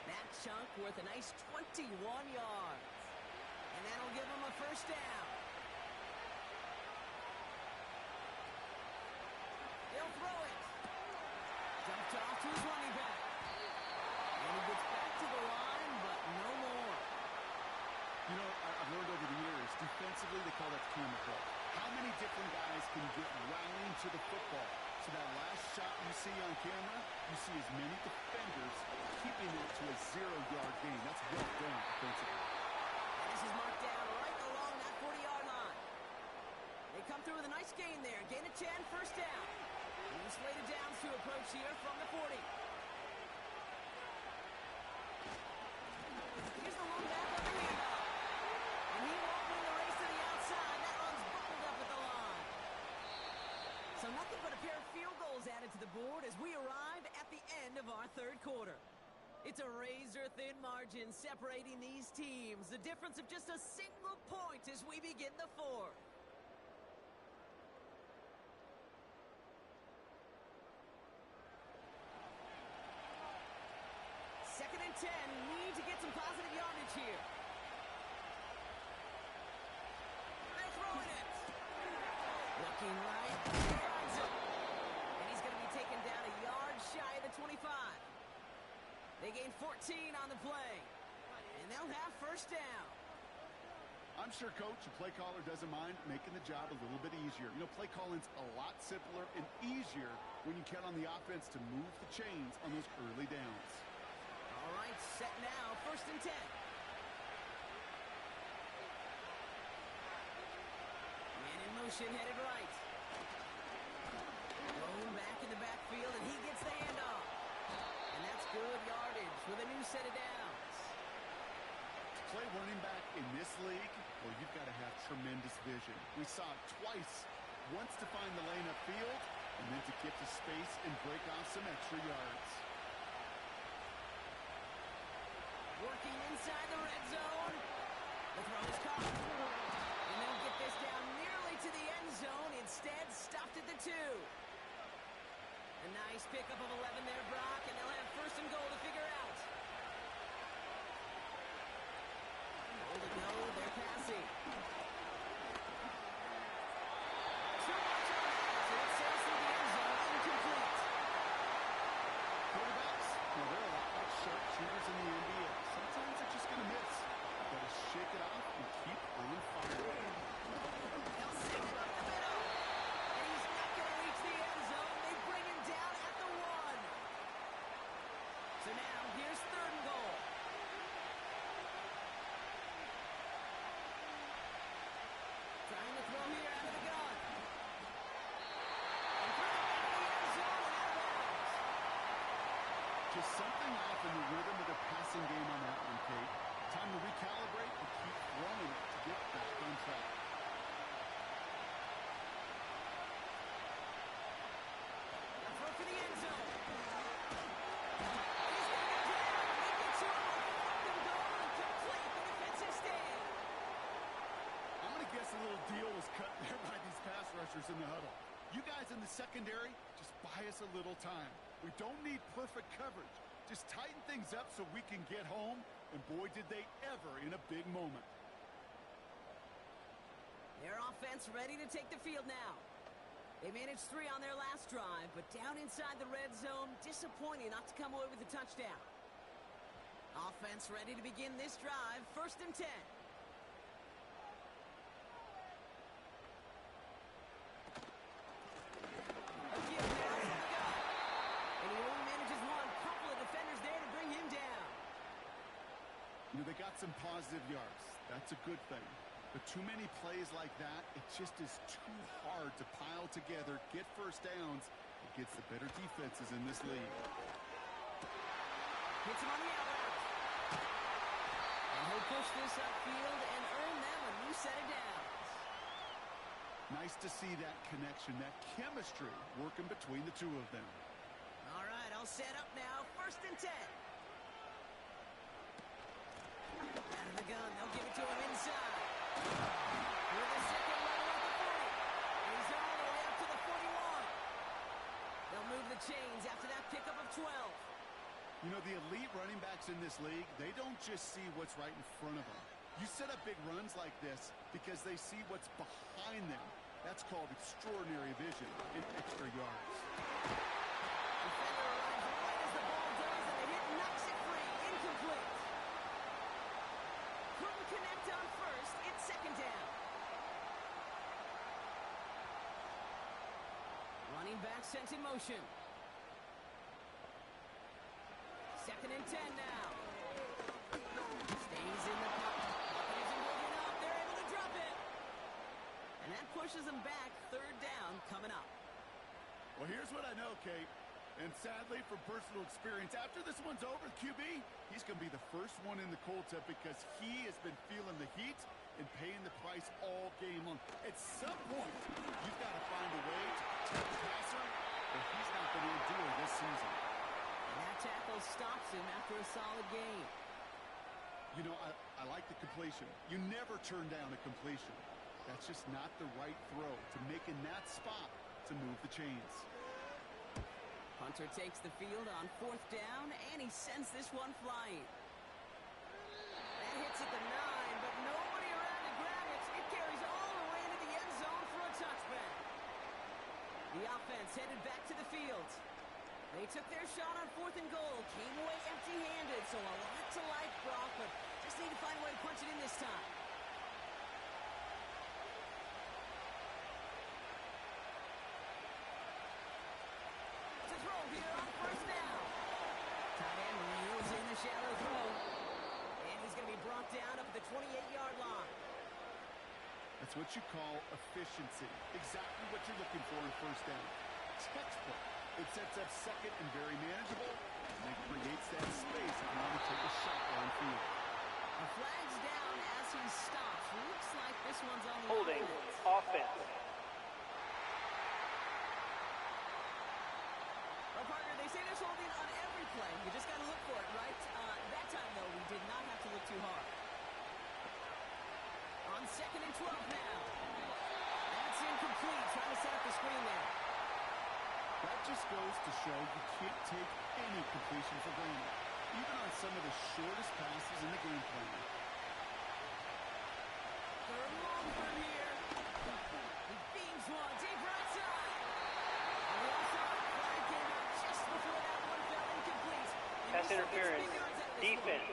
That chunk worth a nice 21 yards. And that'll give him a first down. They'll throw it. Jumped off to his running back. And he gets back to the line, but no more. You know, I've learned over the years, defensively they call that the camera play. How many different guys can get rallying to the football? So that last shot you see on camera, you see as many defenders keeping it to a 0-yard gain. That's well done defensively. And this is marked down right along that 40-yard line. come through with a nice gain there. Gain of 10, first down. New slate of downs to approach here from the 40. Here's the long back of the handoff. And he won't win the race to the outside. That one's bubbled up at the line. So nothing but a pair of field goals added to the board as we arrive at the end of our third quarter. It's a razor-thin margin separating these teams. The difference of just a single point as we begin the fourth. Second and 10. Need to get some positive yardage here. They're throwing it. Looking right. Finds it. And he's going to be taken down a yard shy of the 25. They gain 14 on the play. And they'll have first down. I'm sure Coach, the play caller, doesn't mind making the job a little bit easier. You know, play calling's a lot simpler and easier when you count on the offense to move the chains on those early downs. All right, set now, first and 10. Man in motion, headed right. Thrown back in the backfield, and he gets the handoff. And that's good yardage with a new set of downs. To play running back in this league, well, you've got to have tremendous vision. We saw it twice. Once to find the lane upfield, and then to get to space and break off some extra yards. Working inside the red zone. The throw is caught. And they'll get this down nearly to the end zone. Instead, stopped at the 2. A nice pickup of 11 there, Brock, and they'll have first and goal to figure out. Goal to go, they're passing. Too much on that, so it sails through the end zone, incomplete. Quarterbacks, well, they're a lot like sharpshooters in the NBA. Sometimes they're just going to miss. You've got to shake it off and keep on firing. They'll send it up the middle. And he's not going to reach the end zone. They bring him down at the 1. So now, here's third and goal. Trying to throw here out of the gun. And throw it back in the end zone and out of bounds. Just something off in the rhythm of the passing game on that one, Kate. Time to recalibrate and keep throwing it to get back on track. A throw for the end zone. He's going to get down. Make it to him on fourth and goal and complete the defensive stand. I'm going to guess a little deal was cut there by these pass rushers in the huddle. You guys in the secondary, just buy us a little time. We don't need perfect coverage. Just tighten things up so we can get home, and boy, did they ever in a big moment. Their offense ready to take the field now. They managed 3 on their last drive, but down inside the red zone, disappointing not to come away with a touchdown. Offense ready to begin this drive, first and 10. A few pass in the gut. And he only manages one. Couple of defenders there to bring him down. You know, they got some positive yards. That's a good thing. But too many plays like that, it just is too hard to pile together, get first downs, against the better defenses in this league. Hits him on the out route. And he'll push this upfield and earn them a new set of downs. Nice to see that connection, that chemistry working between the two of them. All right, I'll set up now. First and 10. Out of the gun, they'll give it to him inside. With a second level at the 40. He's all the way up to the 41. They'll move the chains after that pickup of 12. You know, the elite running backs in this league, they don't just see what's right in front of them. You set up big runs like this because they see what's behind them. That's called extraordinary vision and extra yards. Defender arrives right as the ball does, and the hit knocks it free. Incomplete. Couldn't connect on first. It's second down. Running back sent in motion. Second and 10 now. Stays in the pocket. Pocket isn't moving up. They're able to drop it. And that push pushes them back. Third down coming up. Well, here's what I know, Kate. And sadly, from personal experience, after this one's over, QB, he's going to be the first one in the cold tub because he has been feeling the heat and paying the price all game long. At some point, you've got to find a way to protect the passer, or he's not going to endure this season. And that tackle stops him after a solid gain. You know, I like the completion. You never turn down a completion. That's just not the right throw to make in that spot to move the chains. Hunter takes the field on fourth down, and he sends this one flying. That hits at the 9, but nobody around to grab it. It carries all the way into the end zone for a touchback. The offense headed back to the field. They took their shot on fourth and goal, came away empty-handed, so a lot to like, Brock, but just need to find a way to punch it in this time. To throw here on first down. Tight end reels in the shallow throw. And he's going to be brought down up at the 28-yard line. That's what you call efficiency. Exactly what you're looking for in first down. Textbook. It sets up second and very manageable, and it creates that space if you want to take a shot downfield. A flag's down as he stops. Looks like this one's on the Holding offense. Well, partner, they say there's holding on every play. You just got to look for it, right? That time, though, we did not have to look too hard. On second and 12 now. That's incomplete. Trying to set up the screen there. That just goes to show you can't take any completion for granted, even on some of the shortest passes in the game plan. Third and long for him here. He beams one deep right side. And the offside flag came out just before that one fell incomplete. Pass interference. Defense.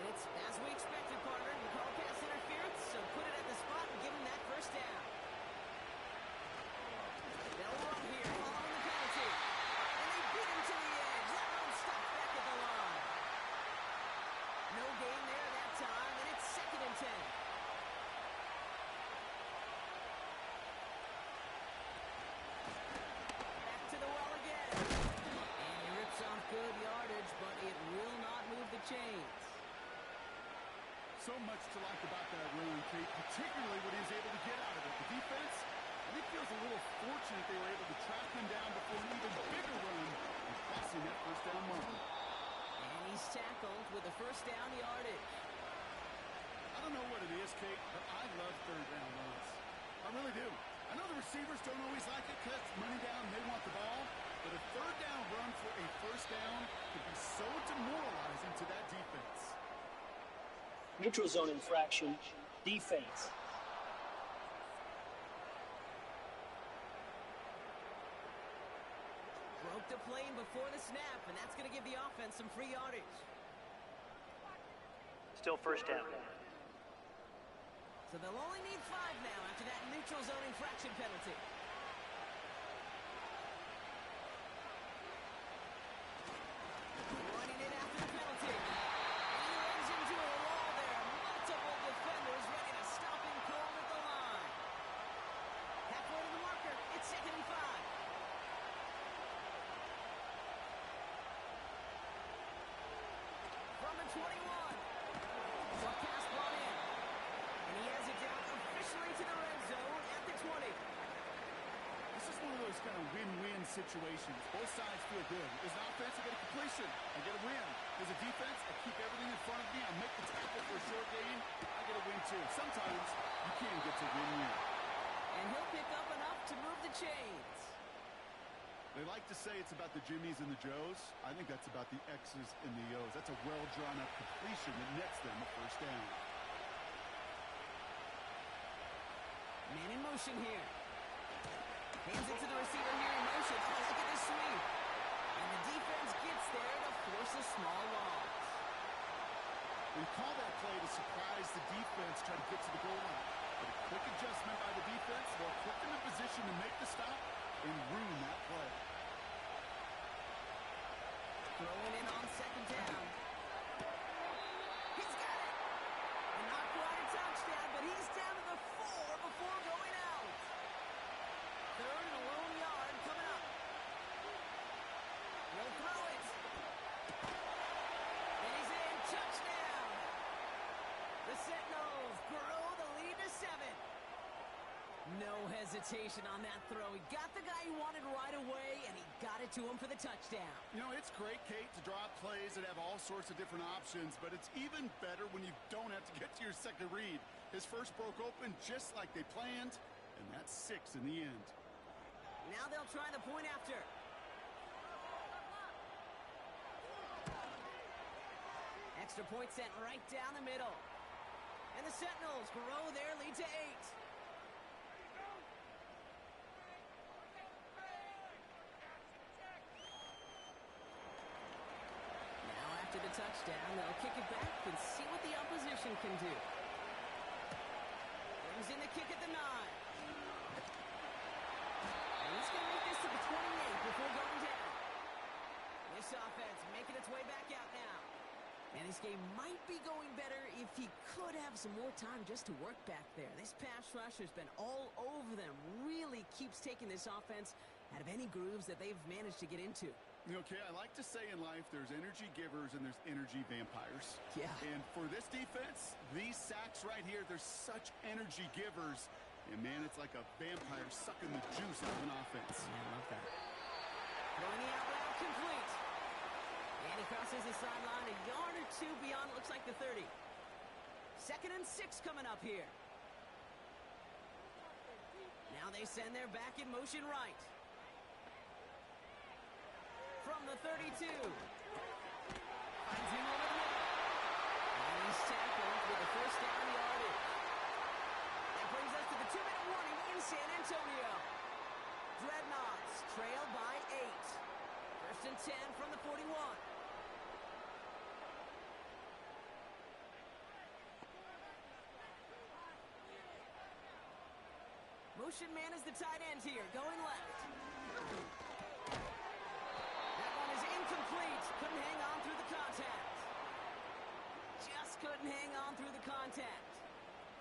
It's as we expected, partner. We call pass interference, so put it at the spot and give him that first down. They'll run here, following the penalty. And they beat him to the edge. That one stopped back at the line. No gain there that time, and it's second and 10. Back to the well again. And he rips off good yardage, but it will not move the chains. So much to like about that run, Kate, particularly what he was able to get out of it. The defense, I think, feels a little fortunate they were able to track him down before an even bigger run and crossing that first down marker. And he's tackled with a first down yardage. I don't know what it is, Kate, but I love third down runs. I really do. I know the receivers don't always like it because it's money down and they want the ball, but a third down run for a first down could be so demoralizing to that defense. Neutral zone infraction, defense. Broke the plane before the snap, and that's going to give the offense some free yardage. Still first down. So they'll only need 5 now after that neutral zone infraction penalty. Running it after the penalty. He runs into a wall there. Multiple defenders ready to stop him cold at the line. Halfway to the marker. It's second and 5. From the 21. So pass brought in. And he has it down officially to the red zone at the 20. This is one of those kind of win-win situations. Both sides feel good. As an offense, I get a completion. I get a win. As a defense, I keep everything in front of me. I make the tackle for a short gain. I get a win, too. Sometimes you can get to win-win. And he'll pick up enough to move the chains. They like to say it's about the Jimmies and the Joes. I think that's about the X's and the O's. That's a well-drawn-up completion that nets them a first down. Man in motion here. Hands it to the receiver here in motion. Oh, look at this sweep. And the defense gets there to force a small loss. We call that play to surprise the defense, try to get to the goal line. But a quick adjustment by the defense, they'll put them in position to make the stop and ruin that play. Throwing in on second down. He's got it. And hesitation on that throw. He got the guy he wanted right away, and he got it to him for the touchdown. You know, it's great, Kate, to draw up plays that have all sorts of different options, but it's even better when you don't have to get to your second read. His first broke open just like they planned, and that's 6 in the end. Now they'll try the point after. Extra point sent right down the middle. And the Sentinels grow their lead to 8. Now after the touchdown, they'll kick it back and see what the opposition can do. Brings in the kick at the 9. And he's going to make this to the 28 before going down. This offense making its way back out now. And this game might be going better if he could have some more time just to work back there. This pass rush has been all over them. Really keeps taking this offense out of any grooves that they've managed to get into. Okay, I like to say in life there's energy givers and there's energy vampires. Yeah. And for this defense, these sacks right here, they're such energy givers. And, man, it's like a vampire sucking the juice out of an offense. Yeah, I love that. Throwing the out route complete. And he crosses the sideline a yard or two beyond, looks like the 30. 2nd and 6 coming up here. Now they send their back in motion right. From the 32. Finds him over the middle. And he's tackled with the first down yardage. That brings us to the 2-minute warning in San Antonio. Dreadnoughts trail by 8. 1st and 10 from the 41. Motion man is the tight end here, going left. That one is incomplete. Couldn't hang on through the contact. Just couldn't hang on through the contact.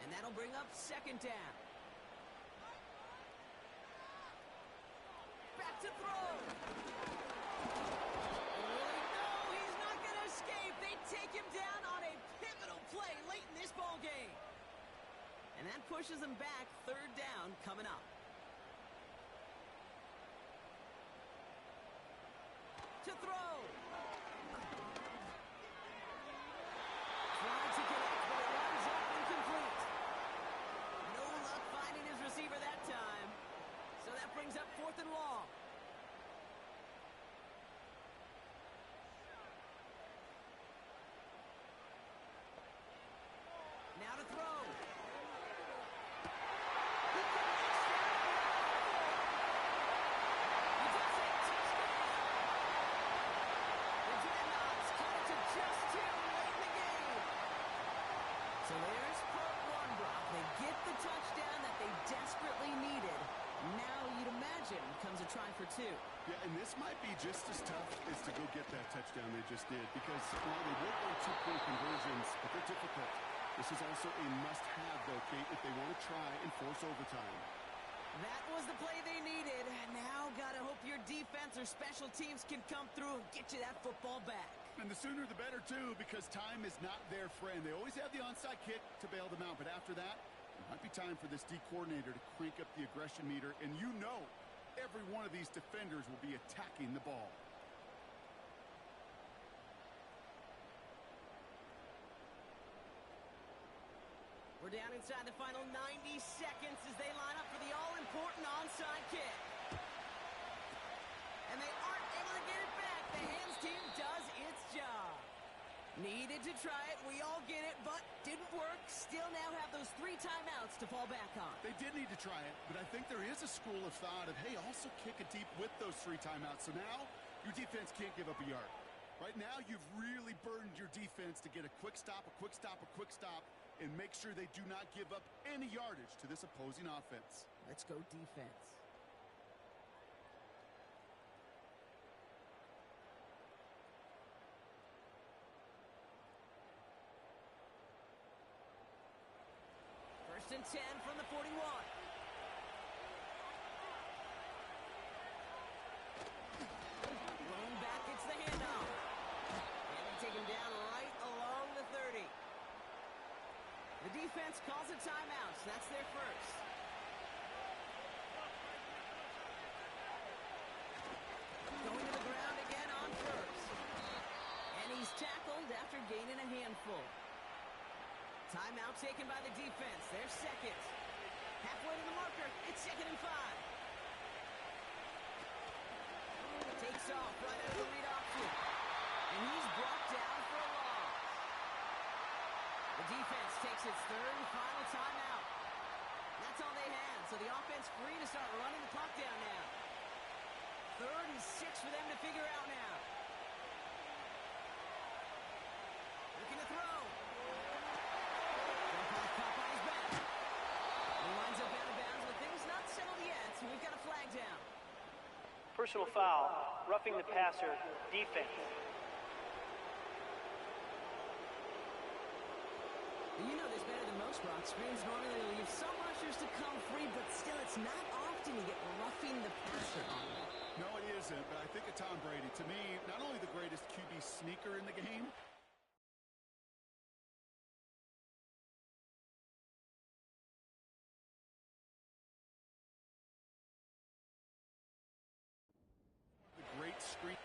And that'll bring up 2nd down. Back to throw. Really? No, he's not going to escape. They take him down on a pivotal play late in this ball game. And that pushes them back. 3rd down coming up. To throw. Trying to connect, but it runs up incomplete. No luck finding his receiver that time. So that brings up 4th and long. Now to throw. So there's part 1, Brock. They get the touchdown that they desperately needed. Now you'd imagine comes a try for 2. Yeah, and this might be just as tough as to go get that touchdown they just did, because while they work on 2-point conversions, but they're difficult. This is also a must-have, though, Kate, if they want to try and force overtime. That was the play they needed. Now gotta hope your defense or special teams can come through and get you that football back. And the sooner the better, too, because time is not their friend. They always have the onside kick to bail them out, but after that, it might be time for this D coordinator to crank up the aggression meter, and you know every one of these defenders will be attacking the ball. We're down inside the final 90 seconds as they line up for the all-important onside kick. And they aren't able to get it back. The hands team does its job. Needed to try it. We all get it, but didn't work. Still now have those 3 timeouts to fall back on. They did need to try it, but I think there is a school of thought of, hey, also kick it deep with those 3 timeouts. So now your defense can't give up a yard. Right now, you've really burdened your defense to get a quick stop, a quick stop, a quick stop, and make sure they do not give up any yardage to this opposing offense. Let's go defense. First and 10 from the 41. Rolling back, it's the handoff. And they take him down right along the 30. The defense calls a timeout, so that's their first. Timeout taken by the defense. Their second. Halfway to the marker. It's 2nd and 5. Takes off right out of the lead option. And he's brought down for a loss. The defense takes its 3rd and final timeout. That's all they had, so the offense free to start running the clock down now. 3rd and 6 for them to figure out now. Looking to throw. Caught by his back. He winds up out of bounds with things not settled yet, so we've got a flag down. Personal foul, roughing the passer, defense. You know this better than most, Brock. Screens normally leave some rushers to come free, but still, it's not often you get roughing the passer on them. No, it isn't, but I think of Tom Brady. To me, not only the greatest QB sneaker in the game, the great screen.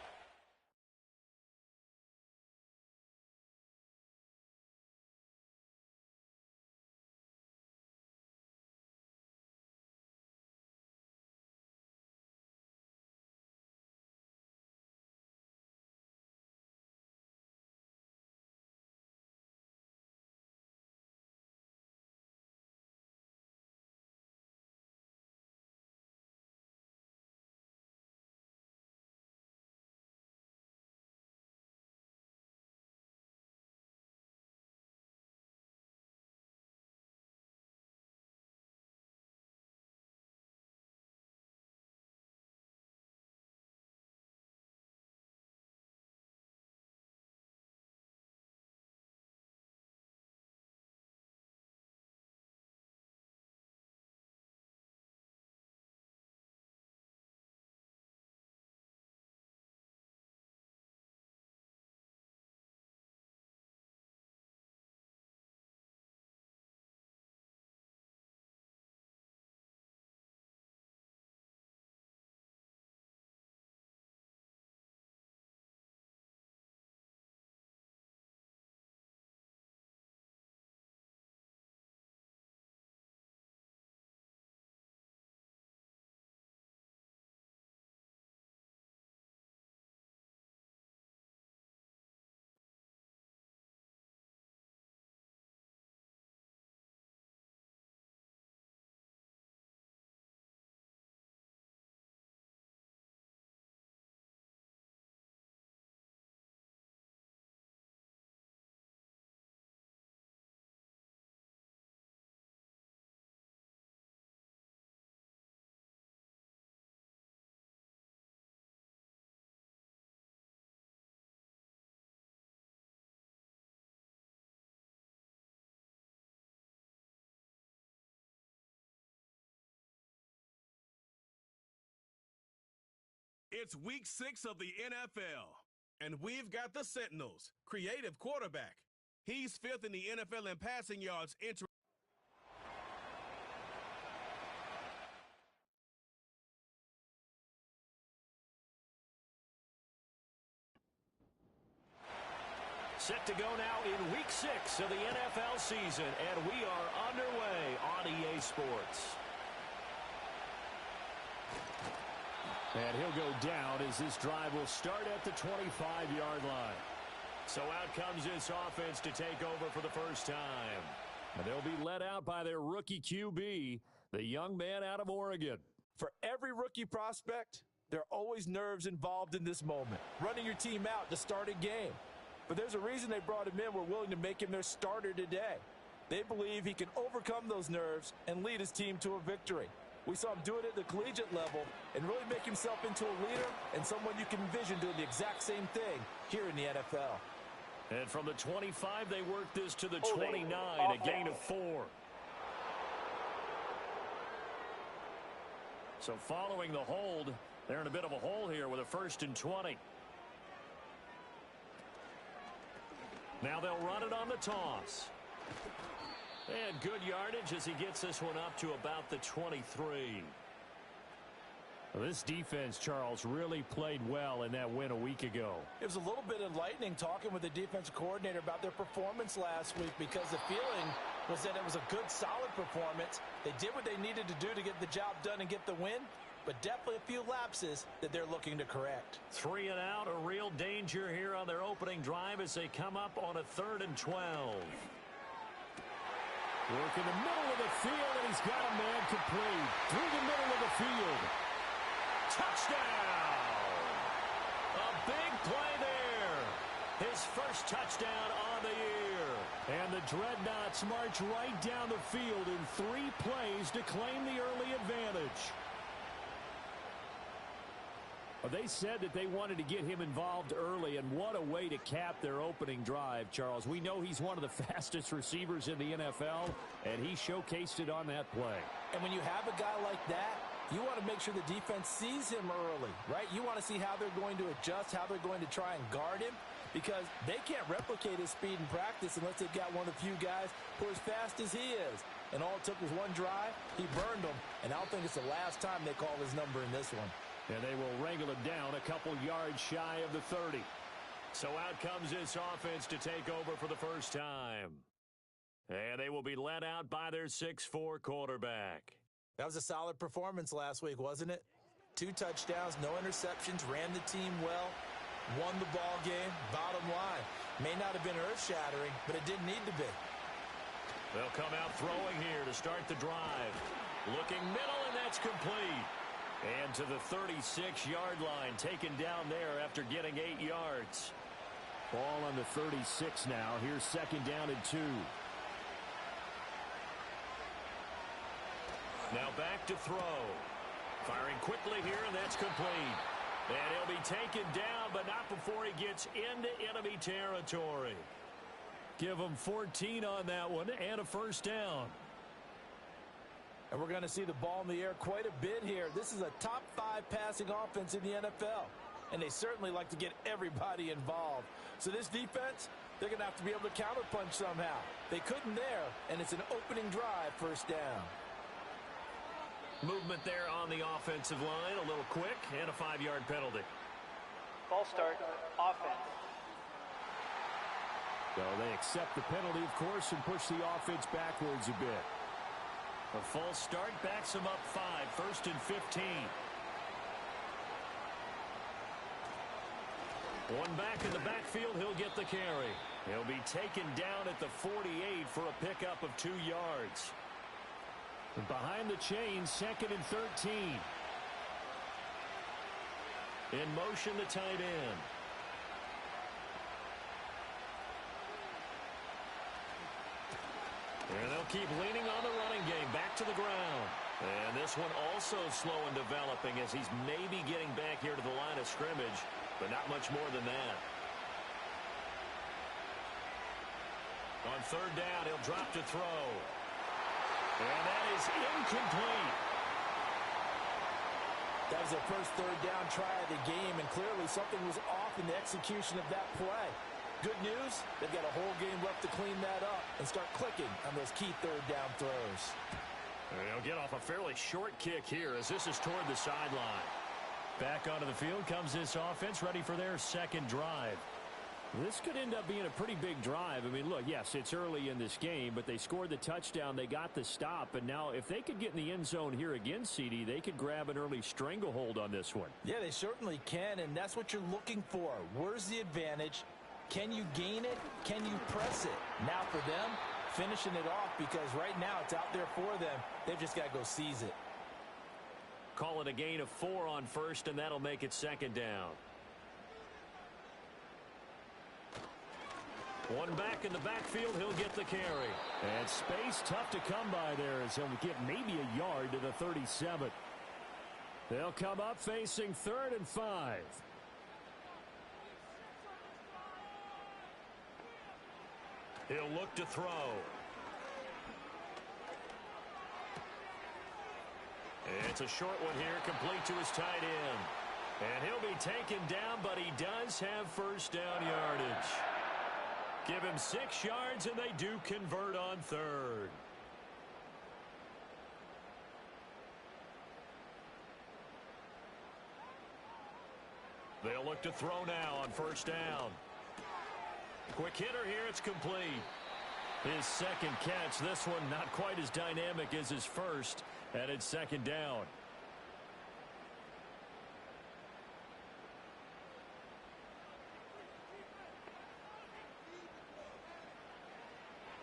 It's week 6 of the NFL, and we've got the Sentinels, creative quarterback. He's 5th in the NFL in passing yards entering. Set to go now in week 6 of the NFL season, and we are underway on EA Sports. And he'll go down as this drive will start at the 25-yard line. So out comes this offense to take over for the first time. And they'll be led out by their rookie QB, the young man out of Oregon. For every rookie prospect, there are always nerves involved in this moment. Running your team out to start a game. But there's a reason they brought him in. We're willing to make him their starter today. They believe he can overcome those nerves and lead his team to a victory. We saw him do it at the collegiate level and really make himself into a leader and someone you can envision doing the exact same thing here in the NFL. And from the 25, they work this to the 29, a gain of 4. So following the hold, they're in a bit of a hole here with a 1st and 20. Now they'll run it on the toss. And good yardage as he gets this one up to about the 23. Well, this defense, Charles, really played well in that win a week ago. It was a little bit enlightening talking with the defensive coordinator about their performance last week because the feeling was that it was a good, solid performance. They did what they needed to do to get the job done and get the win, but definitely a few lapses that they're looking to correct. 3 and out, a real danger here on their opening drive as they come up on a 3rd and 12. Work in the middle of the field, and he's got a man complete. Through the middle of the field. Touchdown! A big play there. His first touchdown on the year. And the Dreadnoughts march right down the field in 3 plays to claim the early advantage. Well, they said that they wanted to get him involved early, and what a way to cap their opening drive, Charles. We know he's one of the fastest receivers in the NFL, and he showcased it on that play. And when you have a guy like that, you want to make sure the defense sees him early, right? You want to see how they're going to adjust, how they're going to try and guard him, because they can't replicate his speed in practice unless they've got one of the few guys who are as fast as he is. And all it took was one drive. He burned them, and I don't think it's the last time they call his number in this one. And they will wrangle him down a couple yards shy of the 30. So out comes this offense to take over for the first time. And they will be led out by their 6'4" quarterback. That was a solid performance last week, wasn't it? 2 touchdowns, no interceptions, ran the team well, won the ball game. Bottom line, may not have been earth-shattering, but it didn't need to be. They'll come out throwing here to start the drive. Looking middle, and that's complete. And to the 36-yard line, taken down there after getting 8 yards. Ball on the 36 now. Here's 2nd down and 2. Now back to throw. Firing quickly here, and that's complete. And he'll be taken down, but not before he gets into enemy territory. Give him 14 on that one and a first down. And we're going to see the ball in the air quite a bit here. This is a top 5 passing offense in the NFL. And they certainly like to get everybody involved. So this defense, they're going to have to be able to counterpunch somehow. They couldn't there, and it's an opening drive, first down. Movement there on the offensive line, a little quick, and a 5-yard penalty. Ball start, offense. So they accept the penalty, of course, and push the offense backwards a bit. A false start backs him up 5, 1st and 15. One back in the backfield, he'll get the carry. He'll be taken down at the 48 for a pickup of 2 yards. And behind the chains, 2nd and 13. In motion, the tight end. And they'll keep leaning on the running game. Back to the ground. And this one also slow in developing as he's maybe getting back here to the line of scrimmage, but not much more than that. On 3rd down, he'll drop to throw. And that is incomplete. That was their first 3rd down try of the game, and clearly something was off in the execution of that play. Good news, they've got a whole game left to clean that up and start clicking on those key 3rd down throws. They'll get off a fairly short kick here as this is toward the sideline. Back onto the field comes this offense, ready for their 2nd drive. This could end up being a pretty big drive. I mean, look, yes, it's early in this game, but they scored the touchdown, they got the stop, and now if they could get in the end zone here again, CD, they could grab an early stranglehold on this one. Yeah, they certainly can, and that's what you're looking for. Where's the advantage? Can you gain it? Can you press it? Now for them, finishing it off, because right now it's out there for them. They've just got to go seize it. Call it a gain of 4 on 1st, and that'll make it 2nd down. One back in the backfield, he'll get the carry. And space tough to come by there as he'll get maybe a yard to the 37. They'll come up facing 3rd and 5. He'll look to throw. It's a short one here, complete to his tight end. And he'll be taken down, but he does have first down yardage. Give him 6 yards, and they do convert on 3rd. They'll look to throw now on first down. Quick hitter here. It's complete. His second catch. This one not quite as dynamic as his first. And it's second down.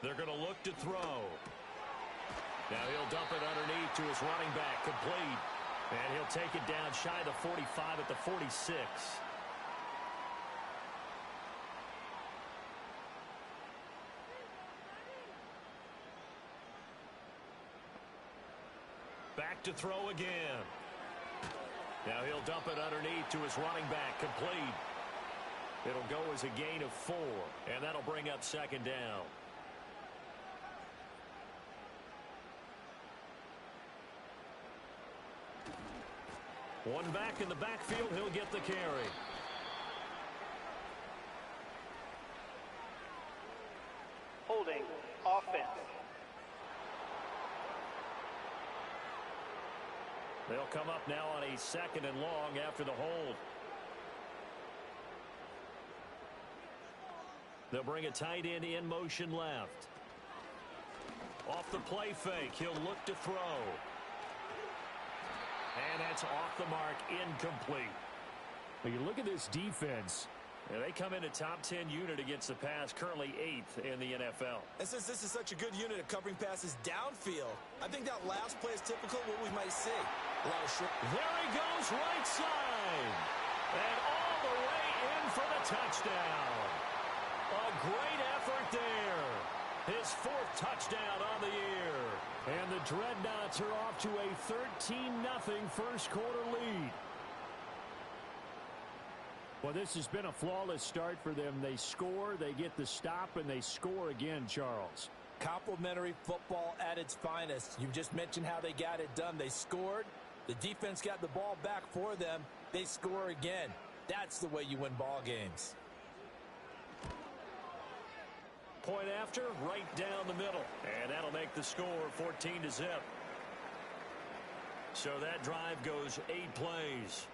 They're going to look to throw. Now he'll dump it underneath to his running back. Complete. And he'll take it down shy of the 45 at the 46. Back to throw again. Now he'll dump it underneath to his running back. Complete. It'll go as a gain of 4. And that'll bring up second down. One back in the backfield. He'll get the carry. Holding offense. They'll come up now on a second and long after the hold. They'll bring a tight end in motion left. Off the play fake. He'll look to throw. And that's off the mark, incomplete. When you look at this defense, they come in a top 10 unit against the pass, currently 8th in the NFL. And since this is such a good unit at covering passes downfield, I think that last play is typical of what we might see. A lot of short. There he goes, right side. And all the way in for the touchdown. A great effort there. His 4th touchdown on the year. And the Dreadnoughts are off to a 13-0 first quarter lead. Well, this has been a flawless start for them. They score, they get the stop, and they score again, Charles. Complimentary football at its finest. You just mentioned how they got it done. They scored. The defense got the ball back for them. They score again. That's the way you win ball games. Point after, right down the middle. And that'll make the score 14-0. So that drive goes 8 plays.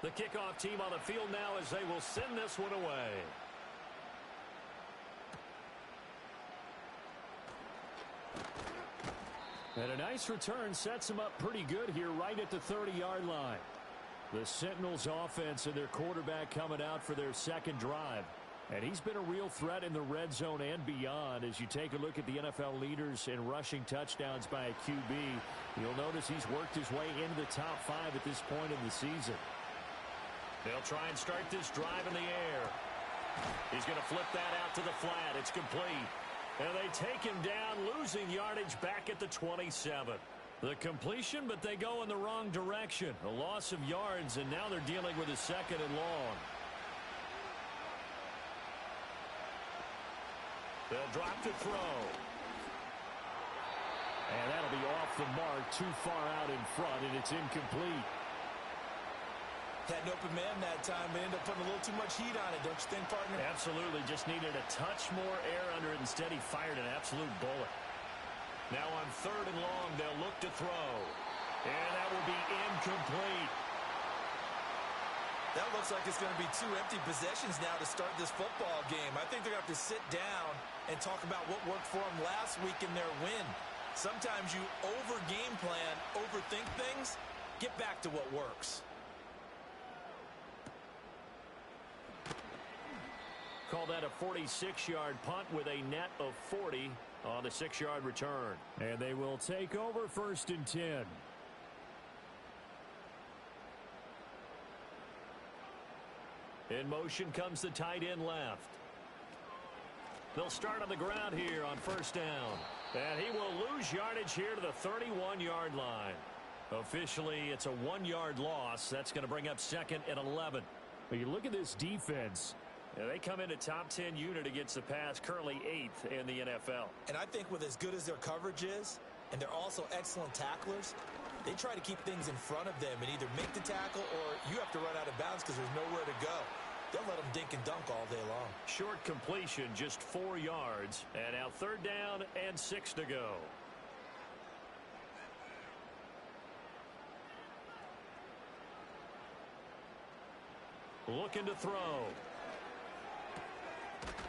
The kickoff team on the field now as they will send this one away. And a nice return sets them up pretty good here right at the 30-yard line. The Sentinels offense and their quarterback coming out for their second drive. And he's been a real threat in the red zone and beyond. As you take a look at the NFL leaders in rushing touchdowns by a QB, you'll notice he's worked his way into the top 5 at this point in the season. They'll try and start this drive in the air. He's going to flip that out to the flat. It's complete. And they take him down, losing yardage back at the 27. The completion, but they go in the wrong direction. A loss of yards, and now they're dealing with a second and long. They'll drop to throw. And that'll be off the mark, too far out in front, and it's incomplete. Had an open man that time, but ended up putting a little too much heat on it, don't you think, partner? Absolutely. Just needed a touch more air under it. Instead, he fired an absolute bullet. Now on third and long, they'll look to throw. And that will be incomplete. That looks like it's going to be 2 empty possessions now to start this football game. I think they're going to have to sit down and talk about what worked for them last week in their win. Sometimes you over-game plan, overthink things. Get back to what works. Call that a 46-yard punt with a net of 40 on the 6-yard return. And they will take over first and 10. In motion comes the tight end left. They'll start on the ground here on first down. And he will lose yardage here to the 31-yard line. Officially, it's a 1-yard loss. That's going to bring up second and 11. But you look at this defense. Yeah, they come in a top 10 unit against the pass, currently 8th in the NFL. And I think with as good as their coverage is, and they're also excellent tacklers, they try to keep things in front of them and either make the tackle or you have to run out of bounds because there's nowhere to go. They'll let them dink and dunk all day long. Short completion, just 4 yards. And now third down and 6 to go. Looking to throw.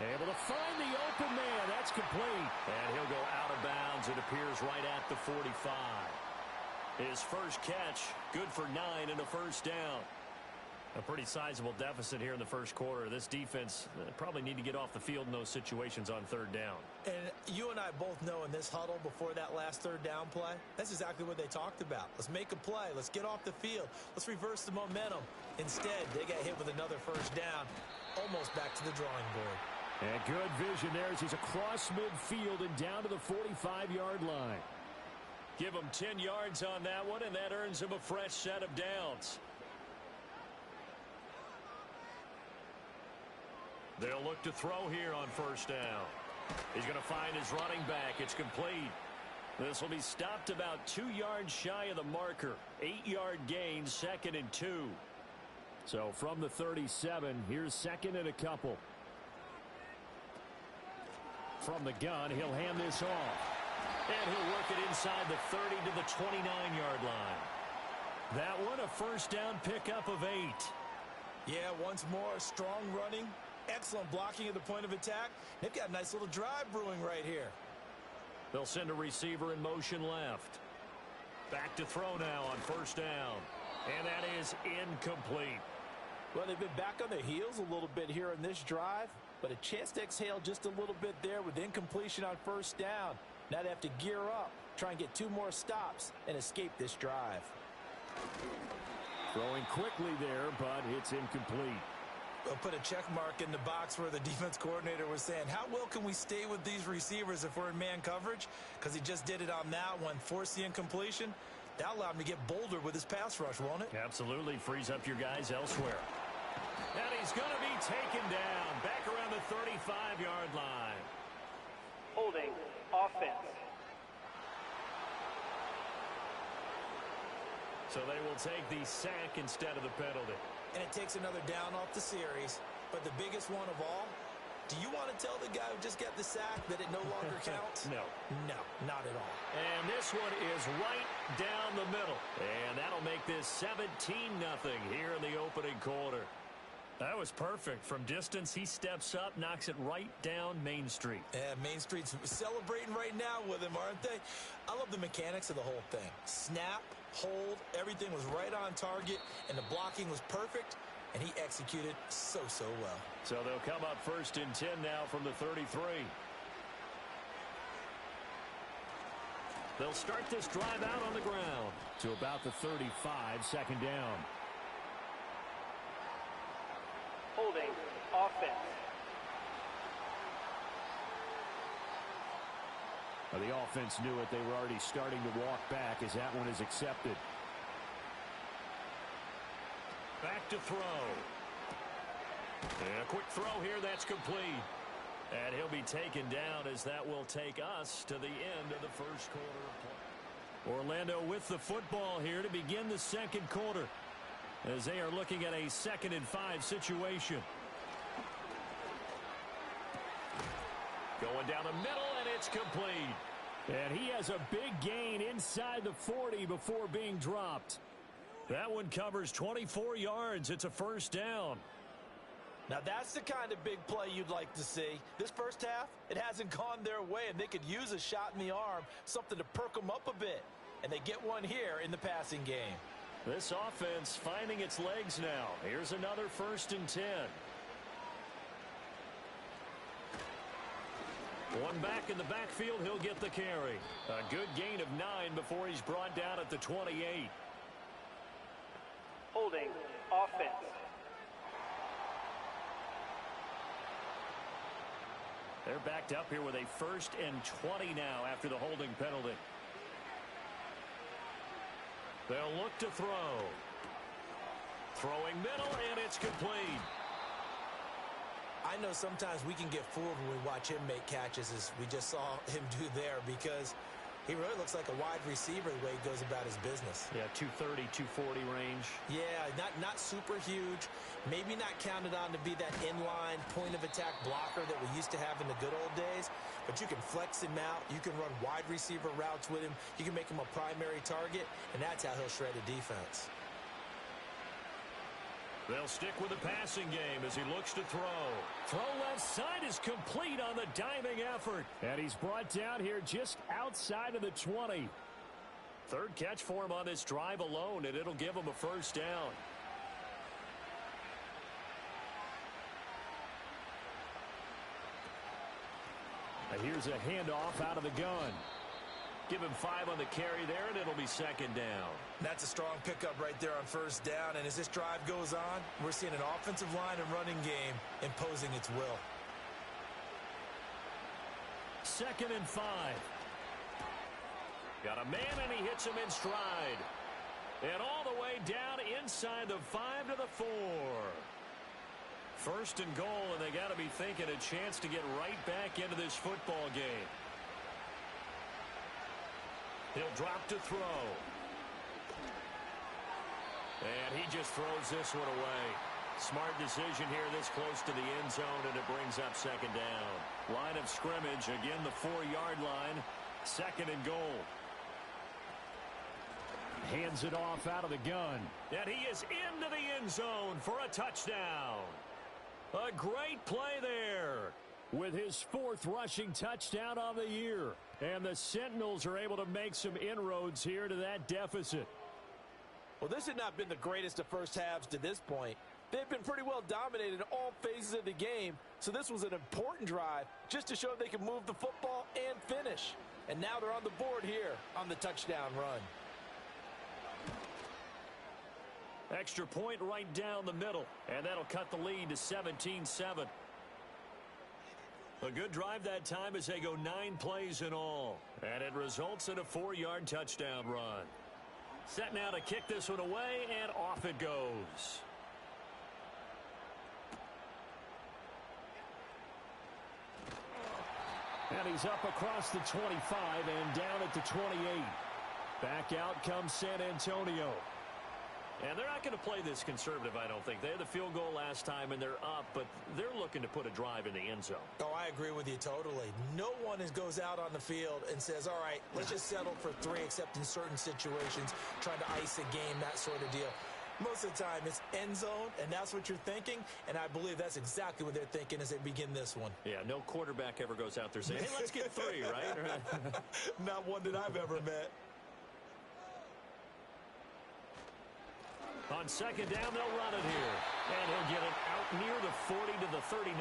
Able to find the open man. That's complete. And he'll go out of bounds. It appears right at the 45. His first catch, good for 9 and a first down. A pretty sizable deficit here in the first quarter. This defense probably need to get off the field in those situations on third down. And you and I both know in this huddle before that last third down play, that's exactly what they talked about. Let's make a play. Let's get off the field. Let's reverse the momentum. Instead, they got hit with another first down, almost back to the drawing board. And good vision there as he's across midfield and down to the 45-yard line. Give him 10 yards on that one, and that earns him a fresh set of downs. They'll look to throw here on first down. He's going to find his running back. It's complete. This will be stopped about 2 yards shy of the marker. 8-yard gain, 2nd and 2. So from the 37, here's 2nd and a couple. From the gun, he'll hand this off. And he'll work it inside the 30 to the 29-yard line. That one, a first down pickup of 8. Yeah, once more, strong running. Excellent blocking at the point of attack. They've got a nice little drive brewing right here. They'll send a receiver in motion left. Back to throw now on first down. And that is incomplete. Well, they've been back on their heels a little bit here in this drive, but a chance to exhale just a little bit there with incompletion on first down. Now they have to gear up, try and get 2 more stops, and escape this drive. Throwing quickly there, but it's incomplete. We'll put a check mark in the box where the defense coordinator was saying, how well can we stay with these receivers if we're in man coverage? Because he just did it on that one, forced the incompletion. That allowed him to get bolder with his pass rush, won't it? Absolutely. Frees up your guys elsewhere. And he's going to be taken down back around the 35-yard line. Holding, offense. So they will take the sack instead of the penalty. And it takes another down off the series. But the biggest one of all, do you want to tell the guy who just got the sack that it no longer counts? No. No, not at all. And this one is right down the middle. And that'll make this 17-0 here in the opening quarter. That was perfect. From distance, he steps up, knocks it right down Main Street. Yeah, Main Street's celebrating right now with him, aren't they? I love the mechanics of the whole thing. Snap, hold, everything was right on target, and the blocking was perfect, and he executed so well. So they'll come up 1st and 10 now from the 33. They'll start this drive out on the ground to about the 35, 2nd down. Holding, offense. Well, the offense knew it. They were already starting to walk back as that one is accepted. Back to throw. And a quick throw here. That's complete. And he'll be taken down as that will take us to the end of the first quarter of play. Orlando with the football here to begin the second quarter, as they are looking at a 2nd and 5 situation. Going down the middle, and it's complete. And he has a big gain inside the 40 before being dropped. That one covers 24 yards. It's a first down. Now that's the kind of big play you'd like to see. This first half, it hasn't gone their way, and they could use a shot in the arm, something to perk them up a bit. And they get one here in the passing game. This offense finding its legs now. Here's another 1st and 10. One back in the backfield, he'll get the carry. A good gain of 9 before he's brought down at the 28. Holding, offense. They're backed up here with a 1st and 20 now after the holding penalty. They'll look to throw. Throwing middle, and it's complete. I know sometimes we can get fooled when we watch him make catches, as we just saw him do there, because he really looks like a wide receiver the way he goes about his business. Yeah, 230, 240 range. Yeah, not super huge. Maybe not counted on to be that inline point-of-attack blocker that we used to have in the good old days, but you can flex him out. You can run wide receiver routes with him. You can make him a primary target, and that's how he'll shred a defense. They'll stick with the passing game as he looks to throw. Throw left side is complete on the diving effort. And he's brought down here just outside of the 20. Third catch for him on this drive alone, and it'll give him a first down. And here's a handoff out of the gun. Give him 5 on the carry there, and it'll be second down. That's a strong pickup right there on first down. And as this drive goes on, we're seeing an offensive line and running game imposing its will. 2nd and 5. Got a man, and he hits him in stride. And all the way down inside the 5 to the 4. First and goal, and they got to be thinking a chance to get right back into this football game. He'll drop to throw. And he just throws this one away. Smart decision here this close to the end zone, and it brings up second down. Line of scrimmage, again the 4-yard line. 2nd and goal. Hands it off out of the gun. And he is into the end zone for a touchdown. A great play there. With his 4th rushing touchdown on the year. And the Sentinels are able to make some inroads here to that deficit. Well, this had not been the greatest of first halves to this point. They've been pretty well dominated in all phases of the game, so this was an important drive just to show they can move the football and finish. And now they're on the board here on the touchdown run. Extra point right down the middle, and that'll cut the lead to 17-7. A good drive that time as they go 9 plays in all. And it results in a 4-yard touchdown run. Set now to kick this one away, and off it goes. And he's up across the 25 and down at the 28. Back out comes San Antonio. And they're not going to play this conservative, I don't think. They had the field goal last time, and they're up, but they're looking to put a drive in the end zone. Oh, I agree with you totally. No one goes out on the field and says, all right, let's just settle for 3, except in certain situations, trying to ice a game, that sort of deal. Most of the time, it's end zone, and that's what you're thinking, and I believe that's exactly what they're thinking as they begin this one. Yeah, no quarterback ever goes out there saying, hey, let's get 3, right? Not one that I've ever met. On second down, they'll run it here. And he'll get it out near the 40 to the 39.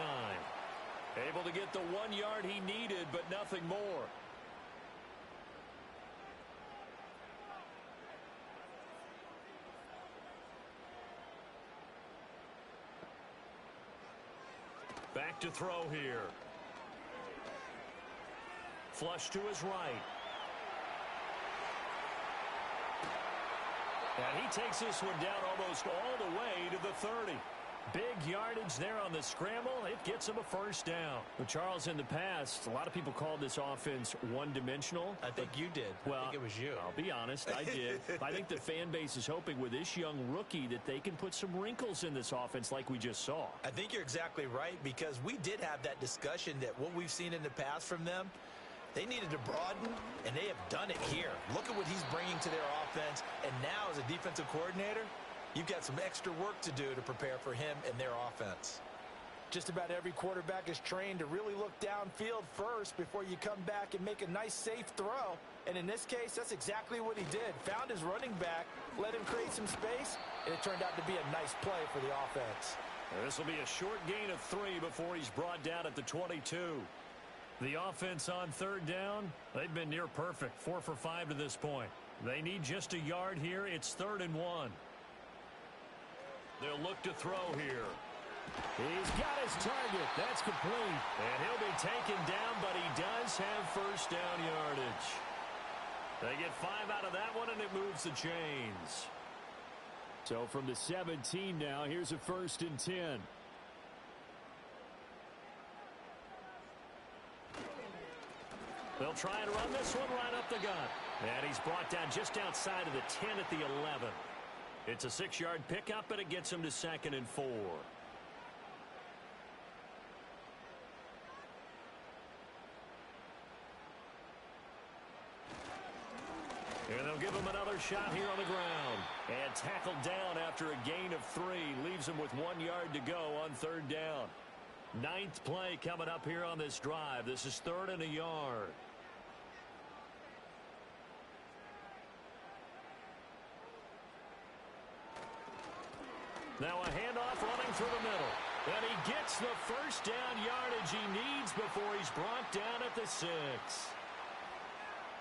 Able to get the 1 yard he needed, but nothing more. Back to throw here. Flush to his right. And he takes this one down almost all the way to the 30. Big yardage there on the scramble. It gets him a first down. Well, Charles, in the past, a lot of people called this offense one-dimensional. I think you did. Well, I think it was you. I'll be honest, I did. I think the fan base is hoping with this young rookie that they can put some wrinkles in this offense like we just saw. I think you're exactly right, because we did have that discussion that what we've seen in the past from them, they needed to broaden, and they have done it here. Look at what he's bringing to their offense, and now as a defensive coordinator, you've got some extra work to do to prepare for him and their offense. Just about every quarterback is trained to really look downfield first before you come back and make a nice, safe throw. And in this case, that's exactly what he did. Found his running back, let him create some space, and it turned out to be a nice play for the offense. This will be a short gain of 3 before he's brought down at the 22. The offense on third down, they've been near perfect, 4 for 5 to this point. They need just a yard here. It's 3rd and 1. They'll look to throw here. He's got his target. That's complete. And he'll be taken down, but he does have first down yardage. They get 5 out of that one, and it moves the chains. So from the 17 now, here's a 1st and 10. They'll try and run this one right up the gut. And he's brought down just outside of the 10 at the 11. It's a 6-yard pickup, and it gets him to 2nd and 4. And they'll give him another shot here on the ground. And tackled down after a gain of 3. Leaves him with 1 yard to go on 3rd down. 9th play coming up here on this drive. This is 3rd and a yard. Now a handoff running through the middle. And he gets the first down yardage he needs before he's brought down at the 6.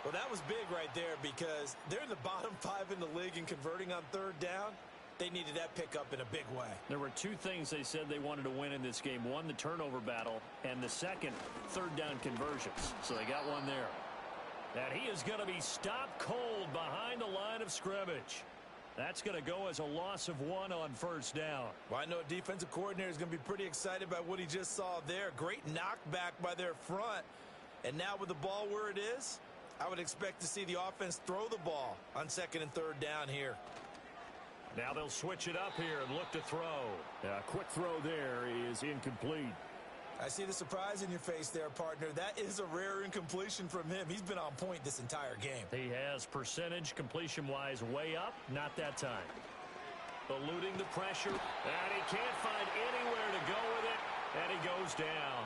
Well, that was big right there because they're in the bottom 5 in the league in converting on 3rd down. They needed that pickup in a big way. There were 2 things they said they wanted to win in this game. One, the turnover battle, and the second, 3rd down conversions. So they got one there. And he is going to be stopped cold behind the line of scrimmage. That's going to go as a loss of 1 on 1st down. Well, I know a defensive coordinator is going to be pretty excited by what he just saw there. Great knockback by their front. And now with the ball where it is, I would expect to see the offense throw the ball on 2nd and 3rd down here. Now they'll switch it up here and look to throw. A quick throw there is incomplete. I see the surprise in your face there, partner. That is a rare incompletion from him. He's been on point this entire game. He has percentage completion-wise way up. Not that time. Eluding the pressure. And he can't find anywhere to go with it. And he goes down.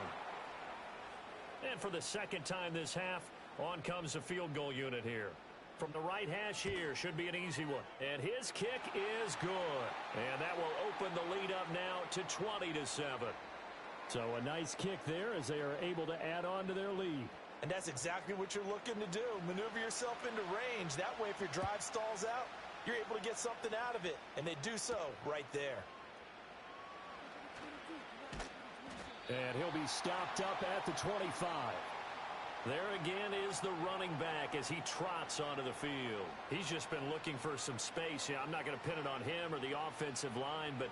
And for the 2nd time this half, on comes the field goal unit here. From the right hash here, should be an easy one. And his kick is good. And that will open the lead up now to 20-7. So a nice kick there as they are able to add on to their lead. And that's exactly what you're looking to do. Maneuver yourself into range. That way, if your drive stalls out, you're able to get something out of it. And they do so right there. And he'll be stopped up at the 25. There again is the running back as he trots onto the field. He's just been looking for some space. Yeah, I'm not going to pin it on him or the offensive line, but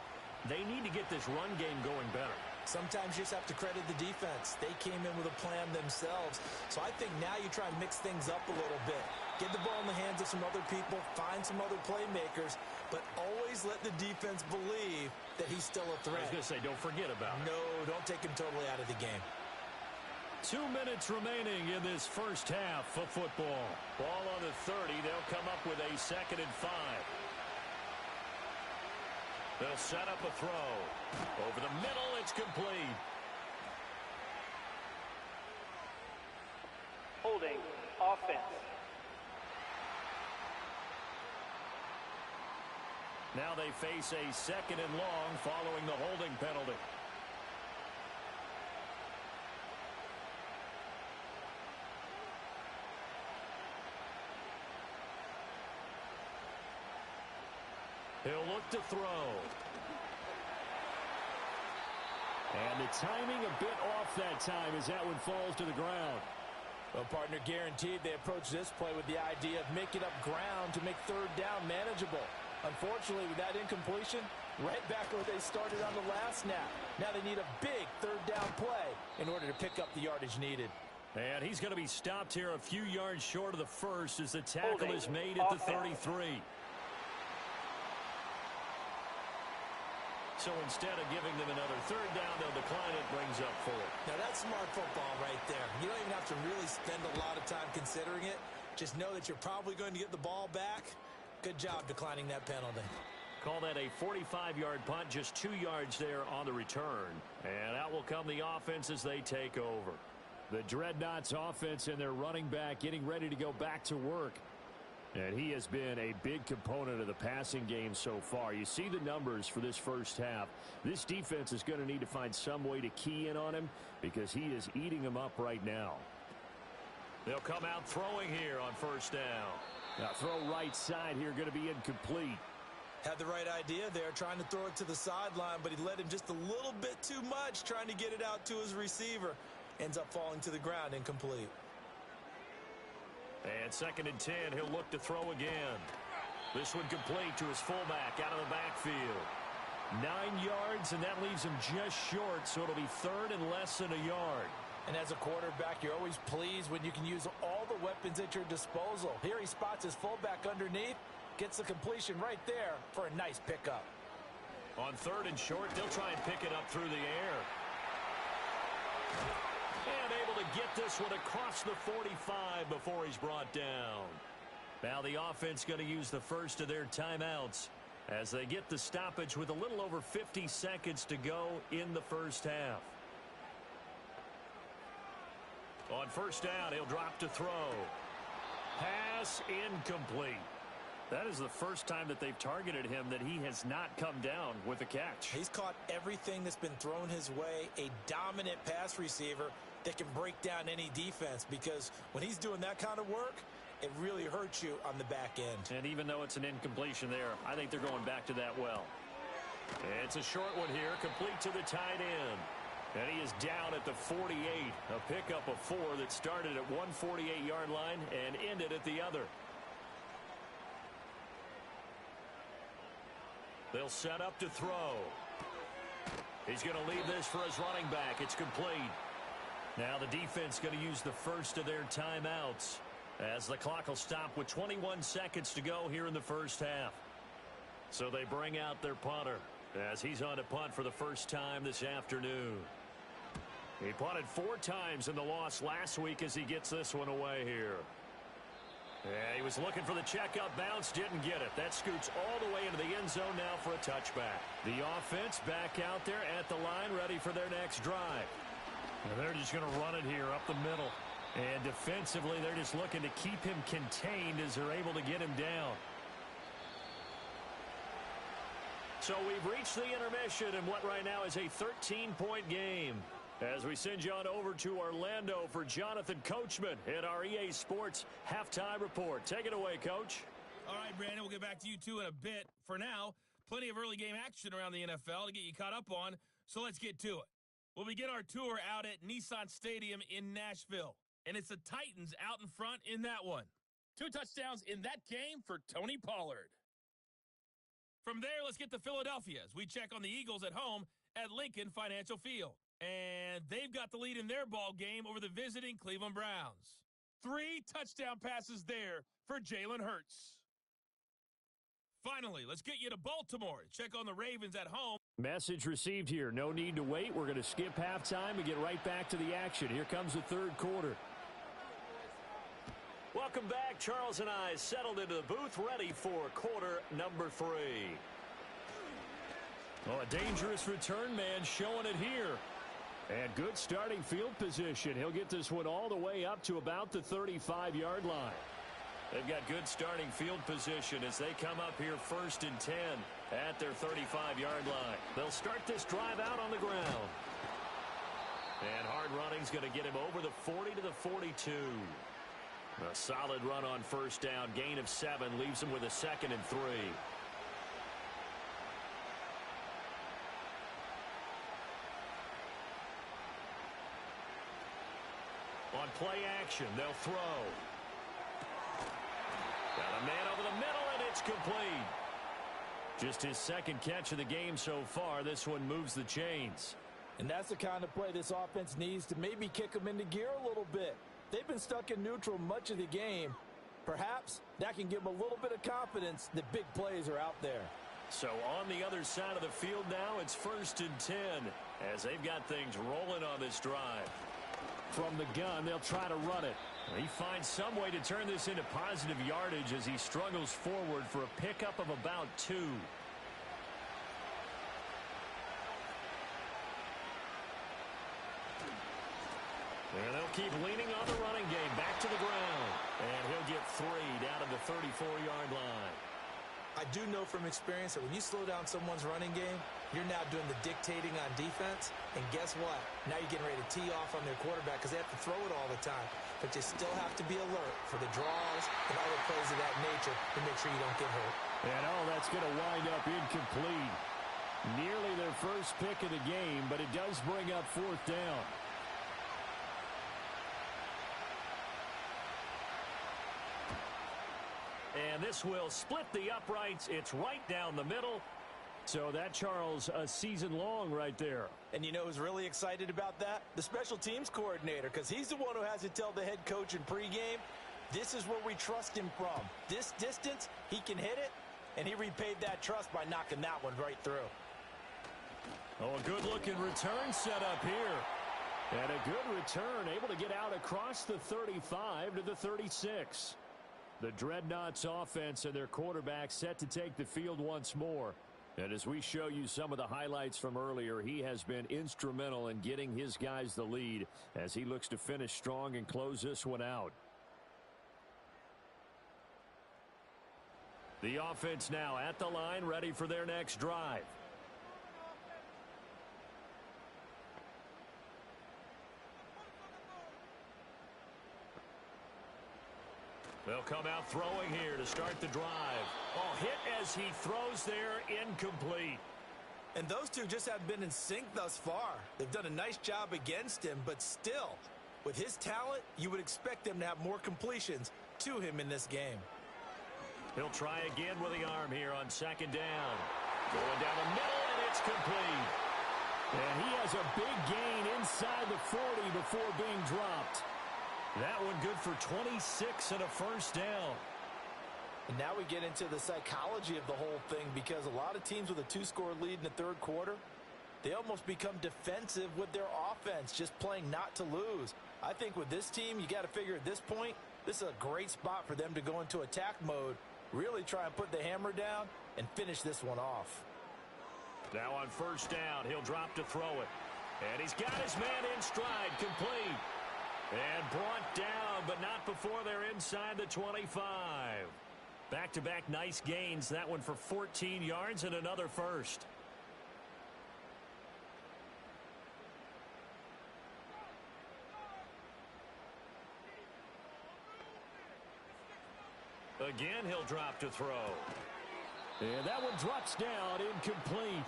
they need to get this run game going better. Sometimes you just have to credit the defense. They came in with a plan themselves. So I think now you try and mix things up a little bit. Get the ball in the hands of some other people, find some other playmakers, but always let the defense believe that he's still a threat. I was going to say, don't forget about it. No, don't take him totally out of the game. 2 minutes remaining in this first half of football. Ball on the 30. They'll come up with a 2nd and 5. They'll set up a throw. Over the middle, it's complete. Holding, offense. Now they face a 2nd and long following the holding penalty. He'll look to throw. And the timing a bit off that time as that one falls to the ground. Well, partner, guaranteed they approach this play with the idea of making up ground to make 3rd down manageable. Unfortunately, with that incompletion, right back where they started on the last snap. Now they need a big 3rd down play in order to pick up the yardage needed. And he's going to be stopped here a few yards short of the first as the tackle is made at the 33. So instead of giving them another 3rd down, they'll decline it, brings up 4. Now that's smart football right there. You don't even have to really spend a lot of time considering it. Just know that you're probably going to get the ball back. Good job declining that penalty. Call that a 45-yard punt, just 2 yards there on the return. And out will come the offense as they take over. The Dreadnoughts offense and their running back getting ready to go back to work. And he has been a big component of the passing game so far. You see the numbers for this first half. This defense is going to need to find some way to key in on him because he is eating them up right now. They'll come out throwing here on 1st down. Now throw right side here, going to be incomplete. Had the right idea there, trying to throw it to the sideline, but he led him just a little bit too much, trying to get it out to his receiver. Ends up falling to the ground, incomplete. And 2nd and 10, he'll look to throw again. This one complete to his fullback out of the backfield. 9 yards, and that leaves him just short, so it'll be 3rd and less than a yard. And as a quarterback, you're always pleased when you can use all the weapons at your disposal. Here he spots his fullback underneath, gets the completion right there for a nice pickup. On 3rd and short, they'll try and pick it up through the air. And able to get this one across the 45 before he's brought down. Now the offense going to use the first of their timeouts as they get the stoppage with a little over 50 seconds to go in the first half. On first down, he'll drop to throw. Pass incomplete. That is the first time that they've targeted him that he has not come down with a catch. He's caught everything that's been thrown his way, a dominant pass receiver that can break down any defense, because when he's doing that kind of work, it really hurts you on the back end. And even though it's an incompletion there, I think they're going back to that well. It's a short one here, complete to the tight end. And he is down at the 48. A pickup of 4 that started at one 48-yard line and ended at the other. They'll set up to throw. He's going to leave this for his running back. It's complete. Now the defense going to use the first of their timeouts as the clock will stop with 21 seconds to go here in the first half. So they bring out their punter as he's on to punt for the first time this afternoon. He punted 4 times in the loss last week as he gets this one away here. Yeah, he was looking for the checkup bounce, didn't get it. That scoots all the way into the end zone now for a touchback. The offense back out there at the line, ready for their next drive. And they're just going to run it here up the middle. And defensively, they're just looking to keep him contained as they're able to get him down. So we've reached the intermission in what right now is a 13-point game. As we send you on over to Orlando for Jonathan Coachman at our EA Sports Halftime Report. Take it away, Coach. All right, Brandon, we'll get back to you two in a bit. For now, plenty of early game action around the NFL to get you caught up on, so let's get to it. We'll begin our tour out at Nissan Stadium in Nashville, and it's the Titans out in front in that one. 2 touchdowns in that game for Tony Pollard. From there, let's get to Philadelphia as we check on the Eagles at home at Lincoln Financial Field. And they've got the lead in their ball game over the visiting Cleveland Browns. 3 touchdown passes there for Jalen Hurts. Finally, let's get you to Baltimore to check on the Ravens at home. Message received here. No need to wait. We're going to skip halftime and get right back to the action. Here comes the third quarter. Welcome back. Charles and I settled into the booth, ready for quarter number 3. Oh, a dangerous return man showing it here. And good starting field position. He'll get this one all the way up to about the 35-yard line. They've got good starting field position as they come up here 1st and 10 at their 35-yard line. They'll start this drive out on the ground. And hard running's going to get him over the 40 to the 42. A solid run on first down. Gain of 7 leaves him with a 2nd and 3. On play action, they'll throw. Got a man over the middle, and it's complete. Just his 2nd catch of the game so far. This one moves the chains. And that's the kind of play this offense needs to maybe kick them into gear a little bit. They've been stuck in neutral much of the game. Perhaps that can give them a little bit of confidence that big plays are out there. So on the other side of the field now, it's 1st and 10 as they've got things rolling on this drive. From the gun, they'll try to run it. He finds some way to turn this into positive yardage as he struggles forward for a pickup of about 2. And they'll keep leaning on the running game. Back to the ground. And he'll get 3 down to the 34-yard line. I do know from experience that when you slow down someone's running game, you're now doing the dictating on defense. And guess what? Now you're getting ready to tee off on their quarterback because they have to throw it all the time. But you still have to be alert for the draws and other plays of that nature to make sure you don't get hurt. And that's going to wind up incomplete. Nearly their first pick of the game, but it does bring up 4th down. And this will split the uprights. It's right down the middle. So that, Charles, a season long right there. And you know who's really excited about that? The special teams coordinator, because he's the one who has to tell the head coach in pregame, this is where we trust him from. This distance, he can hit it, and he repaid that trust by knocking that one right through. Oh, a good-looking return set up here. And a good return, able to get out across the 35 to the 36. The Dreadnoughts offense and their quarterback set to take the field once more. And as we show you some of the highlights from earlier, he has been instrumental in getting his guys the lead as he looks to finish strong and close this one out. The offense now at the line, ready for their next drive. They'll come out throwing here to start the drive. Oh, hit as he throws there, incomplete. And those two just haven't been in sync thus far. They've done a nice job against him, but still, with his talent, you would expect them to have more completions to him in this game. He'll try again with the arm here on second down. Going down the middle, and it's complete. And he has a big gain inside the 40 before being dropped. That one good for 26 and a first down. And now we get into the psychology of the whole thing, because a lot of teams with a 2-score lead in the third quarter, they almost become defensive with their offense, just playing not to lose. I think with this team, you got to figure at this point, this is a great spot for them to go into attack mode, really try and put the hammer down and finish this one off. Now on first down, he'll drop to throw it. And he's got his man in stride, complete. And brought down, but not before they're inside the 25. Back-to-back nice gains. That one for 14 yards and another first. Again, he'll drop to throw. And that one drops down, incomplete.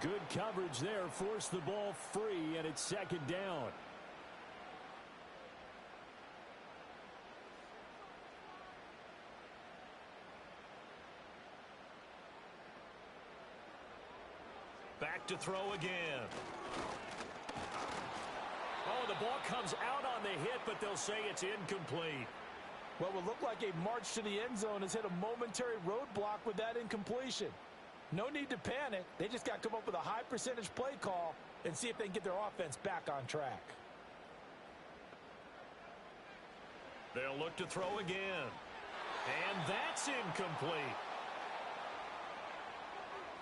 Good coverage there, forced the ball free, and it's second down. Back to throw again. Oh, the ball comes out on the hit, but they'll say it's incomplete. What would look like a march to the end zone has hit a momentary roadblock with that incompletion. No need to panic. They just got to come up with a high percentage play call and see if they can get their offense back on track. They'll look to throw again. And that's incomplete.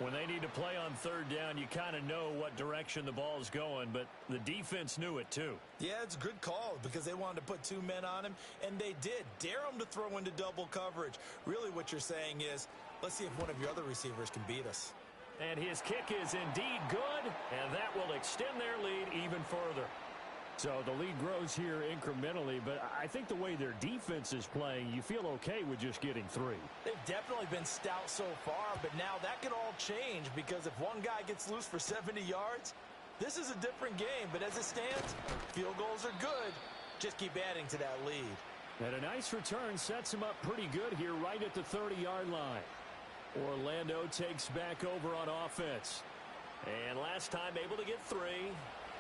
When they need to play on third down, you kind of know what direction the ball is going, but the defense knew it too. Yeah, it's a good call because they wanted to put 2 men on him, and they did. Dare him to throw into double coverage. Really what you're saying is, let's see if one of your other receivers can beat us. And his kick is indeed good, and that will extend their lead even further. So the lead grows here incrementally, but I think the way their defense is playing, you feel okay with just getting 3. They've definitely been stout so far, but now that could all change because if one guy gets loose for 70 yards, this is a different game. But as it stands, field goals are good. Just keep adding to that lead. And a nice return sets him up pretty good here right at the 30-yard line. Orlando takes back over on offense. And last time able to get 3.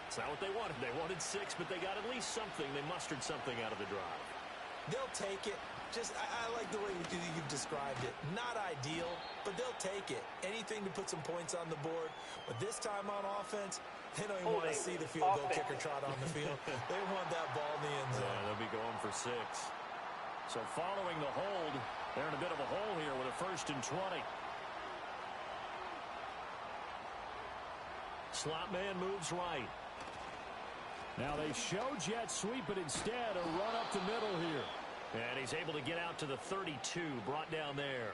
It's not what they wanted. They wanted 6, but they got at least something. They mustered something out of the drive. They'll take it. I like the way you've described it. Not ideal, but they'll take it. Anything to put some points on the board. But this time on offense, they don't even want to see the field goal kicker trot on the field. They want that ball in the end zone. Yeah, they'll be going for 6. So following the hold, they're in a bit of a hole here with a 1st and 20. Slot man moves right. Now they show jet sweep, but instead a run up the middle here. And he's able to get out to the 32, brought down there.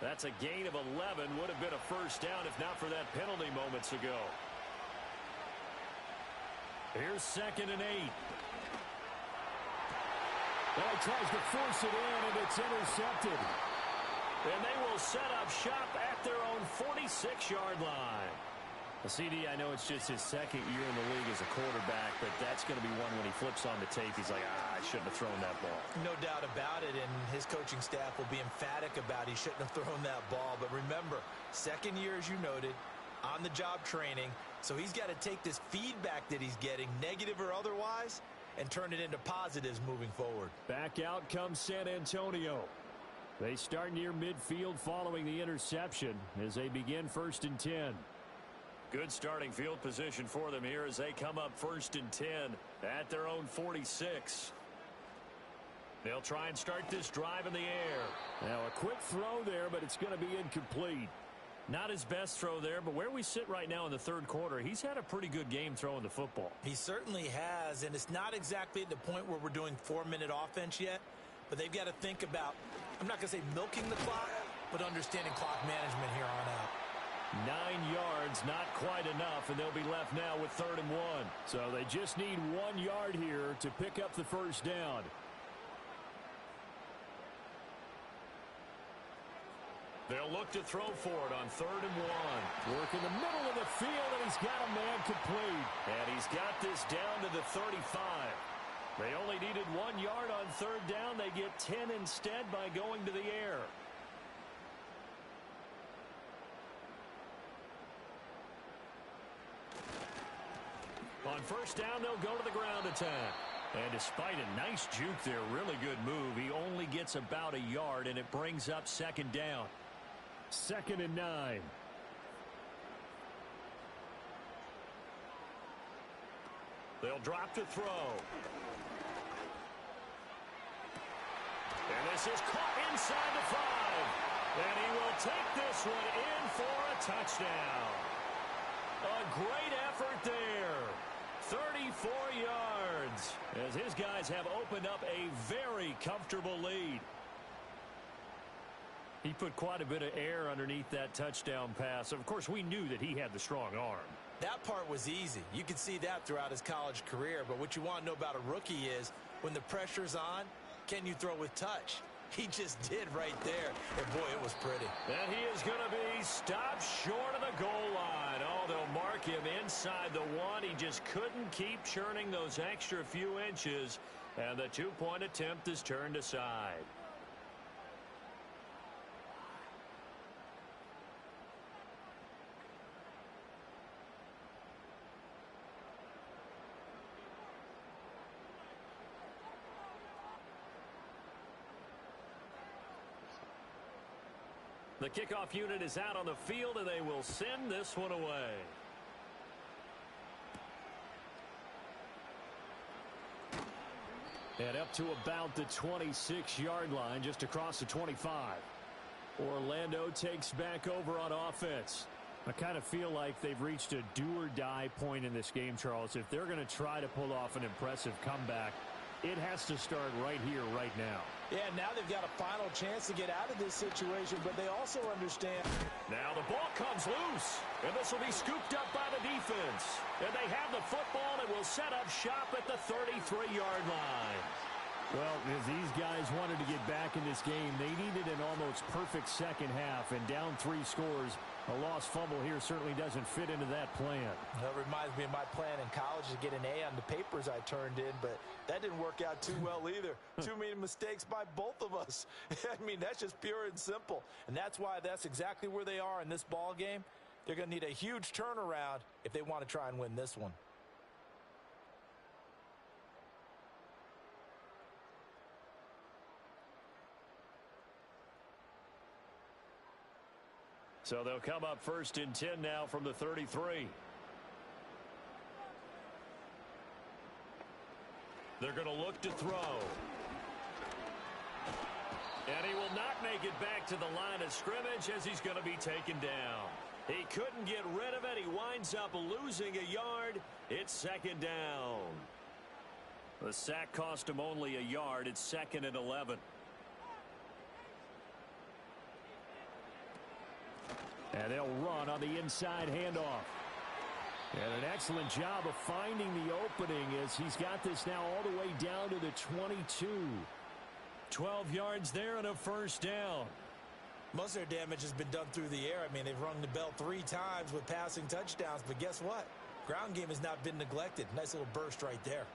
That's a gain of 11. Would have been a first down if not for that penalty moments ago. Here's 2nd and 8. Well, he tries to force it in, and it's intercepted. And they will set up shop at their own 46-yard line. Well, CD, I know it's just his 2nd year in the league as a quarterback, but that's going to be one when he flips on the tape, he's like, I shouldn't have thrown that ball. No doubt about it, and his coaching staff will be emphatic about he shouldn't have thrown that ball. But remember, 2nd year, as you noted, on-the-job training, so he's got to take this feedback that he's getting, negative or otherwise, and turn it into positives moving forward. Back out comes San Antonio. They start near midfield following the interception as they begin 1st and 10. Good starting field position for them here as they come up 1st and 10 at their own 46. They'll try and start this drive in the air. Now a quick throw there, but it's going to be incomplete. Not his best throw there, but where we sit right now in the third quarter, he's had a pretty good game throwing the football. He certainly has, and it's not exactly at the point where we're doing 4-minute offense yet, but they've got to think about, I'm not going to say milking the clock, but understanding clock management here on out. 9 yards, not quite enough, and they'll be left now with 3rd and 1. So they just need 1 yard here to pick up the first down. They'll look to throw for it on 3rd and 1. Work in the middle of the field, and he's got a man complete. And he's got this down to the 35. They only needed 1 yard on 3rd down. They get 10 instead by going to the air. On 1st down, they'll go to the ground attack. And despite a nice juke there, really good move, he only gets about a yard, and it brings up 2nd down. 2nd and 9. They'll drop to throw. And this is caught inside the 5. And he will take this one in for a touchdown. A great effort there. 34 yards as his guys have opened up a very comfortable lead. He put quite a bit of air underneath that touchdown pass. Of course, we knew that he had the strong arm. That part was easy. You could see that throughout his college career. But what you want to know about a rookie is when the pressure's on, can you throw with touch? He just did right there. And, boy, it was pretty. And he is going to be stopped short of the goal line. Oh, they'll mark him inside the 1. He just couldn't keep churning those extra few inches. And the 2-point attempt is turned aside. The kickoff unit is out on the field, and they will send this one away. And up to about the 26-yard line, just across the 25. Orlando takes back over on offense. I kind of feel like they've reached a do-or-die point in this game, Charles. If they're going to try to pull off an impressive comeback, it has to start right here, right now. Yeah, now they've got a final chance to get out of this situation, but they also understand. Now the ball comes loose, and this will be scooped up by the defense. And they have the football and will set up shop at the 33-yard line. Well, as these guys wanted to get back in this game, they needed an almost perfect second half, and down 3 scores. A lost fumble here certainly doesn't fit into that plan. That reminds me of my plan in college to get an A on the papers I turned in, but that didn't work out too well either. Too many mistakes by both of us. I mean, that's just pure and simple. And that's why that's exactly where they are in this ball game. They're going to need a huge turnaround if they want to try and win this one. So they'll come up 1st and 10 now from the 33. They're going to look to throw. And he will not make it back to the line of scrimmage as he's going to be taken down. He couldn't get rid of it. He winds up losing a yard. It's 2nd down. The sack cost him only a yard. It's 2nd and 11. And they'll run on the inside handoff. And an excellent job of finding the opening as he's got this now all the way down to the 22. 12 yards there and a 1st down. Most of their damage has been done through the air. I mean, they've rung the bell 3 times with passing touchdowns, but guess what? Ground game has not been neglected. Nice little burst right there.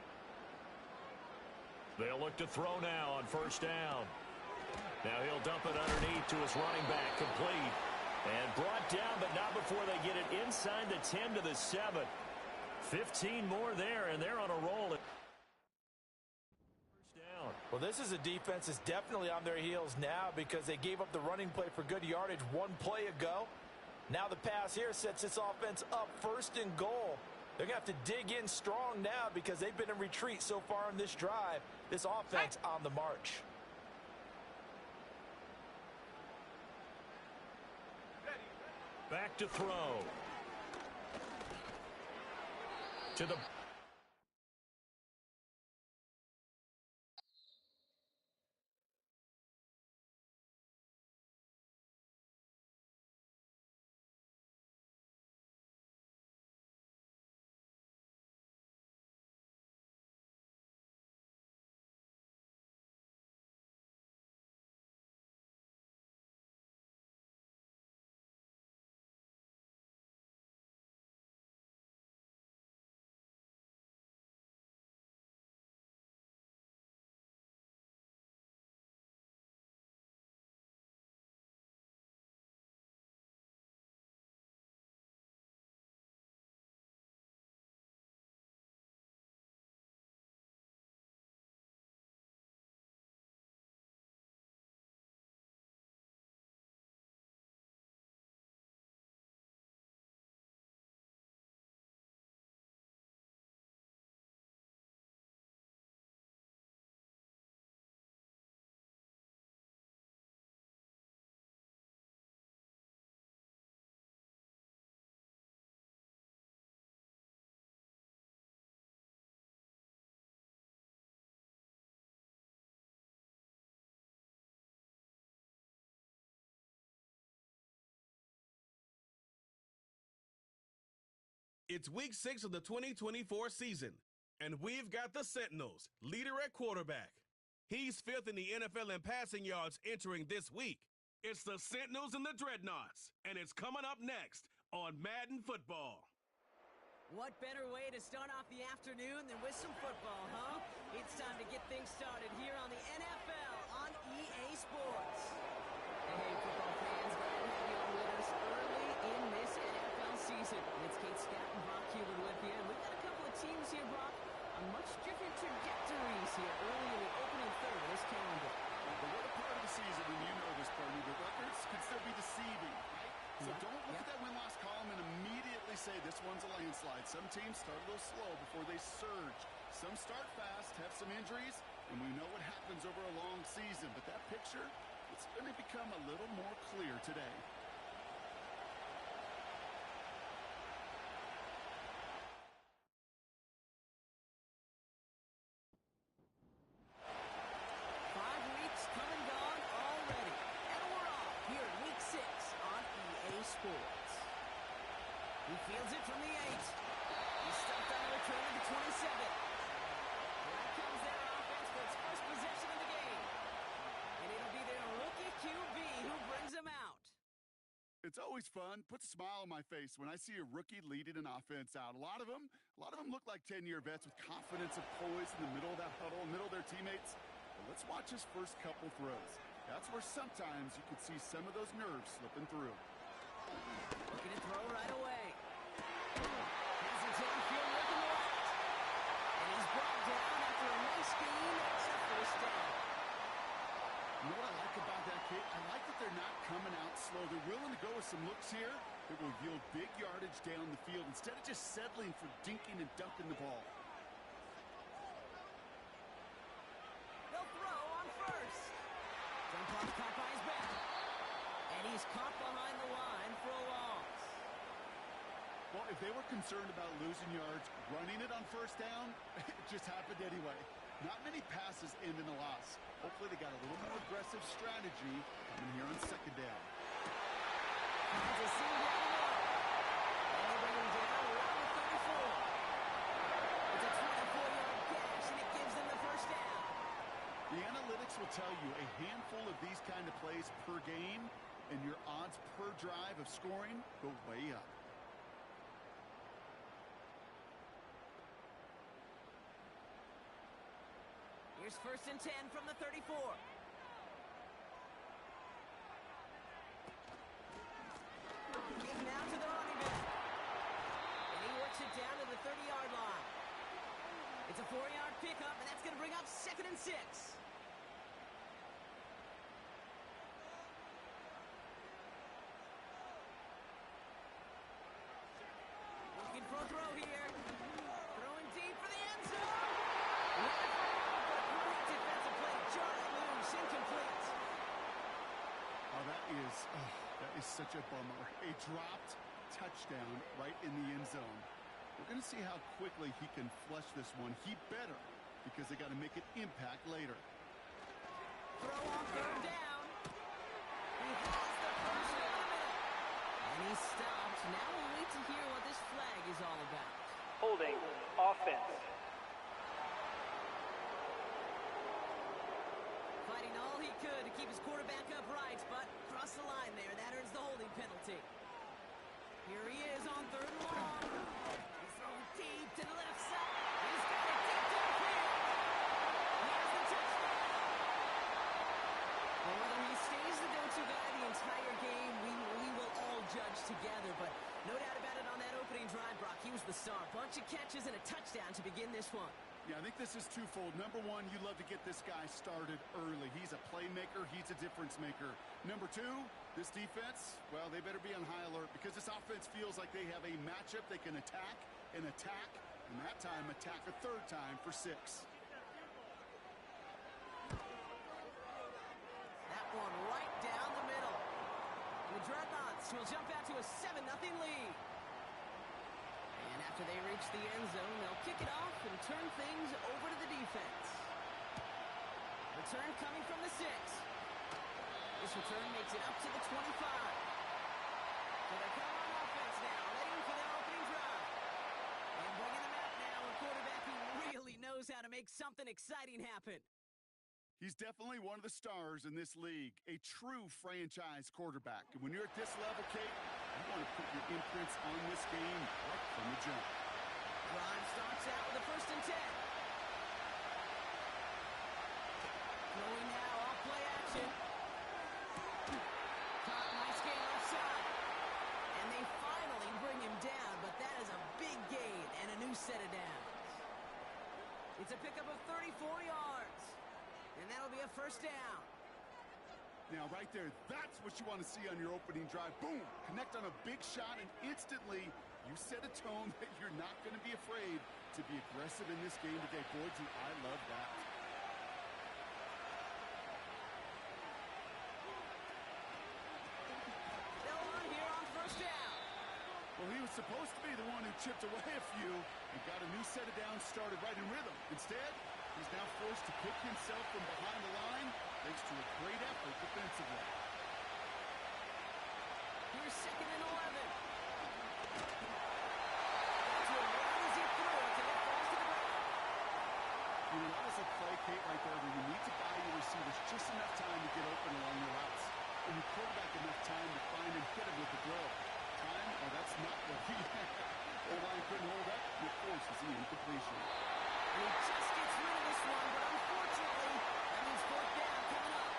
They'll look to throw now on 1st down. Now he'll dump it underneath to his running back, complete. And brought down, but not before they get it inside the 10 to the 7. 15 more there, and they're on a roll. First down. Well, this is a defense that's definitely on their heels now because they gave up the running play for good yardage 1 play ago. Now the pass here sets this offense up 1st and goal. They're going to have to dig in strong now because they've been in retreat so far in this drive. This offense on the march. Back to throw. To the... It's week 6 of the 2024 season, and we've got the Sentinels, leader at quarterback. He's 5th in the NFL in passing yards entering this week. It's the Sentinels and the Dreadnoughts, and it's coming up next on Madden Football. What better way to start off the afternoon than with some football, huh? It's time to get things started here on the NFL on EA Sports. Hey, football fans, glad to have you on with us early in this NFL season. It's Kate Scott and Brock Huber with you, and we've got a couple of teams here, Brock, on much different trajectories here early in the opening third of this calendar. The later part of the season, when you know this, Bernie, the records could still be deceiving, right? So don't look at that win-loss column and immediately say this one's a landslide. Some teams start a little slow before they surge. Some start fast, have some injuries, and we know what happens over a long season. But that picture, it's going to become a little more clear today. He fields it from the 8. He's stuffed on a return to the 27. Here comes their offense for its first possession of the game. And it'll be their rookie QB who brings them out. It's always fun, puts a smile on my face when I see a rookie leading an offense out. A lot of them look like 10-year vets with confidence and poise in the middle of that huddle, middle of their teammates. But let's watch his first couple throws. That's where sometimes you can see some of those nerves slipping through. Looking to throw right away. Passes downfield looking left. And he's brought down after a nice gain and a first down. You know what I like about that, Kate? I like that they're not coming out slow. They're willing to go with some looks here that will yield big yardage down the field instead of just settling for dinking and dunking the ball. They'll throw on first. Jump off caught by his back. And he's caught behind the line for a loss. Well, if they were concerned about losing yards, running it on first down, it just happened anyway. Not many passes end in a loss. Hopefully they got a little more aggressive strategy coming here on second down. Finds a seam down the middle. And they bring him down around the 34. It's a 24-yard dash, and it gives them the first down. The analytics will tell you a handful of these kind of plays per game, and your odds per drive of scoring go way up. Here's 1st and 10 from the 34. Give now to the running back. And he works it down to the 30-yard line. It's a 4-yard pickup, and that's going to bring up 2nd and 6. Looking for a throw here. is such a bummer. A dropped touchdown right in the end zone. We're going to see how quickly he can flush this one. He better, because they got to make an impact later. Throw on third down. He has the first in the middle. And he stopped. Now we'll wait to hear what this flag is all about. Holding offense. Fighting all he could to keep his quarterback upright, but across the line there, that earns the holding penalty. Here he is on third and long. He's throwing deep to the left side. He's got it deep downfield. Here's the touchdown. Well, whether he stays the go-to guy the entire game, we will all judge together, but no doubt about it on that opening drive, Brock. He was the star. Bunch of catches and a touchdown to begin this one. Yeah, I think this is twofold. Number one, you love to get this guy started early. He's a playmaker. He's a difference maker. Number two, this defense, well, they better be on high alert because this offense feels like they have a matchup they can attack, and that time attack a third time for 6. That one right down the middle. And the Dreadnoughts will jump out to a 7-0 lead. And after they reach the end zone, they'll kick it off and turn things over to the defense. Return coming from the 6. This return makes it up to the 25. So they're coming on offense now, ready for their opening drive. And bringing them out now, a quarterback who really knows how to make something exciting happen. He's definitely one of the stars in this league, a true franchise quarterback. And when you're at this level, Kate, you want to put your imprints on this game right from the jump. Drive starts out with a 1st and 10. Throwing now, off play action. Caught, nice gain offside. And they finally bring him down, but that is a big gain and a new set of downs. It's a pickup of 34 yards. And that'll be a 1st down. Now, right there, that's what you want to see on your opening drive. Boom! Connect on a big shot, and instantly you set a tone that you're not going to be afraid to be aggressive in this game today. Boy, do I love that. Still on here on 1st down. Well, he was supposed to be the one who chipped away a few and got a new set of downs started right in rhythm. Instead, he's now forced to pick himself from behind the line thanks to a great effort defensively. Here's 2nd and 11. To a easy throw until it falls to the ground. You know, that is a play, Kate, right there where you need to buy your receivers just enough time to get open along your routes. And your quarterback enough time to find and hit him with the throw. Time? Oh, that's not what he had. The line couldn't hold up. It forces the incompletion. And he just gets rid of this one, but unfortunately, that means 4th down coming up.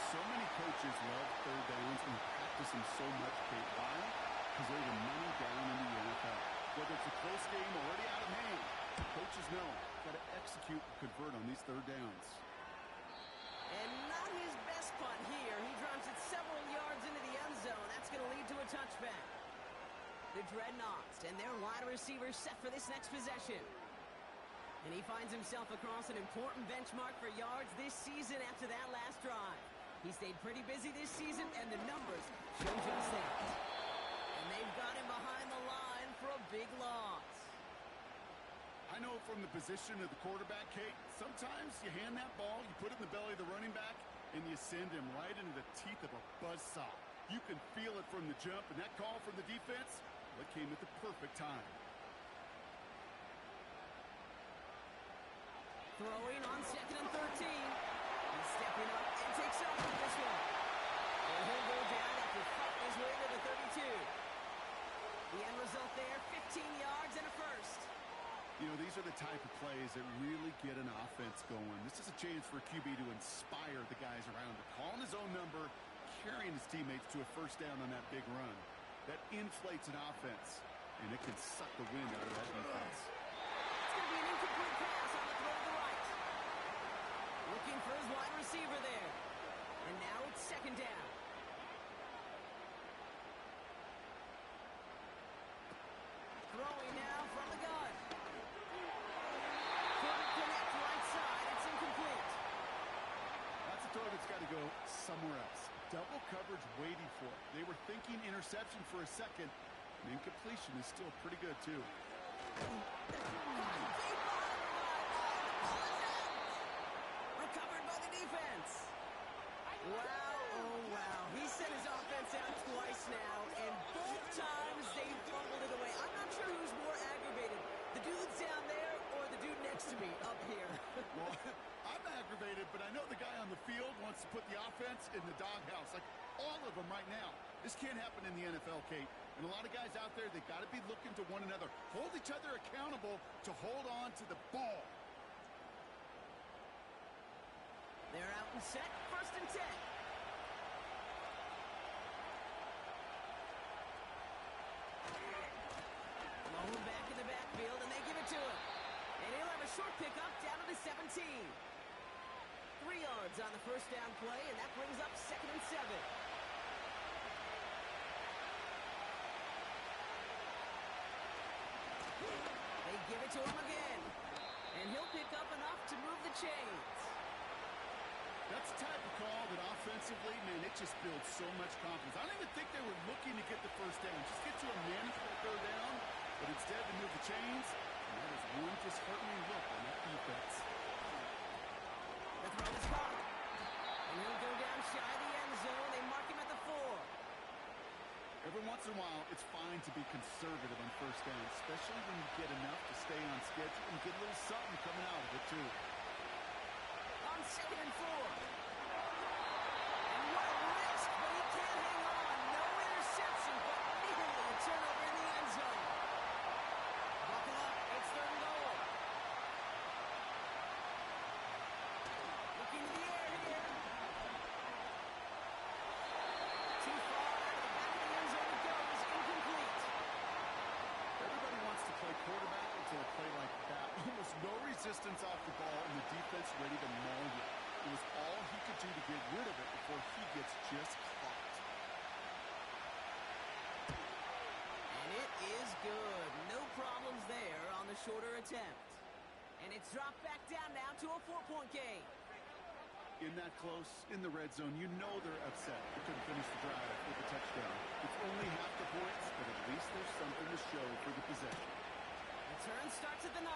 So many coaches love third downs and practice them so much, Kate. Why? Because they're the money down in the NFL. Whether it's a close game already out of hand, coaches know got to execute and convert on these third downs. And not his best punt here. He drops it several yards into the end zone. That's going to lead to a touchback. The Dreadnoughts and their wide receivers set for this next possession. And he finds himself across an important benchmark for yards this season after that last drive. He stayed pretty busy this season, and the numbers show just that. And they've got him behind the line for a big loss. I know from the position of the quarterback, Kate, sometimes you hand that ball, you put it in the belly of the running back, and you send him right into the teeth of a buzzsaw. You can feel it from the jump, and that call from the defense, well, it came at the perfect time. Throwing on 2nd and 13. He's stepping up and takes off with this one. And he'll go down after fighting his way to the 32. The end result there, 15 yards and a 1st. You know, these are the type of plays that really get an offense going. This is a chance for a QB to inspire the guys around him. Calling his own number, carrying his teammates to a 1st down on that big run. That inflates an offense, and it can suck the wind out of that defense. It's going to be an incomplete pass on the throw to the right. Looking for his wide receiver there. And now it's 2nd down. Throwing now from the gun. Couldn't connect right side. It's incomplete. That's a throw that's got to go somewhere else. Double coverage waiting for it. They were thinking interception for a second. And incompletion is still pretty good, too. Recovered by the defense. Wow, oh wow. He sent his offense out twice now, and both times they fumbled it away. I'm not sure who's more aggravated, the dudes down there or the dude next to me up here. Well, I'm aggravated, but I know the guy on the field wants to put the offense in the doghouse, like all of them right now. This can't happen in the NFL, Kate. And a lot of guys out there, they got to be looking to one another. Hold each other accountable to hold on to the ball. They're out and set. 1st and 10. Long back in the backfield, and they give it to him. And he'll have a short pickup down to the 17. 3 yards on the 1st down play, and that brings up 2nd and 7. They give it to him again. And he'll pick up enough to move the chains. That's the type of call that offensively, man, it just builds so much confidence. I don't even think they were looking to get the 1st down. Just get to a manageable 3rd down, but instead they move the chains. And that is one disheartening look on that defense. The throw is caught. And he'll go down shy of the end zone. They mark him at the 4. Every once in a while, it's fine to be conservative on 1st down, especially when you get enough to stay on schedule and get a little something coming out of it, too. On 2nd and 4. And what a risk, but he can't hang on. No interception, but immediately a turnover in the end zone. Buckle up. It's 3rd and goal. Looking to the air here. Too far. The back of the end zone it goes. Incomplete. Everybody wants to play quarterback until they play like that. Almost no resistance off the ball, and the defense ready to maul you. It was all he could do to get rid of it before he gets just caught. And it is good. No problems there on the shorter attempt. And it's dropped back down now to a 4-point game. In that close, in the red zone, you know they're upset. They couldn't finish the drive with a touchdown. It's only half the points, but at least there's something to show for the possession. The turn starts at the 9.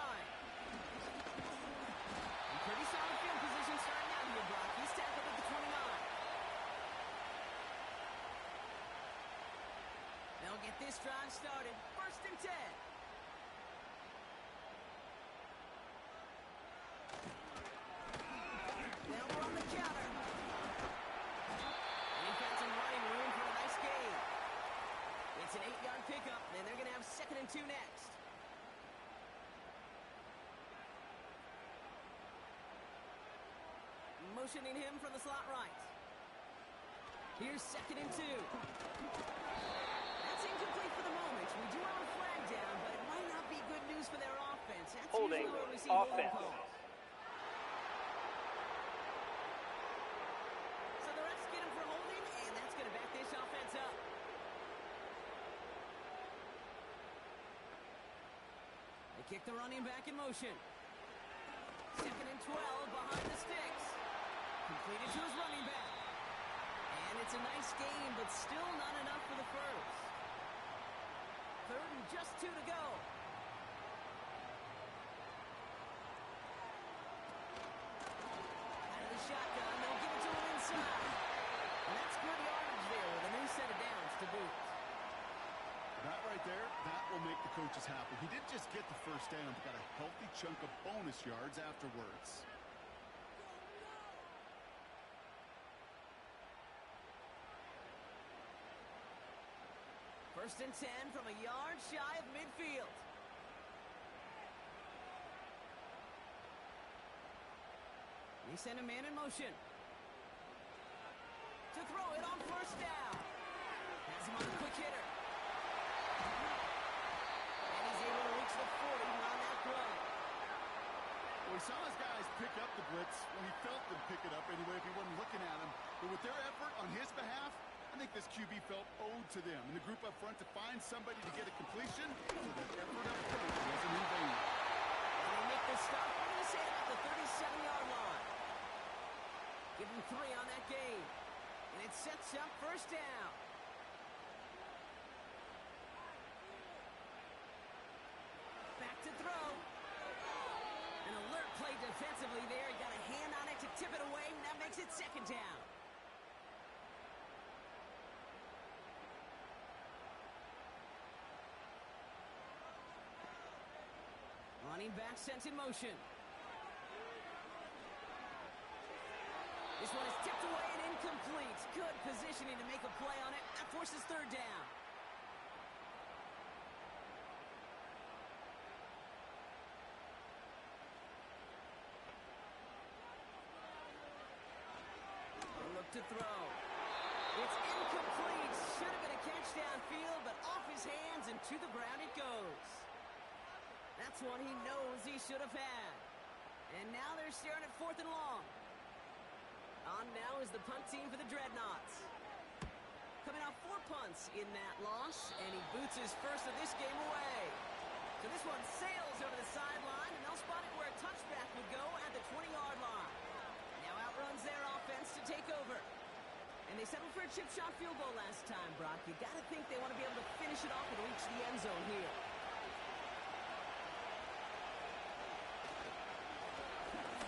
And pretty solid field position starting out here, Brock. He's tackled at the 29. They'll get this drive started. 1st and 10. Now we're on the counter. And he found some running room for a nice gain. It's an 8-yard pickup, and they're going to have 2nd and 2 next. Motioning him from the slot right. Here's 2nd and 2. That's incomplete for the moment. We do have a flag down, but it might not be good news for their offense. That's Holding usually where we see offense. holding calls. So the refs get him for holding, and that's going to back this offense up. They kick the running back in motion. 2nd and 12 behind the sticks. Completed to his running back. And it's a nice gain, but still not enough for the 1st. 3rd and just 2 to go. Out of the shotgun, they'll give it to him inside. And that's good yardage there with a new set of downs to boot. That right there, that will make the coaches happy. He didn't just get the 1st down, but got a healthy chunk of bonus yards afterwards. First and 10 from a yard shy of midfield. They send a man in motion. To throw it on 1st down. Has him on a quick hitter. And he's able to reach the 40 on that throw. Well, we saw his guys pick up the blitz when he felt them pick it up anyway if he wasn't looking at him. But with their effort on his behalf, I think this QB felt owed to them and the group up front to find somebody to get a completion so that effort up front wasn't in vain. And they make the stop, I'm going to say about the 37-yard line. Give him 3 on that game. And it sets up first down. Back to throw. An alert play defensively there. He got a hand on it to tip it away, and that makes it second down. Running back sent in motion. This one is tipped away and incomplete. Good positioning to make a play on it. That forces third down. Look to throw. It's incomplete. Should have been a catch downfield, but off his hands and to the ground it goes. That's one he knows he should have had. And now they're staring at 4th and long. On now is the punt team for the Dreadnoughts. Coming off 4 punts in that loss, and he boots his first of this game away. So this one sails over the sideline, and they'll spot it where a touchback would go at the 20-yard line. Now outruns their offense to take over. And they settled for a chip shot field goal last time, Brock. You got to think they want to be able to finish it off and reach the end zone here.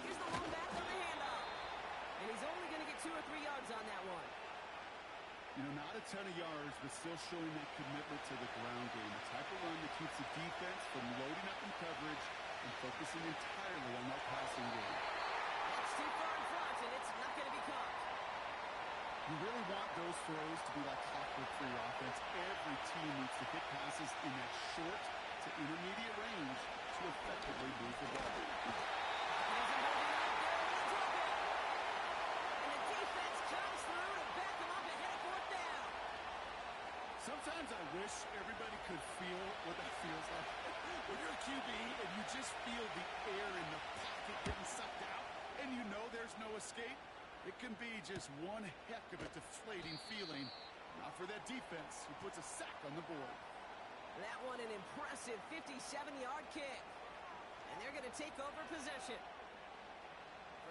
Here's the long back on the handoff. And he's only going to get 2 or 3 yards on that one. You know, not a ton of yards, but still showing that commitment to the ground game. The type of run that keeps the defense from loading up in coverage and focusing entirely on that passing game. That's too far in front, and it's not going to be caught. You really want those throws to be like clockwork for your offense. Every team needs to hit passes in that short to intermediate range to effectively move the ball. Sometimes I wish everybody could feel what that feels like. When you're a QB and you just feel the air in the pocket getting sucked out and you know there's no escape, it can be just one heck of a deflating feeling. Not for that defense who puts a sack on the board. That one an impressive 57-yard kick. And they're going to take over possession.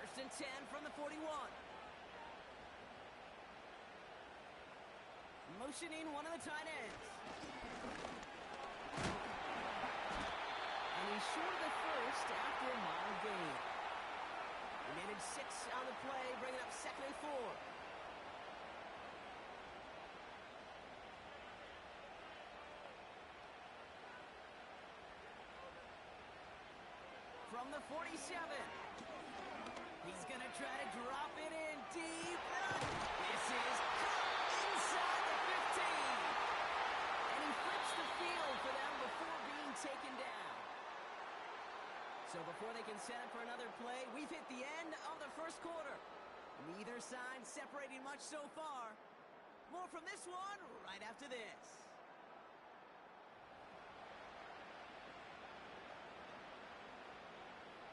1st and 10 from the 41. Motioning one of the tight ends. And he's short of the first after a mile gain. He netted 6 on the play, bringing up 2nd and 4. From the 47. He's going to try to drop it in deep. This is inside the 15. And he flips the field for them before being taken down. So before they can set up for another play, we've hit the end of the first quarter. Neither side separating much so far. More from this one right after this.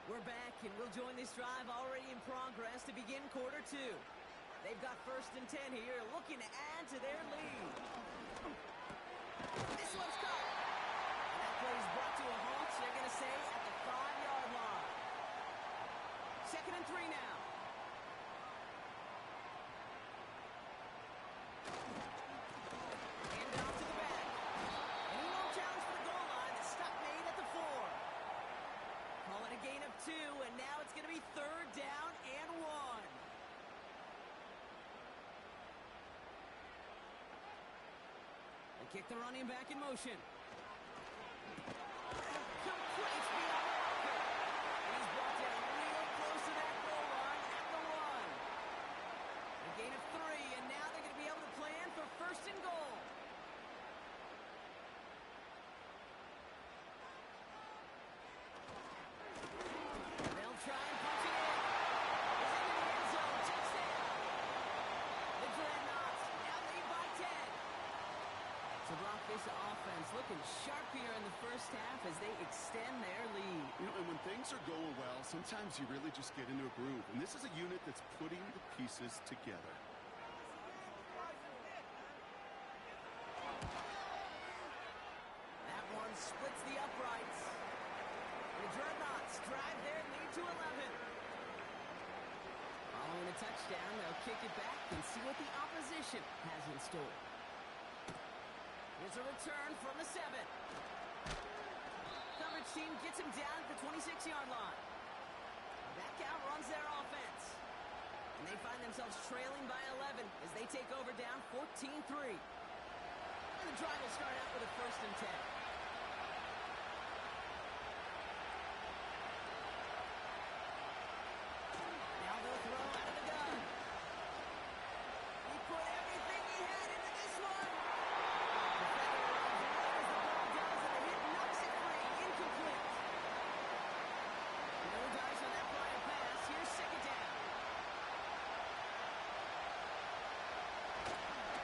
We're back, and we'll join this drive already in progress to begin quarter 2. They've got 1st and 10 here, looking to add to their lead. This one's caught. And that play is brought to a halt, they're going to say, at the 5-yard line. 2nd and 3 now. Hand off to the back. And he won't challenge for the goal line. The stop made at the 4. Call it a gain of 2, and now it's going to be 3rd down and 1. They kick the running back in motion. Complete beyond Walker. And he's brought down real close to that goal line at the 1. A gain of 3, and now they're going to be able to plan for 1st and goal. They'll try and punch it in. It's into the end zone. Touchdown. The Dreadnoughts now lead by 10. So Brock, this offense looking sharp here in the first half as they extend their lead. You know, and when things are going well, sometimes you really just get into a groove. And this is a unit that's putting the pieces together. That one splits the uprights. The Dreadnoughts drive their lead to 11. Following a touchdown touchdown. They'll kick it back and see what the opposition has in store. Here's a return from the 7. Coverage team gets him down at the 26-yard line. Back out runs their offense. And they find themselves trailing by 11 as they take over down 14-3. And the drive will start out with a 1st and 10. Now they'll throw out of the gun. He put everything he had into this one. Defender runs right as the ball does, and the hit knocks it free. Incomplete. No dice on that prior pass. Here's 2nd down.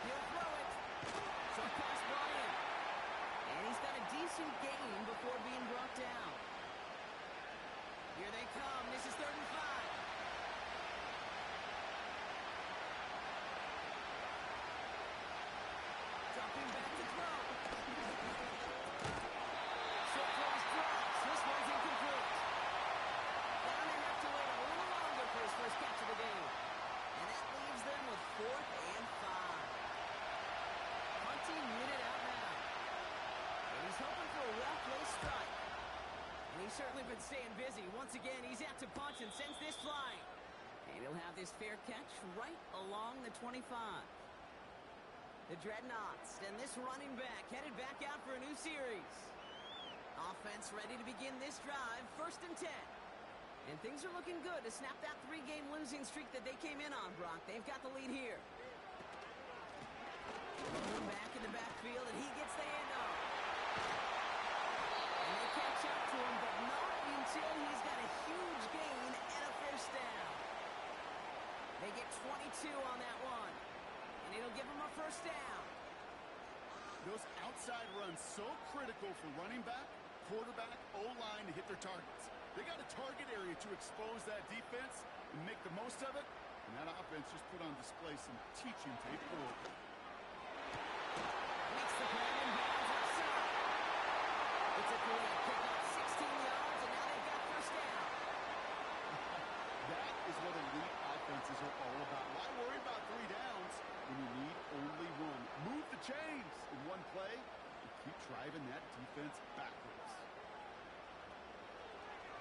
He'll throw it. Short pass brought in. And he's got a decent gain before being brought down. Here they come. This is 3rd and 5. Dropping back to throw. Short throws drops. This one's incomplete. Now they have to wait a little longer for his first catch of the game. And that leaves them with 4th and 5. Punting unit out now. And he's hoping for a well-placed strike. And he's certainly been staying busy. Once again, he's out to punch and sends this flying. And he'll have this fair catch right along the 25. The Dreadnoughts and this running back headed back out for a new series. Offense ready to begin this drive, 1st and 10. And things are looking good to snap that 3-game losing streak that they came in on, Brock. They've got the lead here. Rolling back in the backfield, and he gets the handoff. And they catch up to him, but not until he's got a huge gain and a 1st down. They get 22 on that one. And it'll give him a 1st down. Those outside runs so critical for running back, quarterback, O-line to hit their targets. They got a target area to expose that defense and make the most of it. And that offense just put on display some teaching tape forward. Makes the play and bounds outside. It's a great pickup, 16 yards, and now they've got 1st down. That is what elite offenses are all about. Why worry about 3 downs when you need only 1? Move the chains in one play and keep driving that defense backwards.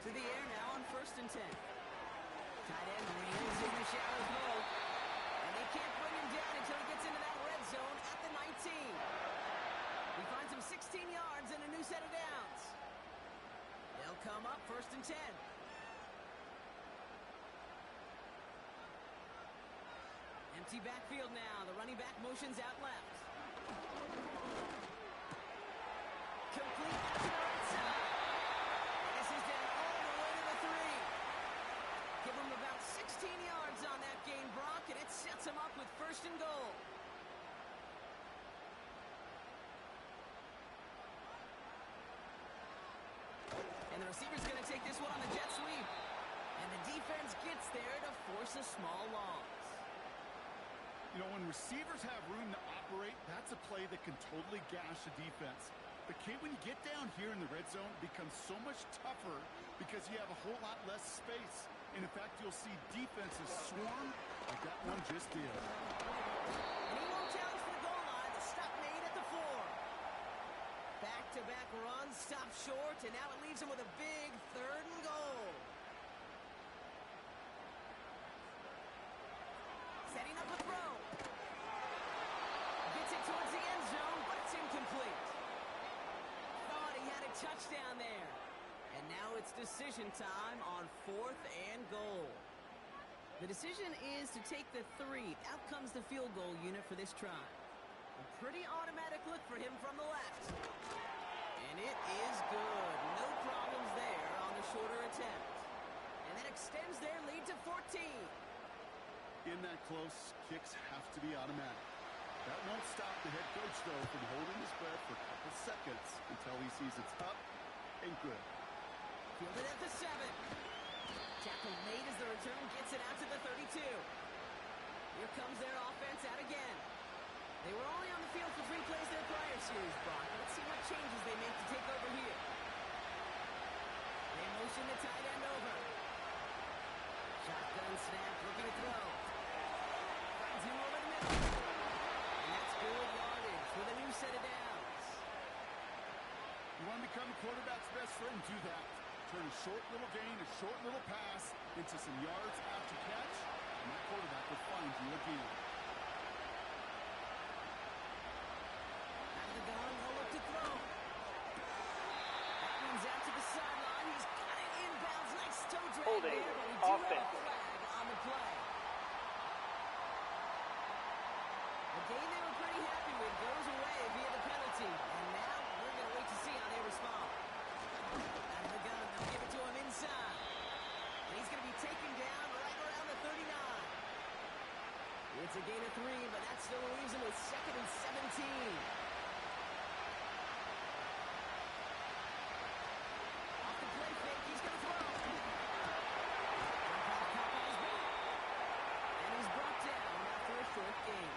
To the air now on 1st and 10. Tight end reels in the shallow hole. And they can't bring him down until he gets into that red zone at the 19. He finds him 16 yards and a new set of downs. They'll come up 1st and 10. Empty backfield now. The running back motions out left. Complete out to the right side. This is down all the way to the 3. Give him about 16 yards on that gain, Brock, and it sets him up with 1st and goal. And the receiver's going to take this one on the jet sweep. And the defense gets there to force a small loss. You know, when receivers have room to operate, that's a play that can totally gash a defense. But Kate, when you get down here in the red zone, it becomes so much tougher because you have a whole lot less space. And in fact, you'll see defenses swarm like that one just did. And he won't challenge for the goal line. The stop made at the 4. Back-to-back runs, stop short, and now it leaves him with a big 3rd and goal. Setting up a throw. Gets it towards the end zone, but it's incomplete. Thought he had a touchdown there. And now it's decision time on 4th and goal. The decision is to take the 3. Out comes the field goal unit for this try. A pretty automatic look for him from the left. And it is good. No problems there on the shorter attempt. And that extends their lead to 14. In that close, kicks have to be automatic. That won't stop the head coach, though, from holding his breath for a couple seconds until he sees it's up and good. Fielded at the 7. Tackle made as the return gets it out to the 32. Here comes their offense out again. They were only on the field for 3 plays their prior series, Brock. Let's see what changes they make to take over here. They motion the tight end over. Shotgun snap, looking to throw. want to become a quarterback's best friend? Do that. Turn a short little gain, a short little pass into some yards after catch, and that quarterback will find you again. Out of the gun, he'll look to throw. That one's out to the sideline. He's got it inbounds. Nice toe drag Holding there, but we do have offense. a flag on the play. A game they were pretty happy with goes away via the penalty, and now we're going to wait to see how they respond. Out of the gun, they'll give it to him inside. And he's going to be taken down right around the 39. It's a gain of 3, but that still leaves him with 2nd and 17. Off the play fake, he's going to throw. And he's brought down after a short gain.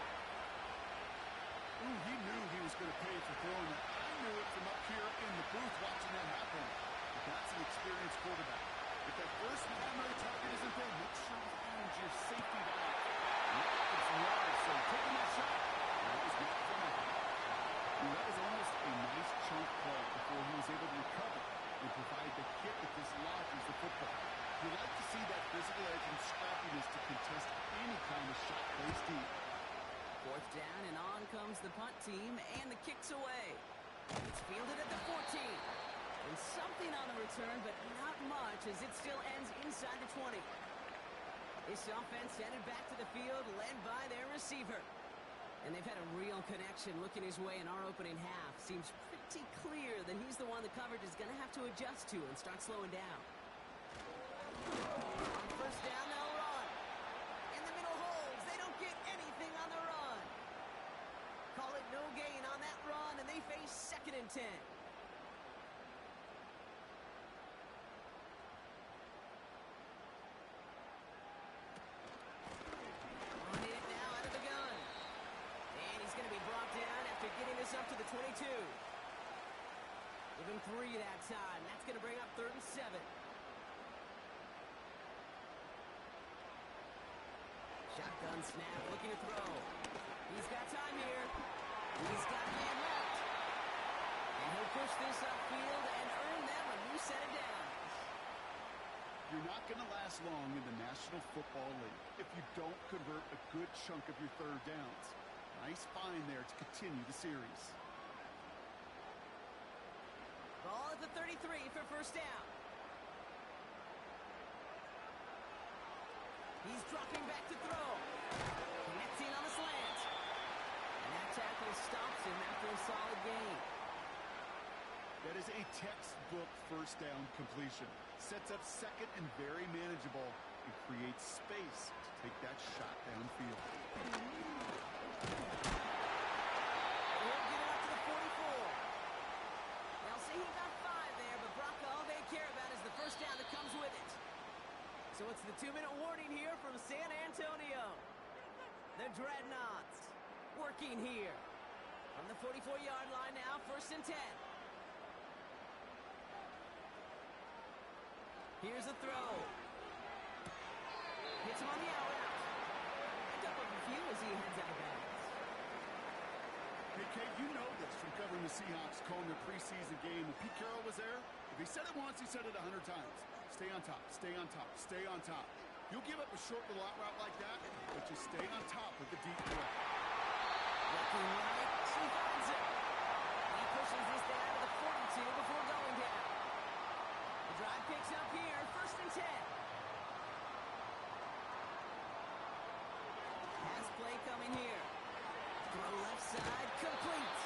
Ooh, he knew he was going to pay for throwing it. I knew it from up here in the booth watching that happen. But that's an experienced quarterback. If that first primary target isn't there, make sure you find your safety valve. It's large, so taking that shot, that was not for nothing. That was almost a nice chunk play before he was able to recover and provide the hit that dislodges the football. You like to see that physical edge and scrappiness to contest any kind of shot plays deep. 4th down, and on comes the punt team, and the kick's away. It's fielded at the 14. And something on the return, but not much, as it still ends inside the 20. This offense headed back to the field, led by their receiver. And they've had a real connection looking his way in our opening half. Seems pretty clear that he's the one the coverage is going to have to adjust to and start slowing down. On 1st down, they'll run. In the middle holes, they don't get anything on the run. Call it no gain on that run, and they face 2nd and 10. On it now out of the gun. And he's going to be brought down after getting this up to the 22. Give him 3 that time. That's going to bring up 3rd and 7. Shotgun snap, looking to throw. He's got time here. He's got man left. And he'll push this upfield and earn them a new set of downs. You're not going to last long in the National Football League if you don't convert a good chunk of your 3rd downs. Nice find there to continue the series. Ball at the 33 for 1st down. He's dropping back to throw. Connecting on the slant. And that tackle stops him after a solid gain. That is a textbook 1st down completion. Sets up 2nd and very manageable and creates space to take that shot downfield. He'll get it up to the 44. They'll say he got 5 there, but Brock, all they care about is the 1st down that comes with it. So it's the 2-minute warning here from San Antonio. The Dreadnoughts working here. From the 44-yard line now, 1st and 10. Here's a throw. Hits him on the out route. Picked up a few as he heads out of bounds. Hey, Kate, you know this from covering the Seahawks, calling their preseason game. When Pete Carroll was there, if he said it once, he said it 100 times. Stay on top, stay on top, stay on top. You'll give up a short little out route like that, but you stay on top of the deep threat. Looking right, he finds it. He pushes this thing out of the 42 before going down. The drive picks up here, 1st and 10. Pass play coming here. Throw left side, complete.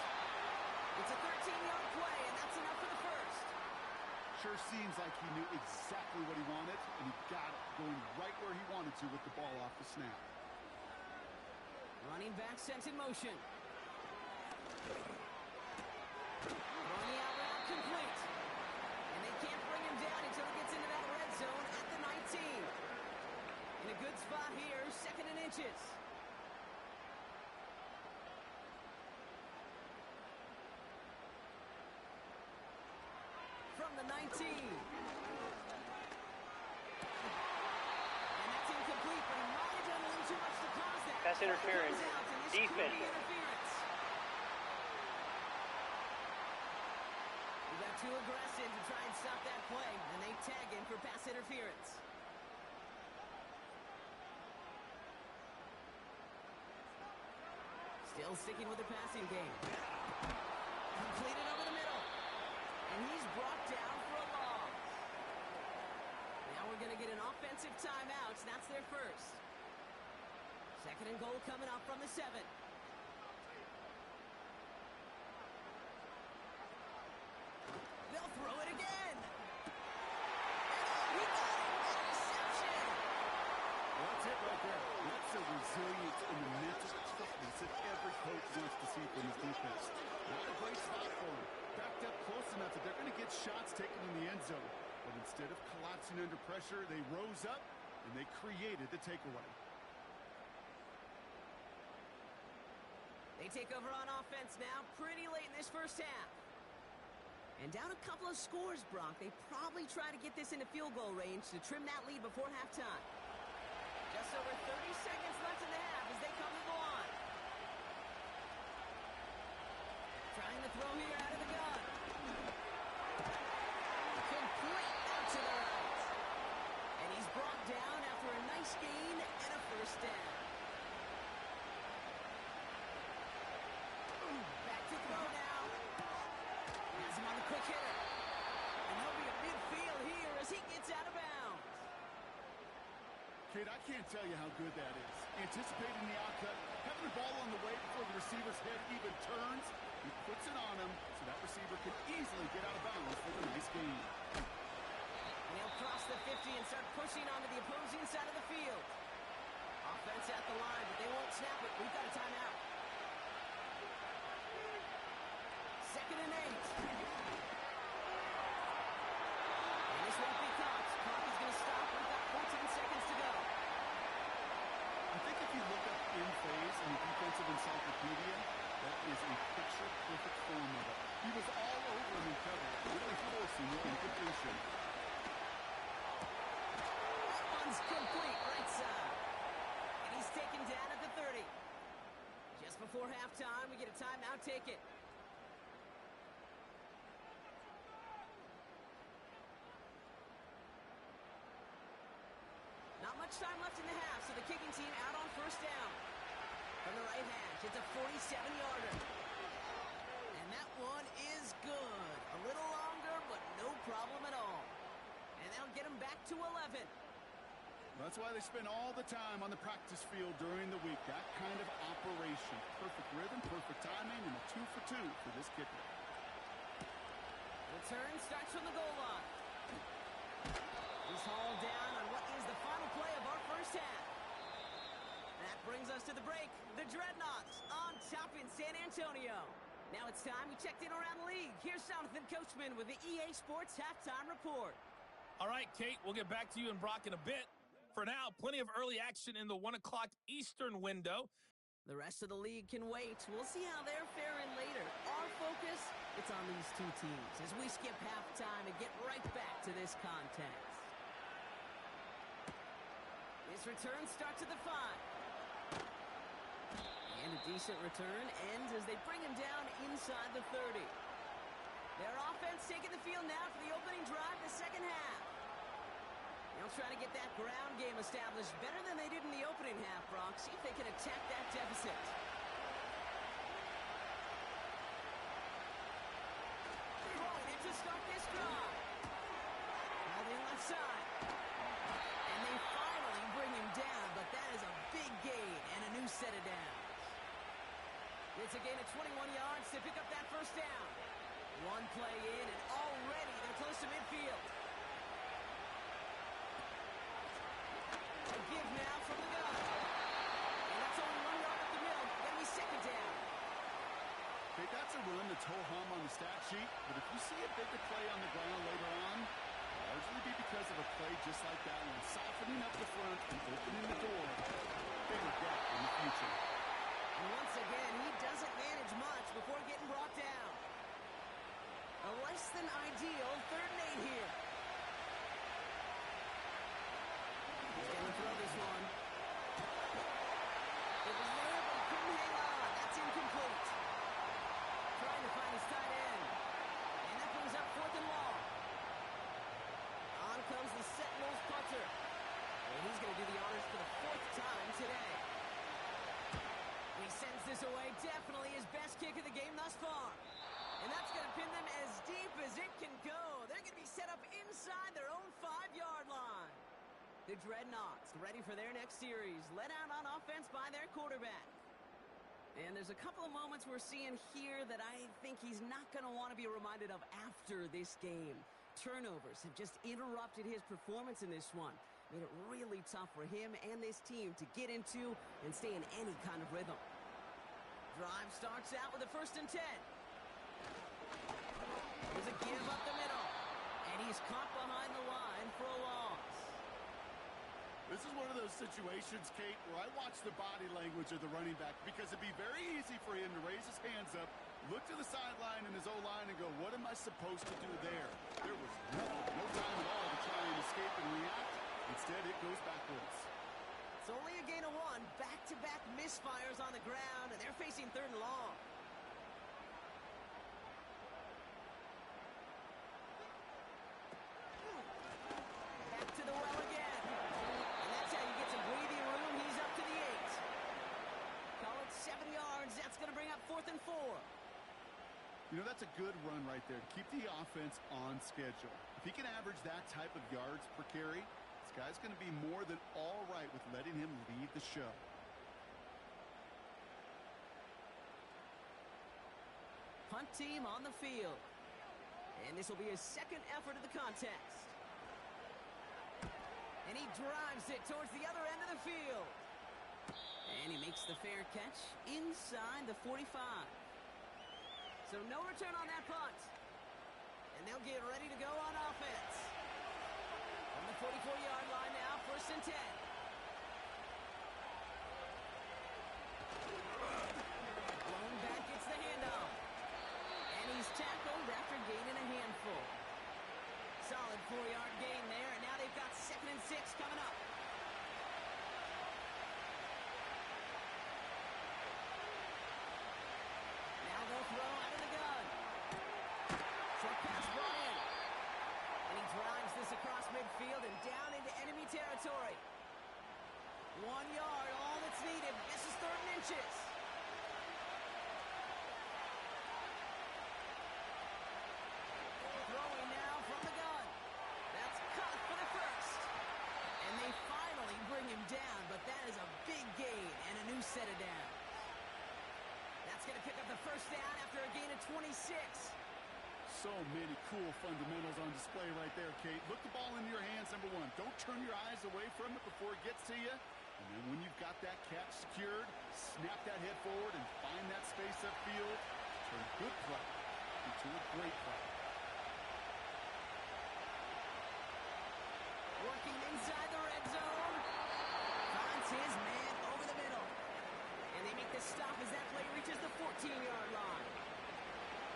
It's a 13-yard play, and that's enough for the 1st. Sure seems like he knew exactly what he wanted, and he got it, going right where he wanted to with the ball off the snap. Running back sent in motion. Throwing the out route, complete. And they can't bring him down until he gets into that red zone at the 19. In a good spot here, 2nd and inches. From the 19. And that's incomplete, but he might have done a little too much to cause that. Pass interference. Defense. We got too aggressive to try and stop that play, and they tag him for pass interference. Still sticking with the passing game. Completed over the middle. And he's brought down for a loss. Now we're going to get an offensive timeout. That's their first. Second and goal coming up from the 7. They'll throw it again. He got it. Interception. Well, that's it right there. That's the resilience and the mental toughness that every coach wants to see from his defense. Not a great spot for him. Backed up close enough that they're going to get shots taken in the end zone. But instead of collapsing under pressure, they rose up and they created the takeaway. They take over on offense now pretty late in this first half. And down a couple of scores, Brock. They probably try to get this into field goal range to trim that lead before halftime. Just over 30 seconds left in the half as they come to the line. Trying to throw here out of the gun. Complete out to the right. And he's brought down after a nice gain and a first down. Back to throw now. Has him on the quick hitter. And he'll be at midfield here as he gets out of bounds. Kate, I can't tell you how good that is. Anticipating the outcut, having the ball on the way before the receiver's head even turns, he puts it on him so that receiver can easily get out of bounds for the nice gain. And he'll cross the 50 and start pushing onto the opposing side of the field. Offense at the line, but they won't snap it. We've got a timeout. Second and 8. And this won't be caught. Clock is going to stop. We've got 14 seconds to go. I think if you look up in phase in the defensive encyclopedia, that is a picture-perfect form of it. He was all over him in coverage, really forcing the incompletion. That one's complete, right side. And he's taken down at the 30. Just before halftime, we get a timeout taken. Not much time left in the half, so the kicking team out on first down. From the right hash, it's a 47-yarder. And that one is good. A little longer, but no problem at all. And they'll get him back to 11. That's why they spend all the time on the practice field during the week. That kind of operation. Perfect rhythm, perfect timing, and a 2 for 2 for this kicker. Return starts from the goal line. He's hauled down on what is the final play of our first half. That brings us to the break. The Dreadnoughts on top in San Antonio. Now it's time we checked in around the league. Here's Jonathan Coachman with the EA Sports Halftime Report. All right, Kate, we'll get back to you and Brock in a bit. For now, plenty of early action in the 1 o'clock Eastern window. The rest of the league can wait. We'll see how they're faring later. Our focus, it's on these two teams as we skip halftime and get right back to this contest. This return starts at the 5. And a decent return ends as they bring him down inside the 30. Their offense taking the field now for the opening drive of the second half. They'll try to get that ground game established better than they did in the opening half, Brock. See if they can attack that deficit. Throwing it to start this drive. Now the left side. And they finally bring him down, but that is a big gain and a new set of downs. It's a gain of 21 yards to pick up that first down. One play in, and already they're close to midfield. A give now from the gun. And that's only 1 yard up the middle. Going to be second down. Okay, that's a run that's ho-hum on the stat sheet, but if you see a bigger play on the ground later on, largely be because of a play just like that one, softening up the front and opening the door. Bigger gap in the future. And once again, he doesn't manage much before getting brought down. A less than ideal 3rd and 8 here. He's going to throw this one. It was there, but he couldn't hang on. That's incomplete. Trying to find his tight end. And that brings up 4th and pin them as deep as it can go. They're going to be set up inside their own 5-yard line. The Dreadnoughts ready for their next series, led out on offense by their quarterback. And there's a couple of moments we're seeing here that I think he's not going to want to be reminded of after this game. Turnovers have just interrupted his performance in this one. Made it really tough for him and this team to get into and stay in any kind of rhythm. Drive starts out with a 1st and 10. There's a give up the middle. And he's caught behind the line for a loss. This is one of those situations, Kate, where I watch the body language of the running back because it'd be very easy for him to raise his hands up, look to the sideline and his O-line and go, what am I supposed to do there? There was no time at all to try and escape and react. Instead, it goes backwards. It's only a gain of 1. Back-to-back misfires on the ground, and they're facing 3rd and long. Back to the well again. And that's how you get some breathing room. He's up to the 8. Call it 7 yards. That's going to bring up 4th and 4. You know, that's a good run right there to keep the offense on schedule. If he can average that type of yards per carry, this guy's going to be more than all right with letting him lead the show. Punt team on the field. And this will be his 2nd effort of the contest. And he drives it towards the other end of the field. And he makes the fair catch inside the 45. So no return on that punt. And they'll get ready to go on offense. On the 44-yard line now, 1st and 10. Blown back gets the handoff. And he's tackled after gaining a handful. Solid 4-yard gain there, and now they've got 2nd and 6 coming up. Now they'll throw out of the gun. Short pass brought in. And he drives this across midfield and down into enemy territory. 1 yard, all that's needed. This is 3rd and inches. Throwing now from the gun. That's cut for the 1st. And they finally bring him down, but that is a big gain and a new set of downs. That's going to pick up the 1st down after a gain of 26. So many cool fundamentals on display right there, Kate. Look the ball in your hands, number 1. Don't turn your eyes away from it before it gets to you. And then when you've got that catch secured, snap that head forward and find that space upfield. Turn good play into a great play. Working inside the red zone. Finds his man over the middle. And they make the stop as that play reaches the 14-yard line.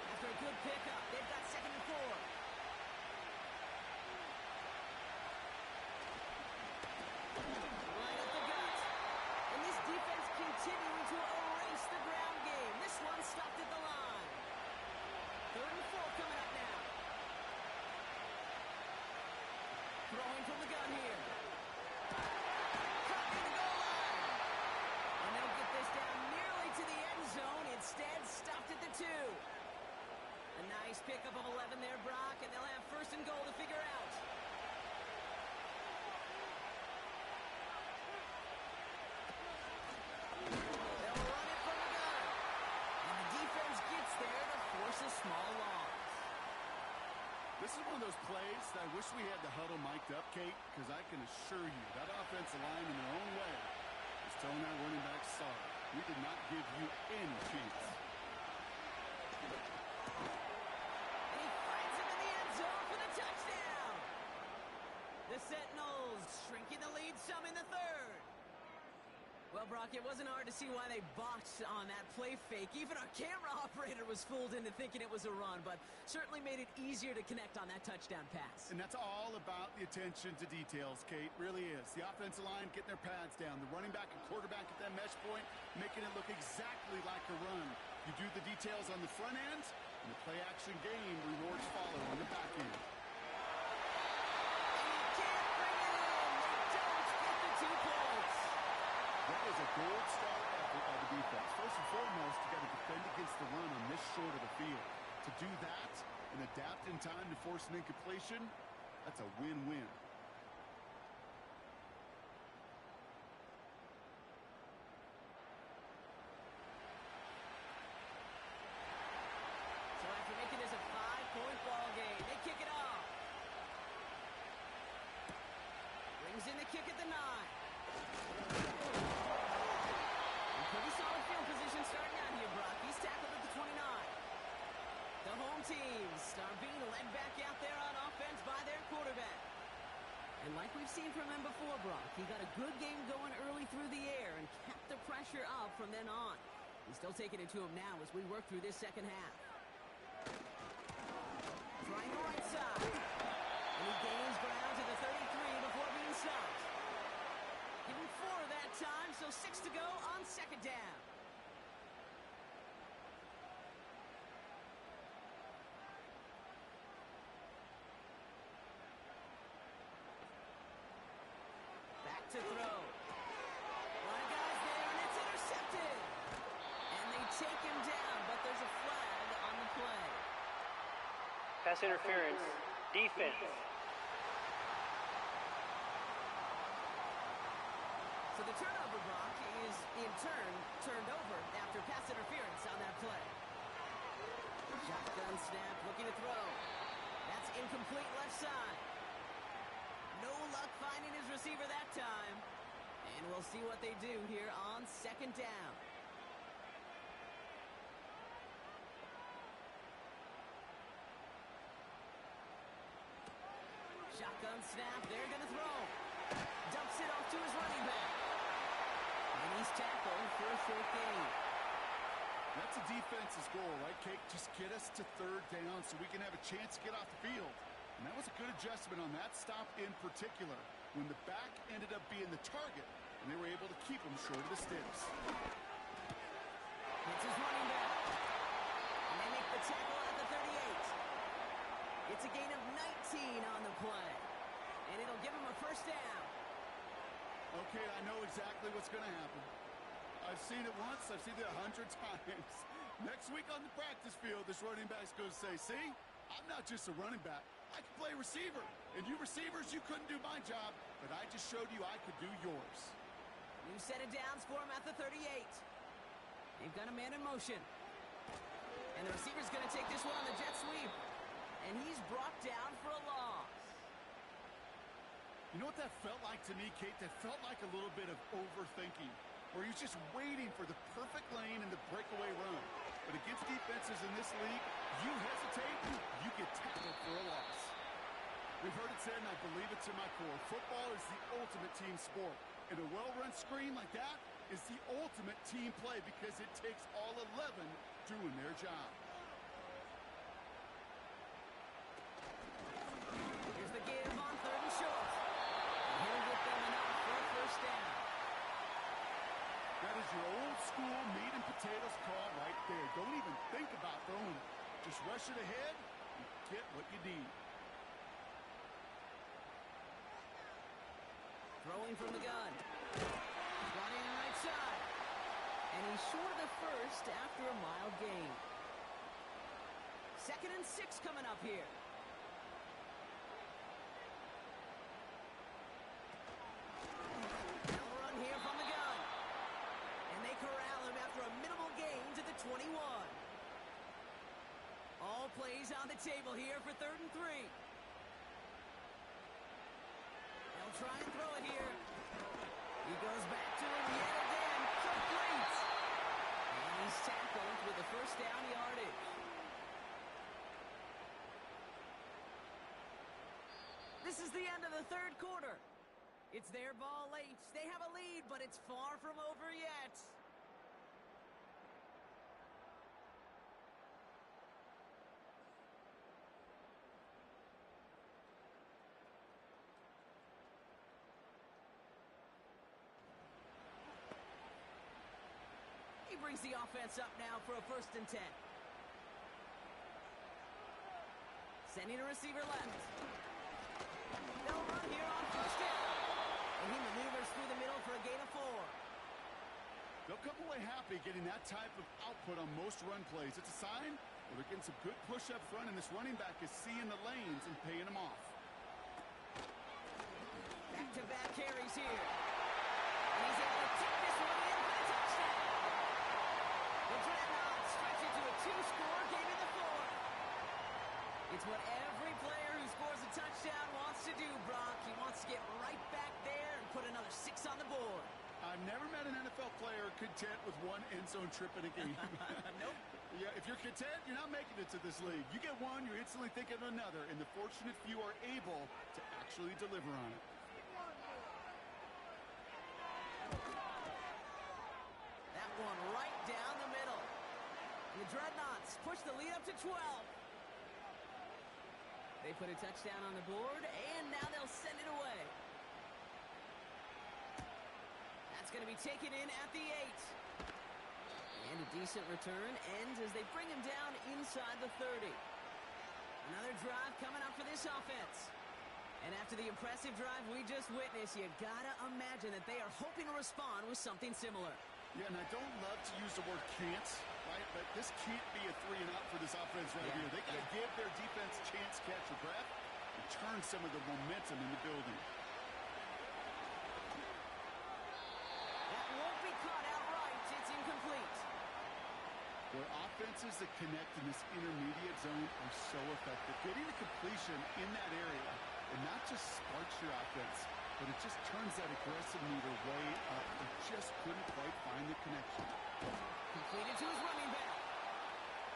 After a good pickup, they've got 2nd and 4. Right up the gut. And this defense continuing to erase the ground game. This one stopped at the line. 3rd and 4 coming up now. Throwing from the gun here. Caught near the goal line. And they'll get this down nearly to the end zone. Instead, stopped at the 2. A nice pickup of 11 there, Brock, and they'll have 1st and goal to figure out. They'll run it from the gun. And the defense gets there to force a small loss. This is one of those plays that I wish we had the huddle mic'd up, Kate, because I can assure you that offensive line in their own way is telling that running back, sorry, we did not give you any chance. And he finds him in the end zone for the touchdown. The Sentinels shrinking the lead some in the 3rd. Well, Brock, it wasn't hard to see why they botched on that play fake. Even our camera operator was fooled into thinking it was a run, but certainly made it easier to connect on that touchdown pass. And that's all about the attention to details, Kate. Really is. The offensive line getting their pads down. The running back and quarterback at that mesh point, making it look exactly like a run. You do the details on the front end, and the play-action game rewards follow on the back end. And he can't bring it in. They don't get the 2 points. That was a gold star effort by the defense. First and foremost, you got to defend against the run on this short of the field. To do that and adapt in time to force an incompletion, that's a win-win. So after making this a 5-point ball game, they kick it off. Brings in the kick at the 9. Pretty solid field position starting out here, Brock. He's tackled at the 29. The home teams are being led back out there on offense by their quarterback. And like we've seen from him before, Brock, he got a good game going early through the air and kept the pressure up from then on. He's still taking it to him now as we work through this second half. Trying the right side. And he gains ground to the 33 before being stopped. Give him 4 that time, so 6 to go on second down. Back to throw. A lot of guys there, and it's intercepted. And they take him down, but there's a flag on the play. Pass interference. Defense. So the turnover, Brock, is in turn turned over after pass interference on that play. Shotgun snap, looking to throw. That's incomplete left side. No luck finding his receiver that time. And we'll see what they do here on second down. Shotgun snap, they're going to throw. Dumps it off to his running back. And he's tackled for a short gain. That's a defense's goal, right, Kate? Just get us to third down so we can have a chance to get off the field. And that was a good adjustment on that stop in particular, when the back ended up being the target, and they were able to keep him short of the sticks. It's his running back. And they make the tackle at the 38. It's a gain of 19 on the play. And it'll give him a first down. Okay, I know exactly what's going to happen. I've seen it once. I've seen it 100 times. Next week on the practice field, this running back's going to say, see, I'm not just a running back. I can play receiver. And you receivers, you couldn't do my job, but I just showed you I could do yours. New set of downs for him at the 38. They've got a man in motion. And the receiver's going to take this one on the jet sweep. And he's brought down for a loss. You know what that felt like to me, Kate? That felt like a little bit of overthinking, where he's just waiting for the perfect lane and the breakaway run. But against defenses in this league, you hesitate, you get tackled for a loss. We've heard it said, and I believe it to my core, football is the ultimate team sport. And a well-run screen like that is the ultimate team play because it takes all 11 doing their job. Here's the give on 3rd and short. And he'll get them enough for a first down. That is your old school meat and potatoes call right there. Don't even think about throwing it. Just rush it ahead and get what you need. Throwing from the gun. Brought in right side. And he's short of the first after a mild gain. 2nd and 6 coming up here. Now a run here from the gun. And they corral him after a minimal gain to the 21. All plays on the table here for 3rd and 3. They'll try and throw it here. He goes back to him yet again. Complete. And he's tackled with the first down yardage. This is the end of the 3rd quarter. It's their ball late. They have a lead, but it's far from over yet. He brings the offense up now for a 1st and 10. Sending a receiver left. They'll run here on 1st down. And he maneuvers through the middle for a gain of 4. They'll come away happy getting that type of output on most run plays. It's a sign Well, they're getting some good push up front, and this running back is seeing the lanes and paying them off. Back-to-back carries here. And he's able to kick this one in for the touchdown. The Dreadnoughts stretch into a 2-score game in the fourth. It's what every player who scores a touchdown wants to do, Brock. He wants to get right back there and put another 6 on the board. I've never met an NFL player content with one end zone trip in a game. Nope. Yeah, if you're content, you're not making it to this league. You get one, you're instantly thinking of another, and the fortunate few are able to actually deliver on it. That one right down the middle. And the Dreadnoughts push the lead up to 12. They put a touchdown on the board, and now they'll send it away. That's going to be taken in at the 8. And a decent return ends as they bring him down inside the 30. Another drive coming up for this offense. And after the impressive drive we just witnessed, you gotta imagine that they are hoping to respond with something similar. Yeah, and I don't love to use the word can't, right? But this can't be a 3-and-out for this offense right here. They got to give their defense a chance to catch a breath and turn some of the momentum in the building. That won't be caught outright. It's incomplete. Where offenses that connect in this intermediate zone are so effective. Getting a completion in that area, it not just sparks your offense, but it just turns that aggressive meter way up. They just couldn't quite find the connection. Completed to his running back.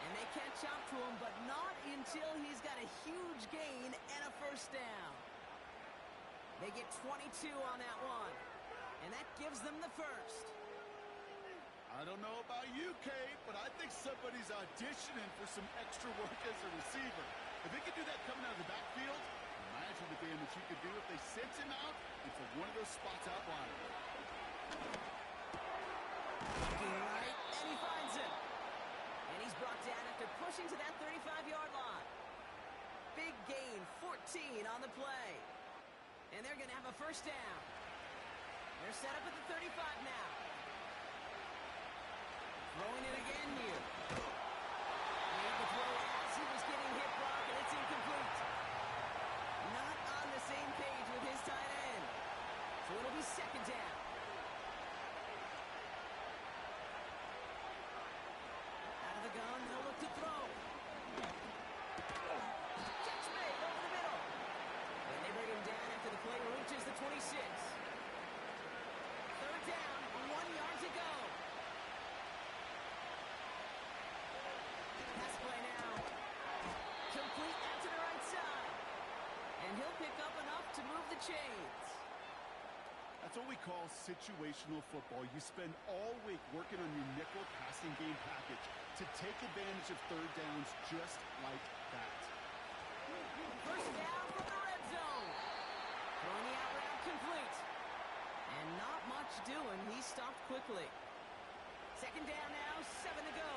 And they catch up to him, but not until he's got a huge gain and a first down. They get 22 on that one. And that gives them the first. I don't know about you, Kate, but I think somebody's auditioning for some extra work as a receiver. If he could do that coming out of the backfield, imagine the damage he could do if they sent him out into one of those spots out wide. Looking right, and he finds him. And he's brought down after pushing to that 35-yard line. Big gain, 14 on the play. And they're going to have a first down. They're set up at the 35 now. Throwing it again here. Made the throw as he was getting hit, Brock, and it's incomplete. Not on the same page with his tight end. So it'll be second down. Out of the gun, they'll look to throw. Catch made over the middle. And they bring him down after the play reaches the 26. Third down, 1 yard to go. Pass play now. Complete out to the right side. And he'll pick up enough to move the chains. That's what we call situational football. You spend all week working on your nickel passing game package to take advantage of third downs just like that. First down from the red zone. Throwing the out route complete. And not much doing. He stopped quickly. Second down now, 7 to go.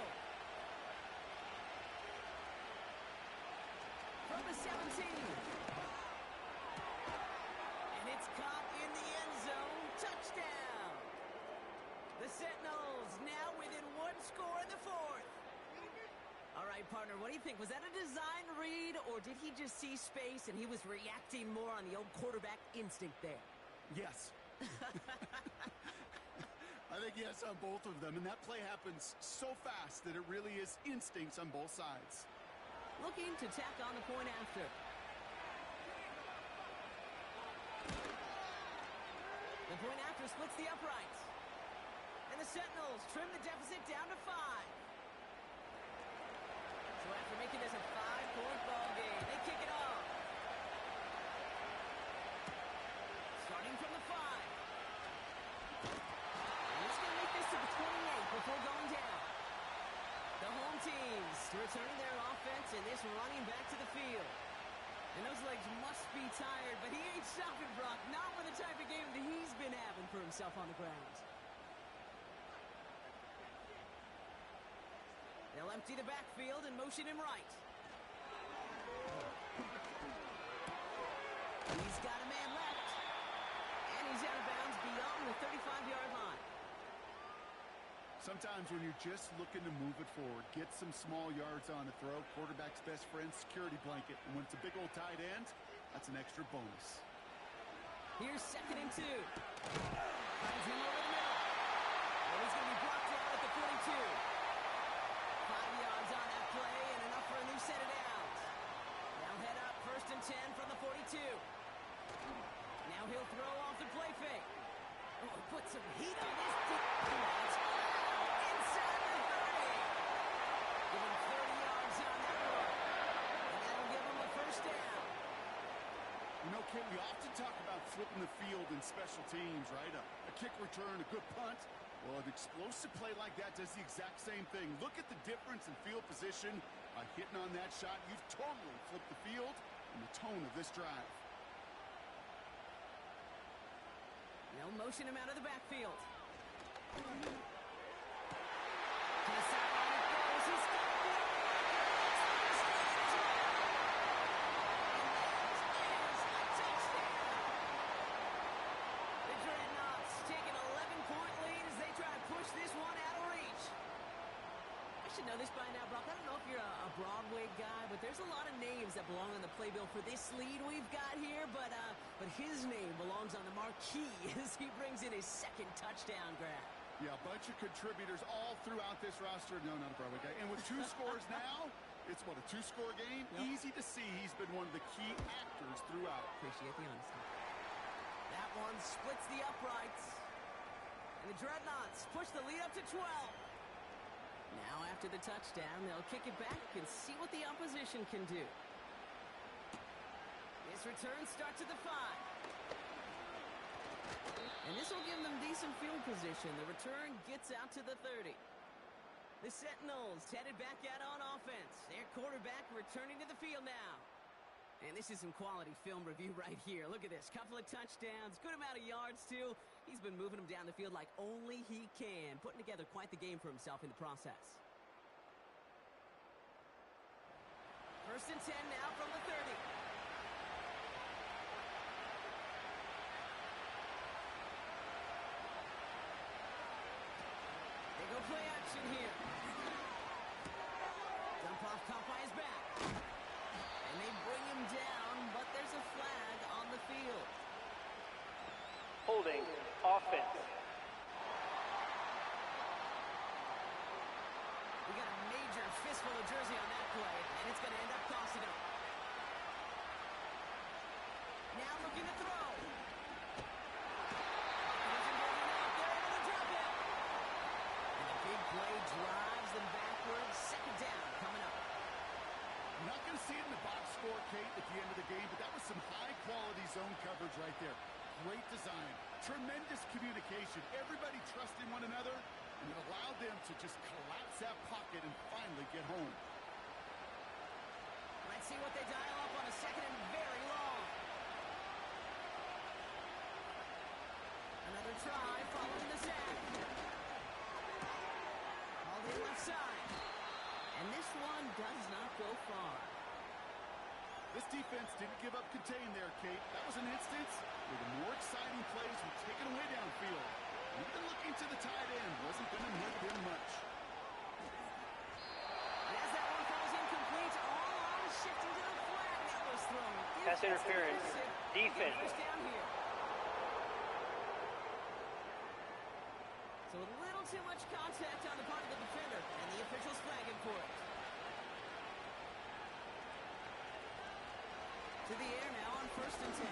From the 17. And it's caught in the end zone. Touchdown. The Sentinels now within 1 score in the fourth. All right, partner, what do you think? Was that a design read, or did he just see space and he was reacting more on the old quarterback instinct there? Yes. I think yes on both of them, and that play happens so fast that it really is instincts on both sides. Looking to tack on the point after. The point after splits the uprights. And the Sentinels trim the deficit down to 5. So after making this a 5-point ball game, they kick it off. Starting from the 5. And he's going to make this to the 28 before going down. The home teams returning their offense and this running back to the field. And those legs must be tired, but he ain't stopping, Brock. Not with the type of game that he's been having for himself on the ground. They'll empty the backfield and motion him right. He's got a man left. And he's out of bounds beyond the 35-yard line. Sometimes when you're just looking to move it forward, get some small yards on the throw, quarterback's best friend, security blanket. And when it's a big old tight end, that's an extra bonus. Here's 2nd and 2. Finds him over the middle. And he's going to be blocked out at the 42. 5 yards on that play and enough for a new set of downs. Now head up, 1st and 10 from the 42. Now he'll throw off the play fake. Oh, put some heat on this defense. Inside the 30. Give him 30 yards on that one. And that'll give him a 1st down. You know, Ken, we often talk about flipping the field in special teams, right? A kick return, a good punt. Well, an explosive play like that does the exact same thing. Look at the difference in field position. By hitting on that shot, you've totally flipped the field and the tone of this drive. They'll motion him out of the backfield. To the sideline it goes. He's got it. The Dreadnoughts take an 11-point lead as they try to push this one out of reach. I should know this by now, Brock. I don't know if you're a Broadway guy, but there's a lot of names that belong on the playbill for this lead we've got here, but his name belongs on the marquee as he brings in his 2nd touchdown grab. Yeah, a bunch of contributors all throughout this roster. No, not a Broadway guy. And with 2 scores now, it's what, a 2-score game? Yep. Easy to see he's been one of the key actors throughout. Appreciate the honesty. That one splits the uprights. And the Dreadnoughts push the lead up to 12. Now after the touchdown, they'll kick it back and see what the opposition can do. This return starts at the 5. And this will give them decent field position. The return gets out to the 30. The Sentinels headed back out on offense. Their quarterback returning to the field now. And this is some quality film review right here. Look at this. Couple of touchdowns. Good amount of yards, too. He's been moving them down the field like only he can. Putting together quite the game for himself in the process. 1st and 10 now from the 30. They go play action here. Dump off caught by his back. And they bring him down, but there's a flag on the field. Holding offense. We got a major fistful of jersey on that play, and it's going to end up costing him. Now looking to throw. They're able to drop it. And the big play drives them backwards. 2nd down coming up. You're not going to see it in the box score, Kate, at the end of the game, but that was some high-quality zone coverage right there. Great design. Tremendous communication. Everybody trusting one another, and it allowed them to just collapse that pocket and finally get home. Let's see what they dial up on a 2nd and very long. Another try following the sack. All the left side. And this one does not go far. This defense didn't give up contain there, Kate. That was an instance where the more exciting plays were taken away downfield. Even looking to the tight end wasn't going to hurt him much. And as that one falls incomplete, all eyes shifting to the flag that was thrown. Pass interference. Defense. First down here. So a little too much contact on the part of the defender, and the officials flagging for it. To the air now on 1st and 10.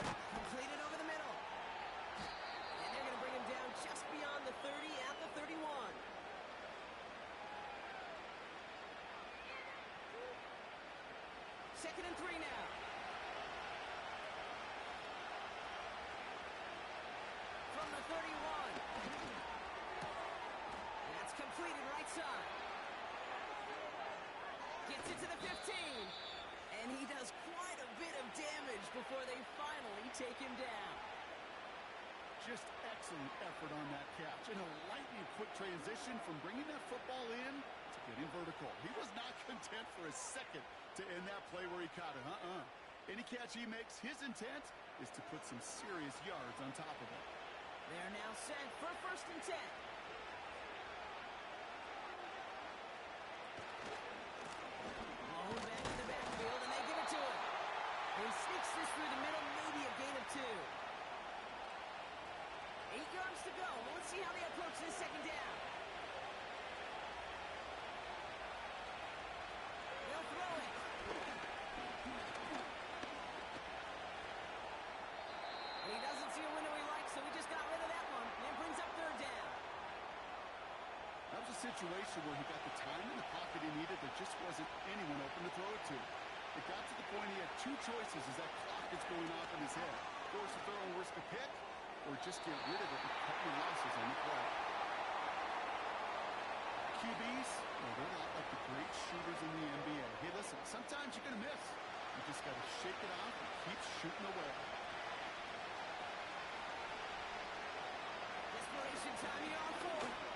Completed over the middle. And they're going to bring him down just beyond the 30 at the 31. 2nd and 3 now. From the 31. That's completed right side. Gets it to the 15. And he does quite a bit of damage before they finally take him down. Just excellent effort on that catch. And a lightning quick transition from bringing that football in to getting vertical. He was not content for a second to end that play where he caught it. Any catch he makes, his intent is to put some serious yards on top of it. They're now set for 1st and 10. situation where he got the time in the pocket he needed. There just wasn't anyone open to throw it to. It got to the point he had two choices as that clock is going off in his head. Force a throw and risk a pick, or just get rid of it and cut your losses on the play. QBs, well, they're a lot like the great shooters in the NBA. Hey, listen, sometimes you're going to miss. You just got to shake it off and keep shooting away. Desperation time here on fourth.